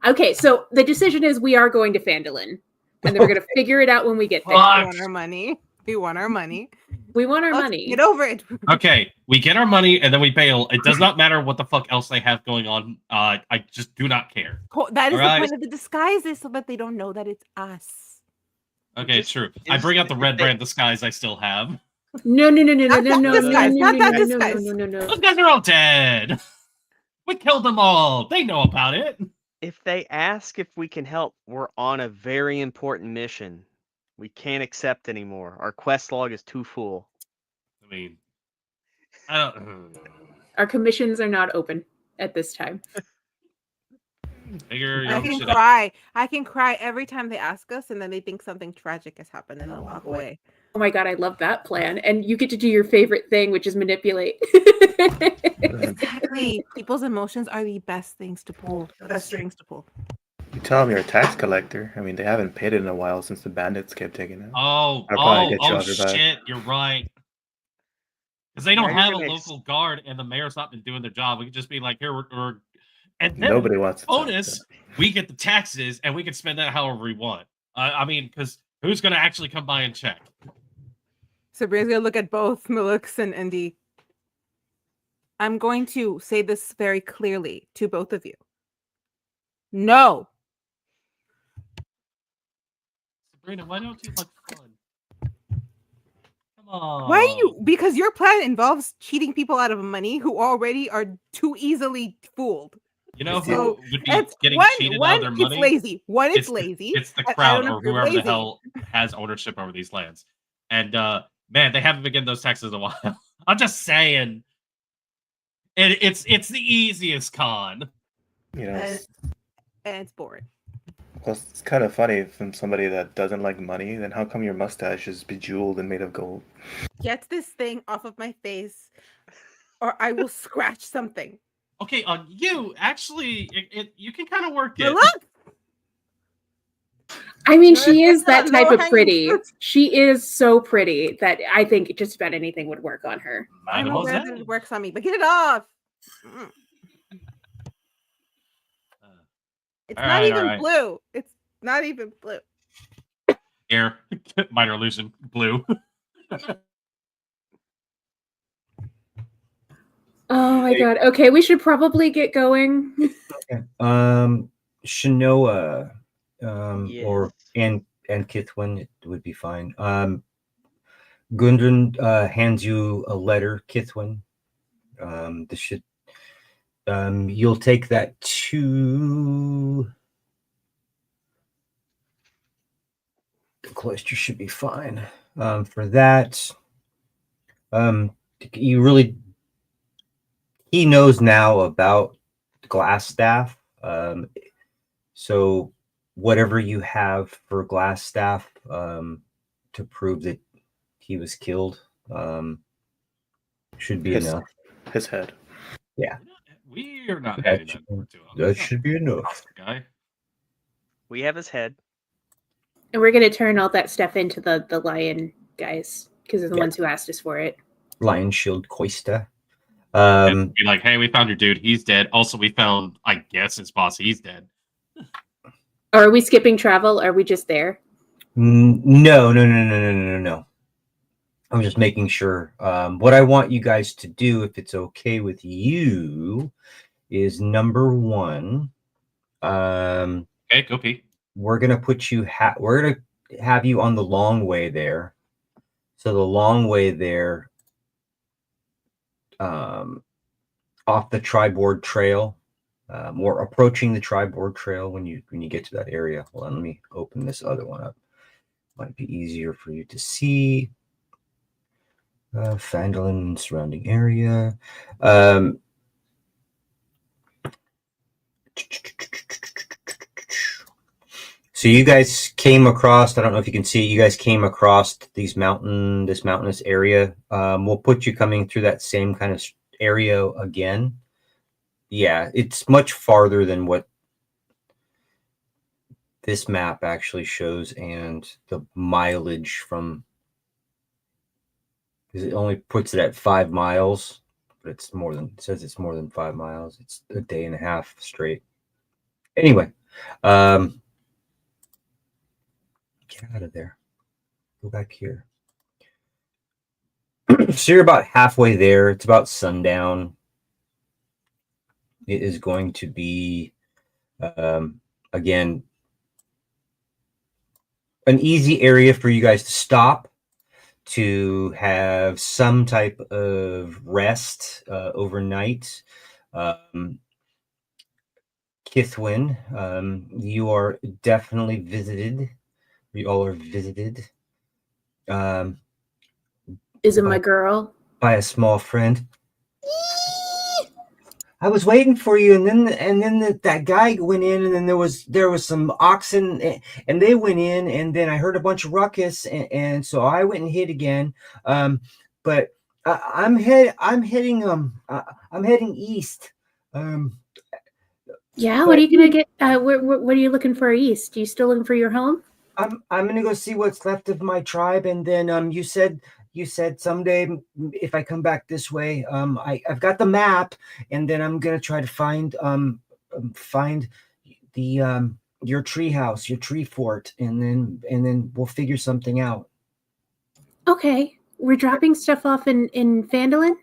Okay, so the decision is we are going to Phandalin. And then we're going to figure it out when we get there. We Fuck. want our money. We want our money. We want our Let's money. Get over it. okay, we get our money and then we bail. It does not matter what the fuck else they have going on. I just do not care. That is Alright. the point of the disguise, is so that they don't know that it's us. Okay, Just- true. I bring out the red brand disguise I still have. No. Not that disguise, not that disguise. No. Those guys are all dead. We killed them all. They know about it. If they ask if we can help, we're on a very important mission. We can't accept anymore. Our quest log is too full. I mean, I don't Our commissions are not open at this time. figure. I can cry. I can cry every time they ask us, and then they think something tragic has happened, and they'll walk away. Oh my god, I love that plan. And you get to do your favorite thing, which is manipulate. Exactly. People's emotions are the best things to pull. The best strings to pull. You tell them you're a tax collector. I mean, they haven't paid it in a while since the bandits kept taking it. Oh, I'll probably get you off your back. shit! You're right. Because they don't Now you're have a gonna local guard, and the mayor's not been doing their job. We could just be like, here, we're And then Nobody wants to talk bonus, we get the taxes, and we can spend that however we want. I mean, because who's going to actually come by and check? Sabrina's gonna look at both Malux and Indy. I'm going to say this very clearly to both of you. No. Sabrina, why don't you like fun? Come on. Why are you? Because your plan involves cheating people out of money who already are too easily fooled. You know So who would be it's getting cheated out of their it's money? lazy. It's It's lazy. It's the I crowd don't know or if you're whoever the lazy. hell has ownership over these lands. And man, they haven't been getting those taxes in a while. I'm just saying. It's the easiest con. You know, And it's boring. well, it's kind of funny from somebody that doesn't like money. Then how come your mustache is bejeweled and made of gold? Get this thing off of my face, or I will scratch something. Okay, on you, actually, you can kind of work it. Look, I mean, No, she it's is that not type of low-hanging pretty. fruit. She is so pretty that I think just about anything would work on her. I'm aware that Mademoiselle. it works on me, but get it off. Mm. It's All not right, even all right. blue. It's not even blue. Here, minor illusion, blue. Oh my god. Okay, we should probably get going. Okay. Shanoa, or Yes. and Kithwin, it would be fine. Gundren hands you a letter, Kithwin. This should you'll take that to the cloister, should be fine. For that, you really, he knows now about glass staff. So whatever you have for glass staff to prove that he was killed should be enough. His head. Yeah, We are not That handing should- that to him. that should be enough. Awesome guy. We have his head. And we're gonna turn all that stuff into the lion guys, because they're the Yeah. ones who asked us for it. Lion Shield Coista. And be like, hey, we found your dude. He's dead. Also, we found, I guess, his boss. He's dead. Or are we skipping travel? Are we just there? No. I'm just making sure. What I want you guys to do, if it's okay with you, is number one. Okay, go pee. We're gonna put you. We're gonna have you on the long way there. So the long way there, off the Triboard Trail, or approaching the Triboard Trail when you get to that area. Hold on, let me open this other one up. Might be easier for you to see. Fandolin surrounding area. So you guys came across, I don't know if you can see, you guys came across this mountainous area. We'll put you coming through that same kind of area again. Yeah, it's much farther than what this map actually shows, and the mileage from, because it only puts it at 5 miles, but it says it's more than 5 miles. It's a day and a half straight. Anyway, get out of there. Go back here. So you're about halfway there. It's about sundown. It is going to be, again, an easy area for you guys to stop, to have some type of rest overnight. Kithwin, you are definitely visited. We all are visited. Is it my girl? By a small friend. I was waiting for you, and then that guy went in, and then there was some oxen, and they went in, and then I heard a bunch of ruckus, and so I went and hid again. But I'm heading east. Yeah, what are you gonna get? What are you looking for east? Are you still looking for your home? I'm gonna go see what's left of my tribe, and then you said someday if I come back this way, I've got the map, and then I'm gonna try to find find the your tree house, your tree fort, and then we'll figure something out. Okay, we're dropping stuff off in Phandalin,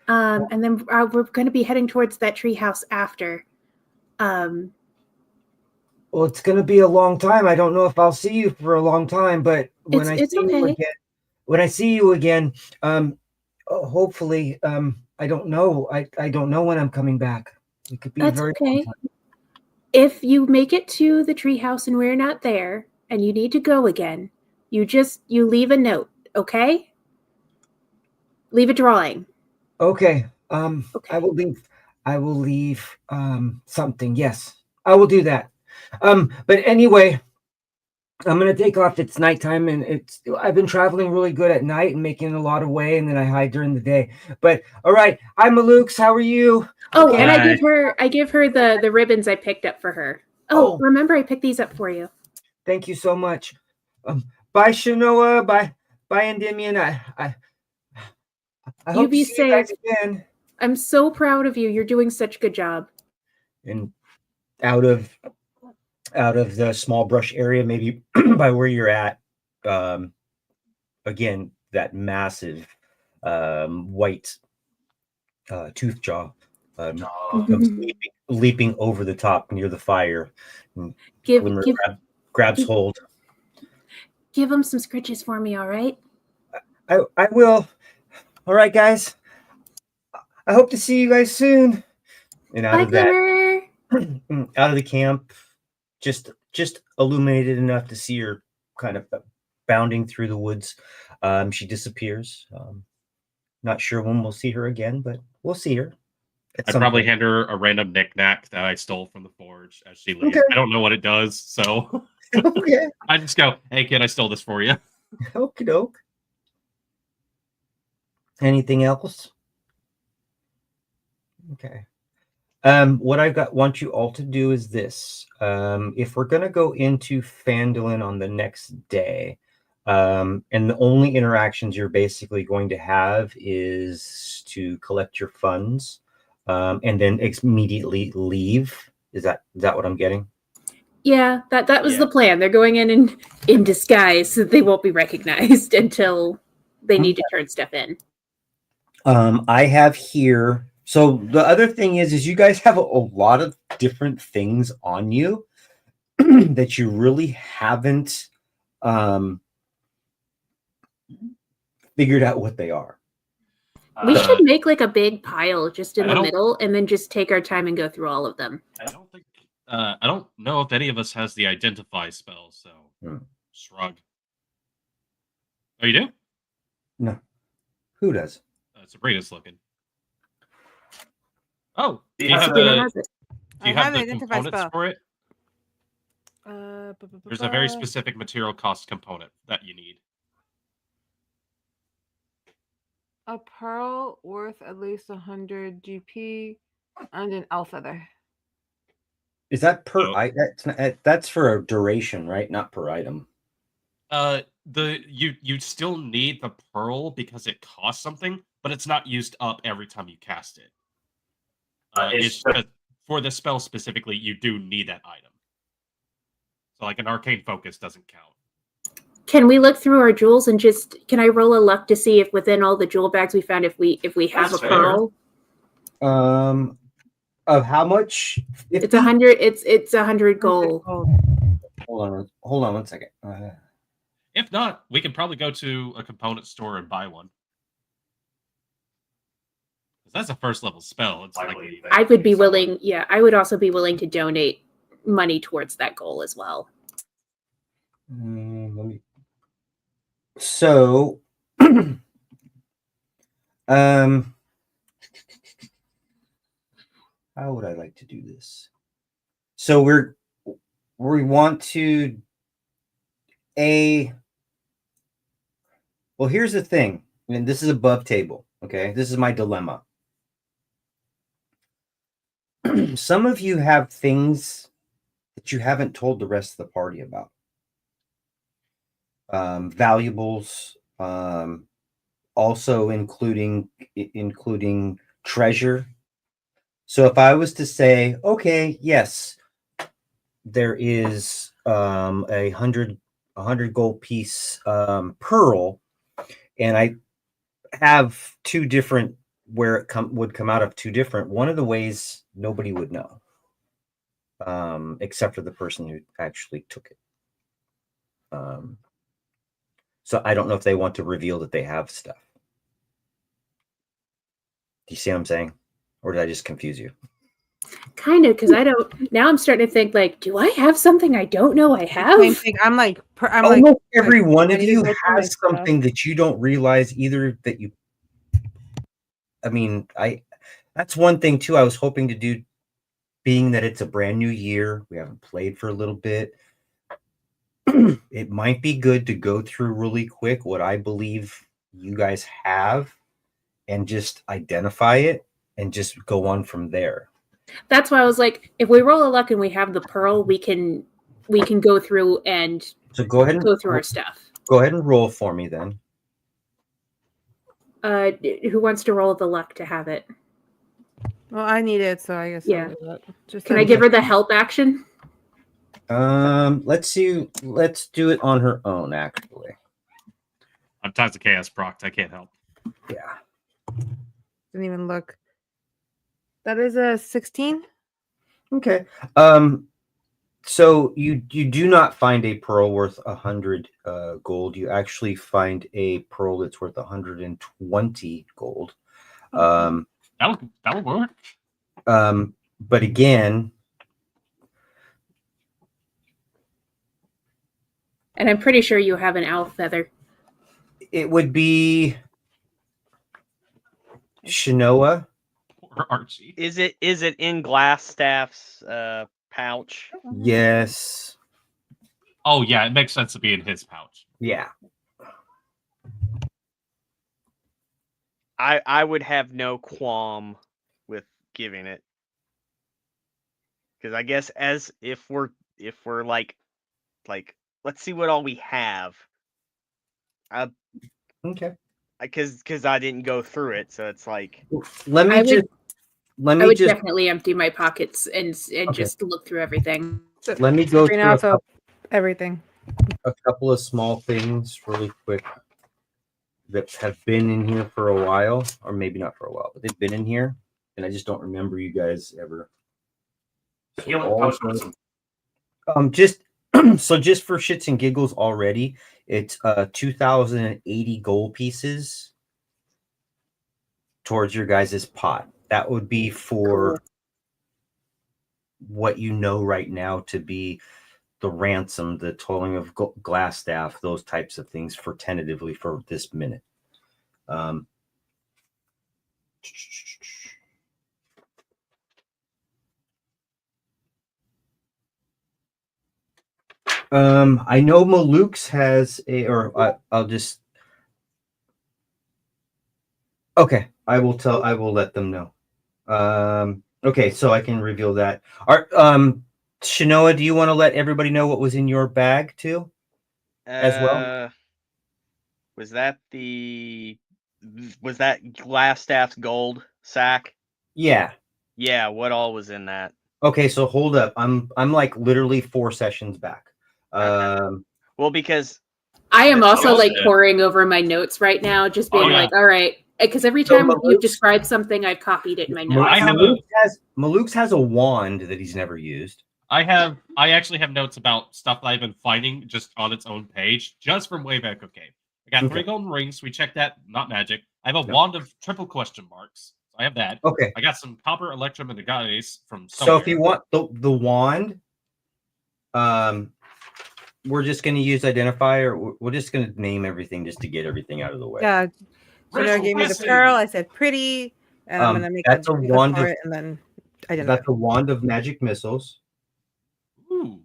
and then we're going to be heading towards that tree house after. Well, it's going to be a long time. I don't know if I'll see you for a long time, but when It's okay. I see you again, hopefully, I don't know. I don't know when I'm coming back. It could be a That's very long okay. time. If you make it to the treehouse and we're not there, and you need to go again, you leave a note, okay? Leave a drawing. Okay. Okay. I will leave something. Yes. I will do that. But anyway, I'm gonna take off. It's nighttime, and I've been traveling really good at night and making a lot of way, and then I hide during the day. But all right, hi Malukes, how are you? Oh, Okay. and Hi. I give her the ribbons I picked up for her. Oh, remember I picked these up for you. Thank you so much. Bye Shanoa, bye Endymion. I You hope be to see you guys safe. again. I'm so proud of you. You're doing such a good job. And out of the small brush area, maybe by where you're at, again, that massive white tooth jaw comes leaping over the top near the fire. And Glimmer grabs hold. Give him some scritches for me, all right? I will. All right, guys. I hope to see you guys soon. And out Bye, of that, Glimmer. out of the camp, just illuminated enough to see her kind of bounding through the woods. She disappears. Not sure when we'll see her again, but we'll see her. I'd probably hand her a random knickknack that I stole from the forge as she leaves. Okay. I don't know what it does, so Okay. I just go, "Hey kid, I stole this for you." Okie doke. Anything else? Okay. What want you all to do is this. If we're gonna go into Phandalin on the next day, and the only interactions you're basically going to have is to collect your funds, and then immediately leave. Is that what I'm getting? Yeah, that was the plan. They're going in disguise so they won't be recognized until they need to turn stuff in. I have here. So the other thing is you guys have a lot of different things on you that you really haven't figured out what they are. We should make like a big pile just in the don't- middle and then just take our time and go through all of them. I don't know if any of us has the identify spell, so shrug. Oh, you do? No. Who does? Sabrina's looking. Oh, do you Yeah, have Sabrina the has it. do you I have have the an identify components spell. for it? There's a very specific material cost component that you need. A pearl worth at least 100 GP and an elf feather. Is that per that's for a duration, right? Not per item. You still need the pearl because it costs something, but it's not used up every time you cast it. It's just, for the spell specifically, you do need that item. So like an arcane focus doesn't count. Can we look through our jewels and can I roll a luck to see if within all the jewel bags we found if we have That's a pearl? Of how much? 50? It's 100. It's 100 gold. Hold on 1 second. If not, we can probably go to a component store and buy one. That's a first level spell. It's likely. I would be willing. Yeah, I would also be willing to donate money towards that goal as well. So, how would I like to do this? So we want to well, here's the thing, and this is above table. Okay, this is my dilemma. Some of you have things that you haven't told the rest of the party about. Valuables, also including treasure. So if I was to say, okay, yes, there is a hundred gold piece pearl, and I have two different where it would come out of two different. One of the ways nobody would know, except for the person who actually took it. So I don't know if they want to reveal that they have stuff. Do you see what I'm saying? Or did I just confuse you? Kind of, because I don't. Now I'm starting to think like, do I have something I don't know I have? Same thing. I'm like, Almost every one of ready to you go through my has stuff. something that you don't realize either that you. I mean, that's one thing too. I was hoping to do, being that it's a brand new year. We haven't played for a little bit. It might be good to go through really quick what I believe you guys have and just identify it and just go on from there. That's why I was like, if we roll a luck and we have the pearl, we can go through and So go ahead and go through our stuff. Go ahead and roll for me then. Who wants to roll the luck to have it? Well, I need it, so I guess Yeah. I'll do that. Just Can I give her the help action? Let's see. Let's do it on her own, actually. I'm Times of Chaos procced. I can't help. Yeah. Didn't even look. That is a 16. Okay. So you do not find a pearl worth 100 gold. You actually find a pearl that's worth 120 gold. That'll work. But again, And I'm pretty sure you have an owl feather. it would be Shinoa. Or Archie. Is it in Glassstaff's pouch? Yes. Oh yeah, it makes sense to be in his pouch. Yeah. I would have no qualm with giving it, because I guess as if we're like let's see what all we have. Okay. Because I didn't go through it, so it's like Let me I would just definitely empty my pockets and just look through everything. let me go Sabrina through also everything. a couple of small things really quick that have been in here for a while, or maybe not for a while, but they've been in here, and I just don't remember you guys ever. Just so just for shits and giggles already, it's 2,080 gold pieces towards your guys' pot. That would be for what you know right now to be the ransom, the tolling of Glassstaff, those types of things for tentatively for this minute. I know Maluk's has I'll just. Okay, I will let them know. Okay, so I can reveal that. Shinoa, do you want to let everybody know what was in your bag too? As well? Was that Glassstaff's gold sack? Yeah. Yeah, what all was in that? Okay, so hold up. I'm like literally 4 sessions back. Well, because I am also like shit. poring over my notes right now, just being Oh, yeah. like, all right. Because every So time you Maluk's- describe something, I've copied it in my Maluk, notes. I have Maluk's has a wand that he's never used. I actually have notes about stuff that I've been finding just on its own page, just from way back. Okay, I got 3 golden rings. We checked that. Not magic. I have a wand of triple question marks. So I have that. Okay. I got some copper, electrum, and agaves from So somewhere. if you want the wand, we're just going to use identifier. We're just going to name everything just to get everything out of the way. Yeah. Shinoa gave me the Listen. pearl. I said pretty, and I'm gonna make that's a wand for of- it, and then identify. That's a wand of magic missiles. Ooh.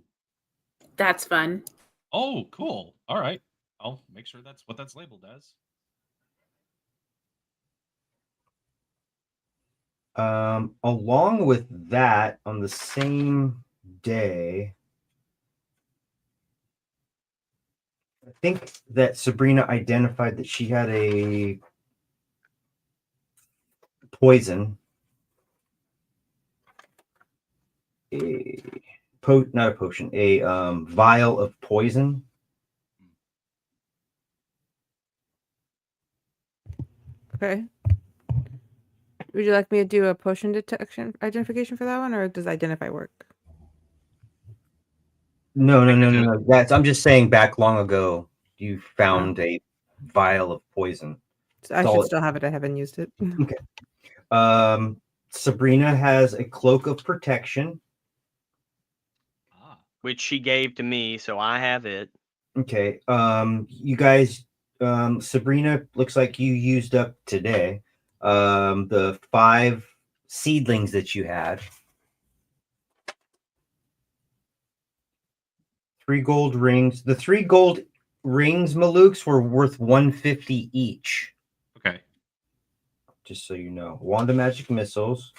That's fun. Oh, cool. All right. I'll make sure that's what that's labeled as. Along with that, on the same day, I think that Sabrina identified that she had a poison. not a potion, a vial of poison. Okay. Would you like me to do a potion detection identification for that one, or does identify work? No. That's I'm just saying. Back long ago, you found a vial of poison. So I should still have it. I haven't used it. Okay. Sabrina has a cloak of protection. Which she gave to me, so I have it. Okay. You guys, Sabrina, looks like you used up today the 5 seedlings that you had. 3 gold rings. The 3 gold rings, Malukes, were worth 150 each. Okay. Just so you know. Wand of Magic Missiles.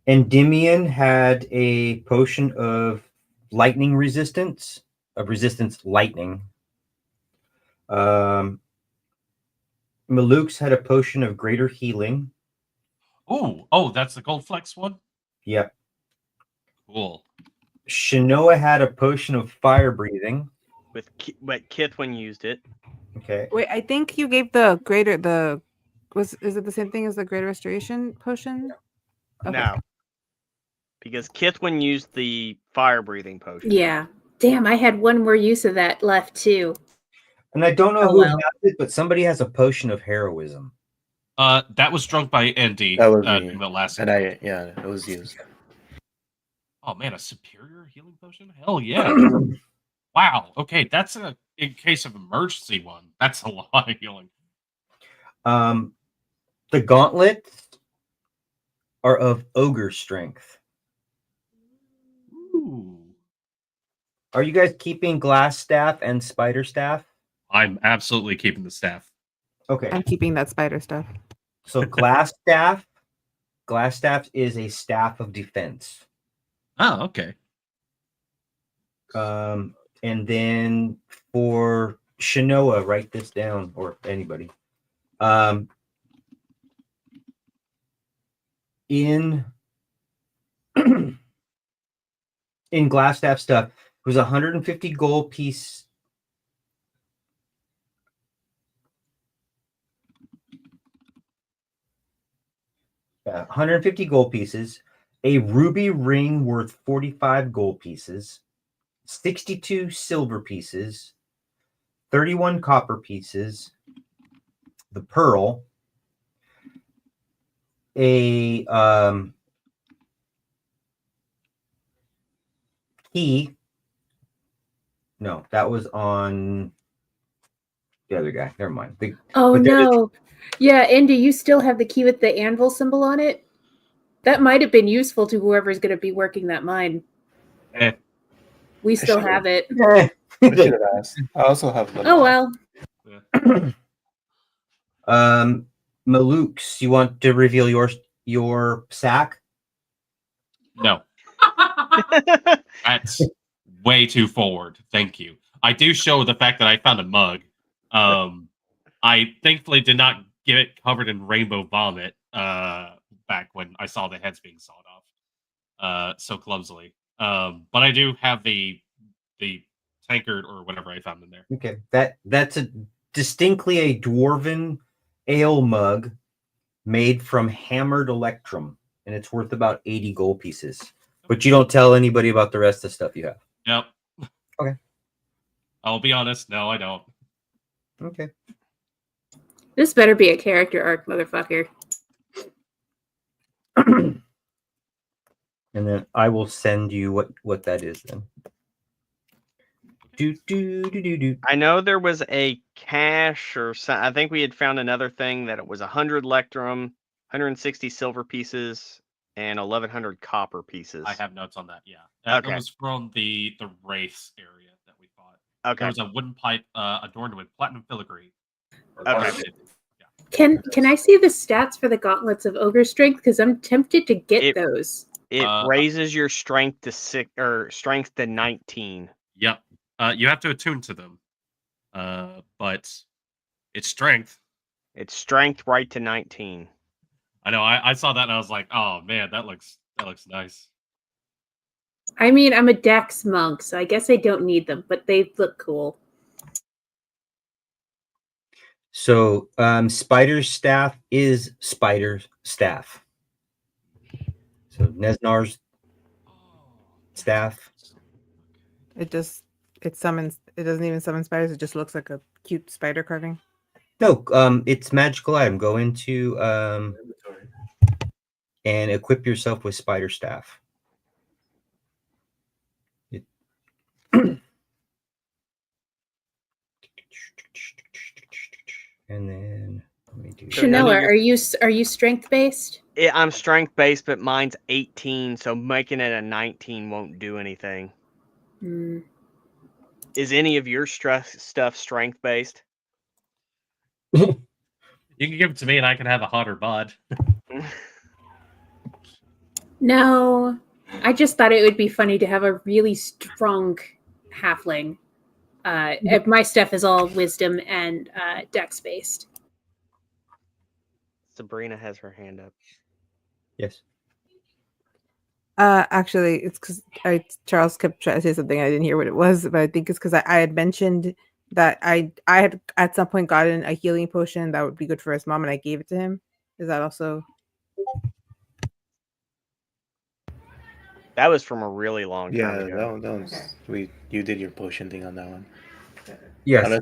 Endymion had a potion of lightning resistance, of resistance lightning. Malukes had a potion of greater healing. Oh, that's the gold flex one? Yep. Cool. Shinoa had a potion of fire breathing. But Kithwin used it. Okay. Wait, I think you gave the greater is it the same thing as the greater restoration potion? Okay. No. Because Kithwin used the fire breathing potion. Yeah. Damn, I had one more use of that left too. And I don't know Oh, who well. has it, but somebody has a potion of heroism. That was drunk by Andy. That was me. in the last And it was used. Oh man, a superior healing potion? Hell yeah. Wow. Okay, that's in case of emergency one. That's a lot of healing. The gauntlets are of ogre strength. Ooh. Are you guys keeping glass staff and spider staff? I'm absolutely keeping the staff. Okay. I'm keeping that spider stuff. So glass staff is a staff of defense. Oh, okay. And then for Shinoa, write this down, or anybody. In in glass staff stuff, it was 150 gold piece. Yeah, 150 gold pieces, a ruby ring worth 45 gold pieces, 62 silver pieces, 31 copper pieces, the pearl, a key. No, that was on the other guy. Never mind. Oh but there is- no. Yeah, Andy, you still have the key with the anvil symbol on it? That might have been useful to whoever's going to be working that mine. Eh. We still should've- have it. I should have asked. I also have the Oh well. Malukes, you want to reveal your sack? No. That's way too forward. Thank you. I do show the fact that I found a mug. I thankfully did not get it covered in rainbow vomit back when I saw the heads being sawed off so clumsily. But I do have the tankard or whatever I found in there. Okay, that's distinctly a dwarven ale mug made from hammered electrum, and it's worth about 80 gold pieces. But you don't tell anybody about the rest of the stuff you have. Yep. Okay. I'll be honest. No, I don't. Okay. This better be a character arc, motherfucker. And then I will send you what that is then. Do. I know there was a cache or something. I think we had found another thing that it was 100 electrum, 160 silver pieces, and 1,100 copper pieces. I have notes on that. Yeah. That Okay. was from the wraiths area that we fought. Okay. There was a wooden pipe adorned with platinum filigree. Okay. Can I see the stats for the gauntlets of ogre strength? Because I'm tempted to get those. It raises your strength to 6 or strength to 19. Yep. You have to attune to them. But it's strength. It's strength right to 19. I know. I saw that and I was like, oh man, that looks nice. I mean, I'm a Dex monk, so I guess I don't need them, but they look cool. So, Spider's staff is Spider's staff. So Nesnar's staff. It summons. It doesn't even summon spiders. It just looks like a cute spider carving. No, it's magical item. Go into and equip yourself with spider staff. And then let me do So none of Chanela, are you strength based? I'm strength based, but mine's 18, so making it a 19 won't do anything. Hmm. Is any of your stuff strength based? You can give it to me and I can have a hotter bod. No, I just thought it would be funny to have a really strong halfling. My stuff is all wisdom and Dex based. Sabrina has her hand up. Yes. Actually, it's because Charles kept trying to say something. I didn't hear what it was, but I think it's because I had mentioned that I had at some point gotten a healing potion that would be good for his mom, and I gave it to him. Is that also? That was from a really long time Yeah, ago. that was you did your potion thing on that one. Yes.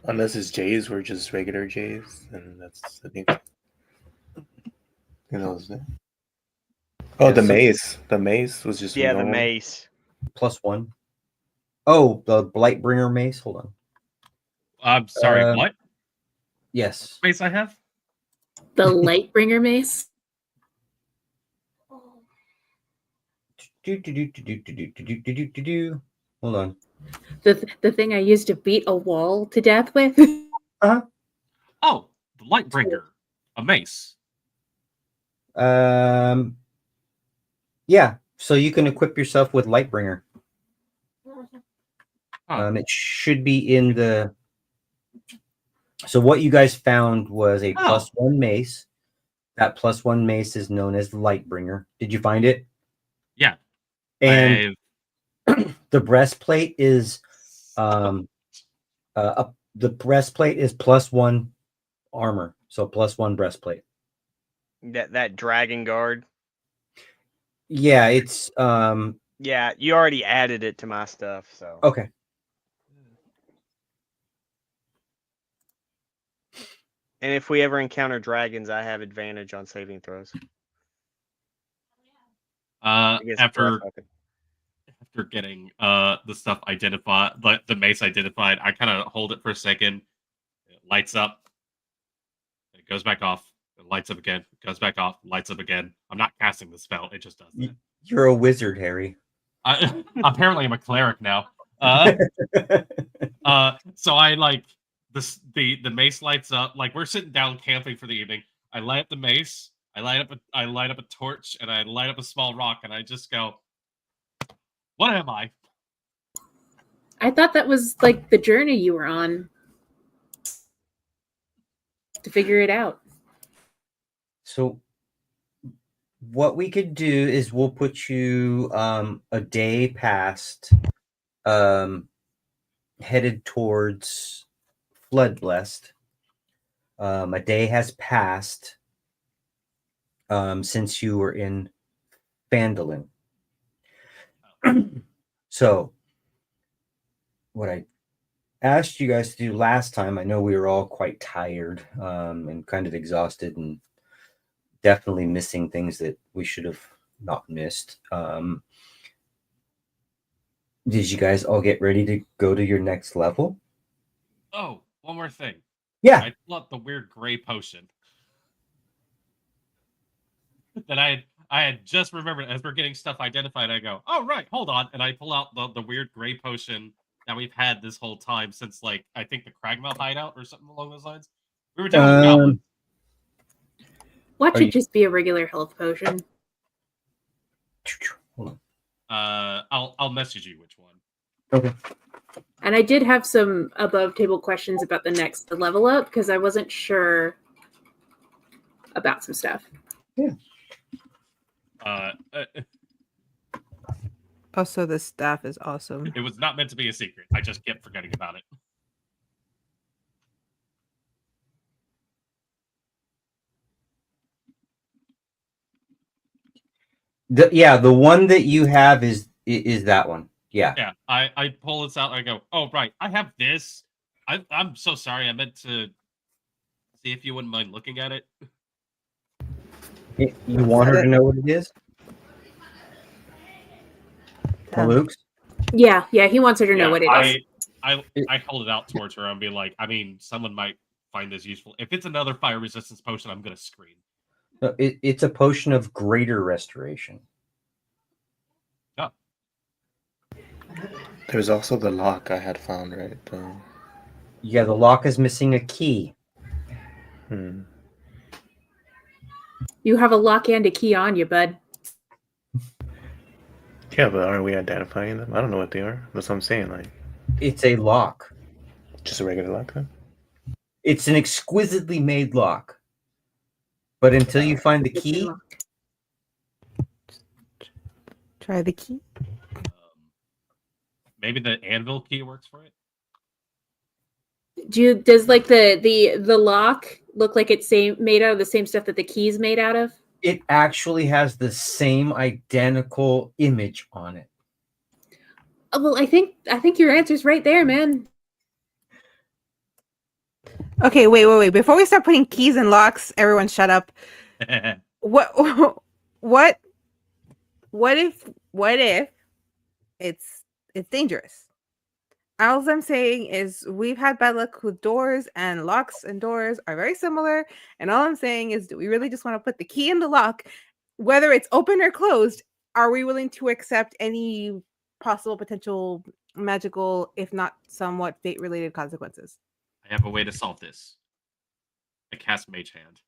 Unless it's J's were just regular J's, and that's I think. You know, oh, Yeah, the so- mace. The mace was just Yeah, the normal. mace. +1. Oh, the Blightbringer mace. Hold on. I'm sorry, Um, what Yes. space I have? The Lightbringer mace. Hold on. The thing I used to beat a wall to death with. Oh, the Lightbringer, a mace. Yeah. So you can equip yourself with Lightbringer. Huh. It should be in the. So what you guys found was a Oh. +1 mace. That +1 mace is known as Lightbringer. Did you find it? Yeah. And the breastplate is the breastplate is +1 armor, so +1 breastplate. That dragon guard. Yeah, it's Yeah, you already added it to my stuff, so. okay. And if we ever encounter dragons, I have advantage on saving throws. Against After breath weapon. after getting the stuff identified, the mace identified, I kind of hold it for a second. It lights up. It goes back off. It lights up again. It goes back off. Lights up again. I'm not casting the spell. It just does that. You're a wizard, Harry. Apparently, I'm a cleric now. So I like the mace lights up. Like we're sitting down camping for the evening. I light up the mace. I light up a torch, and I light up a small rock, and I just go, "What am I?" I thought that was like the journey you were on to figure it out. So what we could do is we'll put you a day past headed towards Floodblessed. A day has passed since you were in Phandalin. So what I asked you guys to do last time, I know we were all quite tired and kind of exhausted and definitely missing things that we should have not missed. Did you guys all get ready to go to your next level? Oh, one more thing. Yeah. I pull out the weird gray potion that I had just remembered as we're getting stuff identified. I go, oh right, hold on, and I pull out the weird gray potion that we've had this whole time since like I think the Cragmouth hideout or something along those lines. We were dealing with goblins. Watch Are it you- just be a regular health potion. Hold on. I'll message you which one. Okay. And I did have some above table questions about the next level up because I wasn't sure about some stuff. Also, the staff is awesome. It was not meant to be a secret. I just kept forgetting about it. The one that you have is that one. Yeah. Yeah, I pull this out. I go, oh right, I have this. I'm so sorry. I meant to see if you wouldn't mind looking at it. You want her to know what it is? Luke's? Yeah, he wants her to know what it is. I hold it out towards her and be like, I mean, someone might find this useful. If it's another fire resistance potion, I'm gonna scream. No, it's a potion of greater restoration. Oh. There's also the lock I had found, right? Yeah, the lock is missing a key. You have a lock and a key on you, bud. Yeah, but aren't we identifying them? I don't know what they are. That's what I'm saying. Like, It's a lock. just a regular lock, then? It's an exquisitely made lock. But until you find the key, Try the key. Maybe the anvil key works for it. Does like the lock look like it's made out of the same stuff that the key's made out of? it actually has the same identical image on it. Well, I think your answer's right there, man. Okay, wait. Before we start putting keys and locks, everyone shut up. What if it's dangerous? All I'm saying is we've had bad luck with doors, and locks and doors are very similar. And all I'm saying is, do we really just want to put the key in the lock, whether it's open or closed? Are we willing to accept any possible potential magical, if not somewhat fate-related consequences? I have a way to solve this. I cast Mage Hand.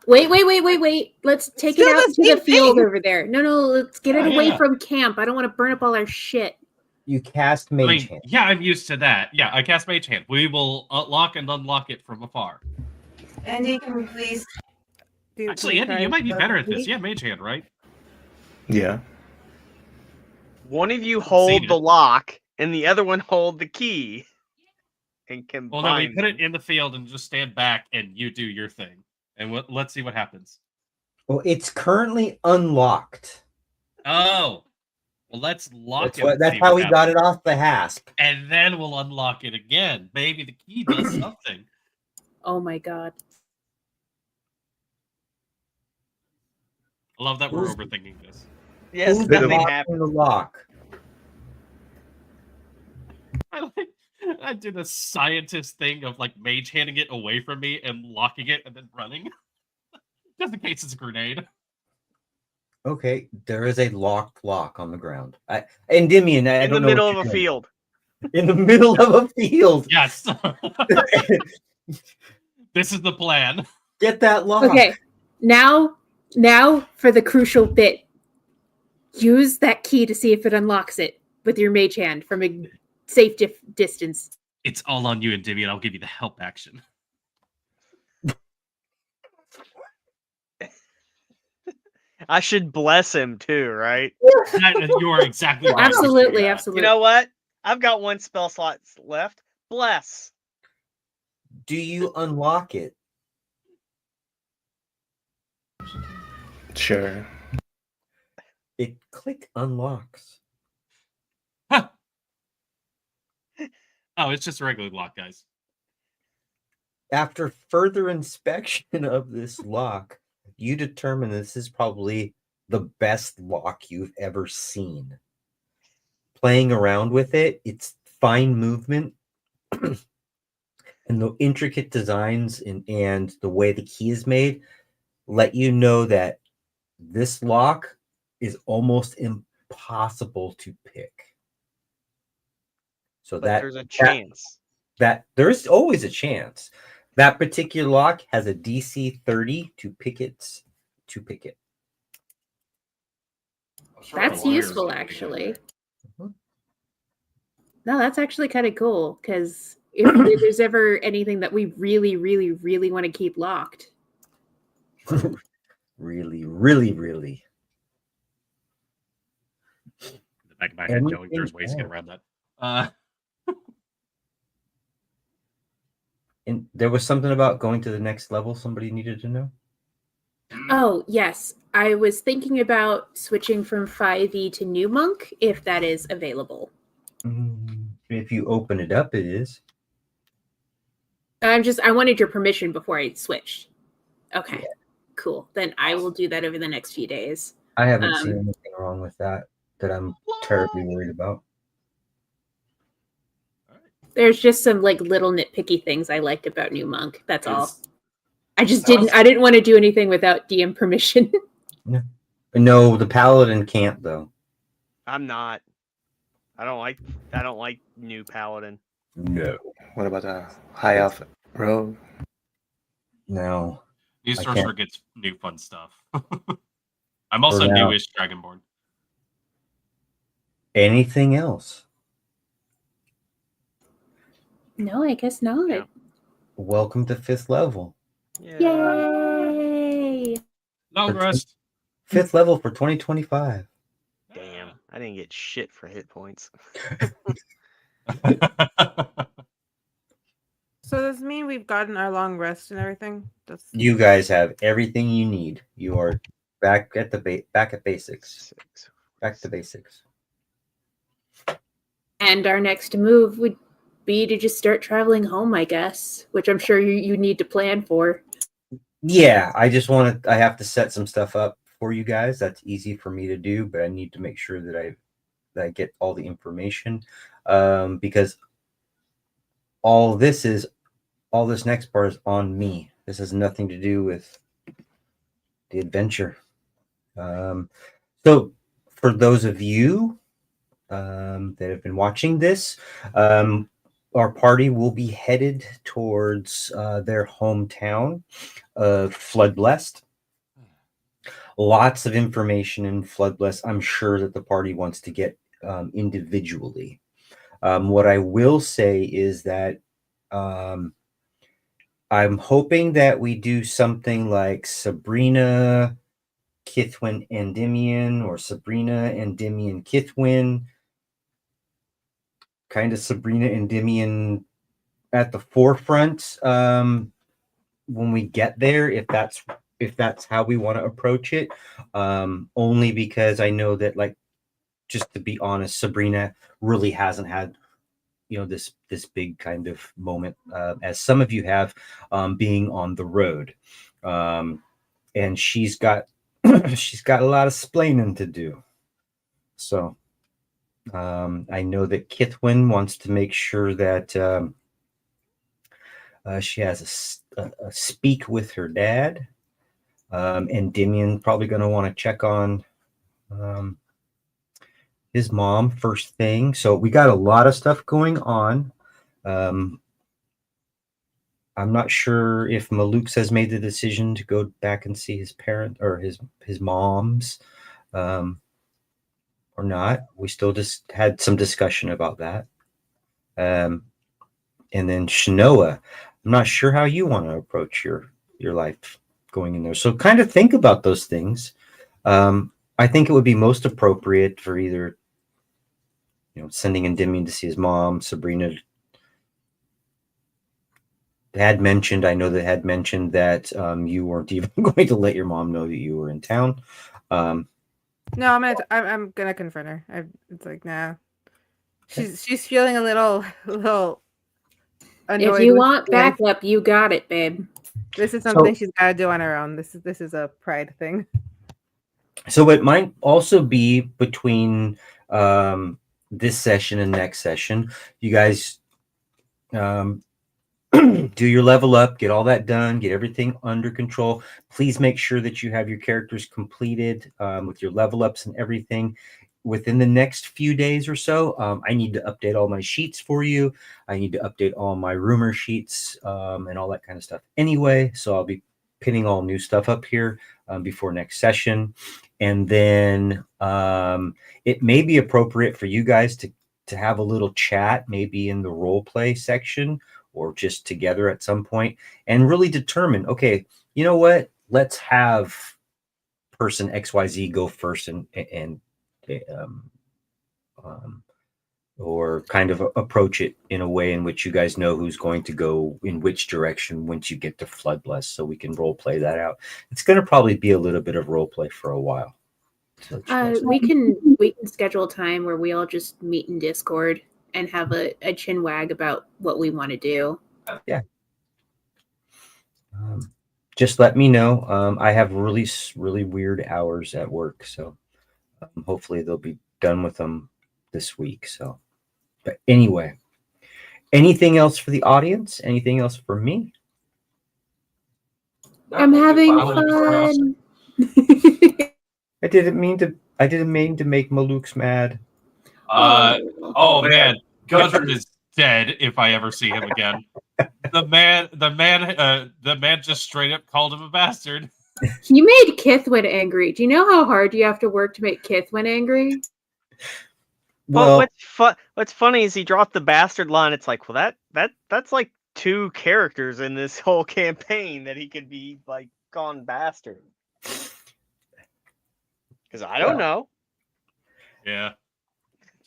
Wait. Let's take Still it out the to the same field thing. over there. No, let's get it away from camp. I don't want to burn up all our shit. You cast Mage Hand. Yeah, I'm used to that. Yeah, I cast Mage Hand. We will lock and unlock it from afar. Andy, can we please do? Actually, Andy, you might be better at this. Yeah, Mage Hand, right? Yeah. One of you Seen hold it. the lock, and the other one hold the key. And combine. Well, no, we put it in the field and just stand back, and you do your thing, and let's see what happens. Well, it's currently unlocked. Oh, well, let's lock That's, it. and that's see how what we happens. got it off the hasp. And then we'll unlock it again. Maybe the key does something. Oh my god. I love that we're Who's- overthinking this. Yes, Who's nothing unlocking happened. the lock? I did a scientist thing of like mage handing it away from me and locking it and then running. Just in case it's a grenade. Okay, there is a locked lock on the ground. Endymion, I In the don't know middle what of a you're doing. field. In the middle of a field. Yes. This is the plan. Get that lock. Okay. Now for the crucial bit. Use that key to see if it unlocks it with your mage hand from a safe distance. It's all on you, Endymion. I'll give you the help action. I should bless him too, right? You are exactly right. Absolutely. You know what? I've got one spell slot left. Bless. Do you unlock it? Sure. It click unlocks. Huh. Oh, it's just a regular lock, guys. After further inspection of this lock, you determine this is probably the best lock you've ever seen. Playing around with it, it's fine movement, and the intricate designs and the way the key is made let you know that this lock is almost impossible to pick. So But that there's a chance. that there's always a chance. That particular lock has a DC 30 to pick it. That's useful, actually. No, that's actually kind of cool because if there's ever anything that we really, really, really want to keep locked. Really, really, really. In the back of my head, knowing there's ways to get Anything around that. And there was something about going to the next level somebody needed to know. Oh, yes. I was thinking about switching from 5e to New Monk, if that is available. If you open it up, it is. I wanted your permission before I switched. Okay, Yeah. cool. Then I will do that over the next few days. I haven't seen anything wrong with that I'm terribly worried about. There's just some like little nitpicky things I liked about New Monk. That's all. It's- I just that was- I didn't want to do anything without DM permission. No, the paladin can't though. I'm not. I don't like new paladin. No. What about the high elf rogue? No. New I sorcerer can't. gets new fun stuff. I'm also For now. newish Dragonborn. Anything else? No, I guess not. Yeah. Welcome to 5th level. Yay! Long rest. 5th level for 2025. Damn, I didn't get shit for hit points. So does this mean we've gotten our long rest and everything? You guys have everything you need. You are back at the back at basics. 6. Back to basics. And our next move would be to just start traveling home, I guess, which I'm sure you need to plan for. Yeah, I have to set some stuff up for you guys. That's easy for me to do, but I need to make sure that I get all the information, because all this next part is on me. This has nothing to do with the adventure. So for those of you that have been watching this, our party will be headed towards their hometown of Floodblessed. Lots of information in Floodblessed. I'm sure that the party wants to get individually. What I will say is that I'm hoping that we do something like Sabrina, Kithwin, Endymion, or Sabrina, Endymion, Kithwin. Kind of Sabrina, Endymion at the forefront when we get there, if that's how we want to approach it. Only because I know that, like, just to be honest, Sabrina really hasn't had this big kind of moment as some of you have, being on the road, and she's got a lot of splaining to do. So I know that Kithwin wants to make sure that she has a speak with her dad, and Endymion probably going to want to check on his mom first thing. So we got a lot of stuff going on. I'm not sure if Maluk has made the decision to go back and see his parent or his moms, or not. We still just had some discussion about that. And then Shanoa, I'm not sure how you want to approach your life going in there. So kind of think about those things. I think it would be most appropriate for either, sending Endymion to see his mom. Sabrina had mentioned that you weren't even going to let your mom know that you were in town. No, I'm gonna confront her. It's like, nah. She's feeling a little annoyed. If you with want me. backup, you got it, babe. This is something she's got to do on her own. This is a pride thing. So it might also be between this session and next session. You guys do your level up, get all that done, get everything under control. Please make sure that you have your characters completed with your level ups and everything within the next few days or so. I need to update all my sheets for you. I need to update all my rumor sheets and all that kind of stuff anyway. So I'll be pinning all new stuff up here before next session. And then it may be appropriate for you guys to to have a little chat, maybe in the role play section or just together at some point, and really determine, okay, you know what? Let's have person XYZ go first and um, um, or kind of approach it in a way in which you guys know who's going to go in which direction once you get to Floodlust, so we can role play that out. It's going to probably be a little bit of role play for a while. So We can schedule a time where we all just meet in Discord and have a chin wag about what we want to do. Yeah. Just let me know. I have really weird hours at work, so hopefully they'll be done with them this week. So, but anyway, anything else for the audience? Anything else for me? I'm having fun. I didn't mean to make Maluk's mad. Oh man, Gudrun is dead if I ever see him again. The man just straight up called him a bastard. You made Kithwin angry. Do you know how hard you have to work to make Kithwin angry? Well, what's funny is he dropped the bastard line. It's like, well, that's like 2 characters in this whole campaign that he could be like gone bastard. Because I don't know. Yeah,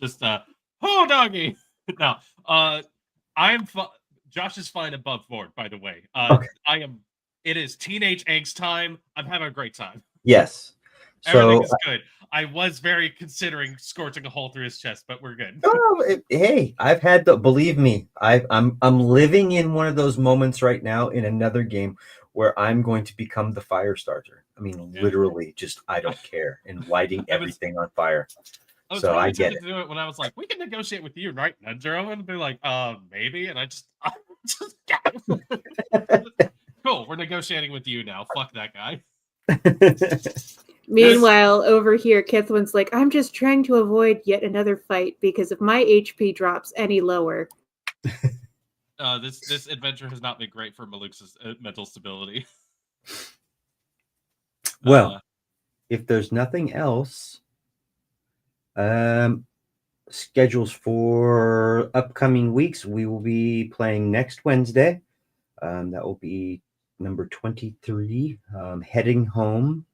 just oh doggy. No, I am. Josh is fine above board. By the way, okay. I am. It is teenage angst time. I'm having a great time. Yes. Everything is good. I was very considering scorching a hole through his chest, but we're good. Hey, I've had the, believe me, I'm living in one of those moments right now in another game where I'm going to become the fire starter. I mean, literally, just I don't care and lighting everything on fire. I was so really I get tempted to do it when I was like, we can negotiate with you, right, Nedro? And they're like, maybe. And I just cool. We're negotiating with you now. Fuck that guy. Meanwhile, over here, Kithwin's like, I'm just trying to avoid yet another fight because if my HP drops any lower. This adventure has not been great for Maluk's mental stability. Well, if there's nothing else, schedules for upcoming weeks, we will be playing next Wednesday. That will be number 23, heading home.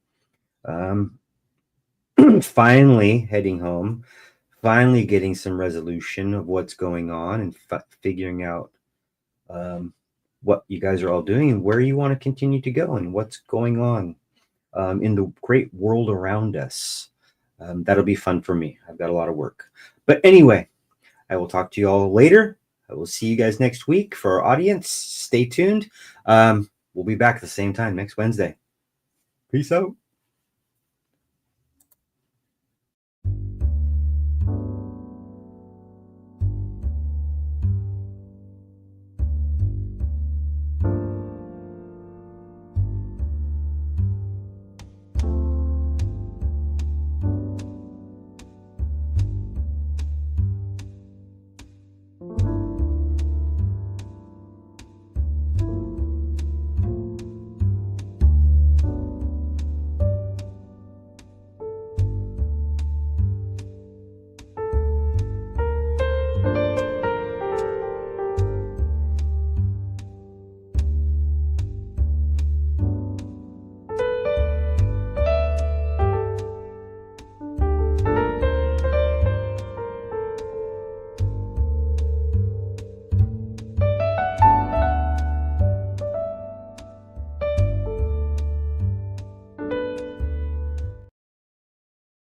Finally heading home, finally getting some resolution of what's going on and figuring out what you guys are all doing and where you want to continue to go and what's going on in the great world around us. That'll be fun for me. I've got a lot of work. But anyway, I will talk to you all later. I will see you guys next week. For our audience, stay tuned. We'll be back at the same time next Wednesday. Peace out.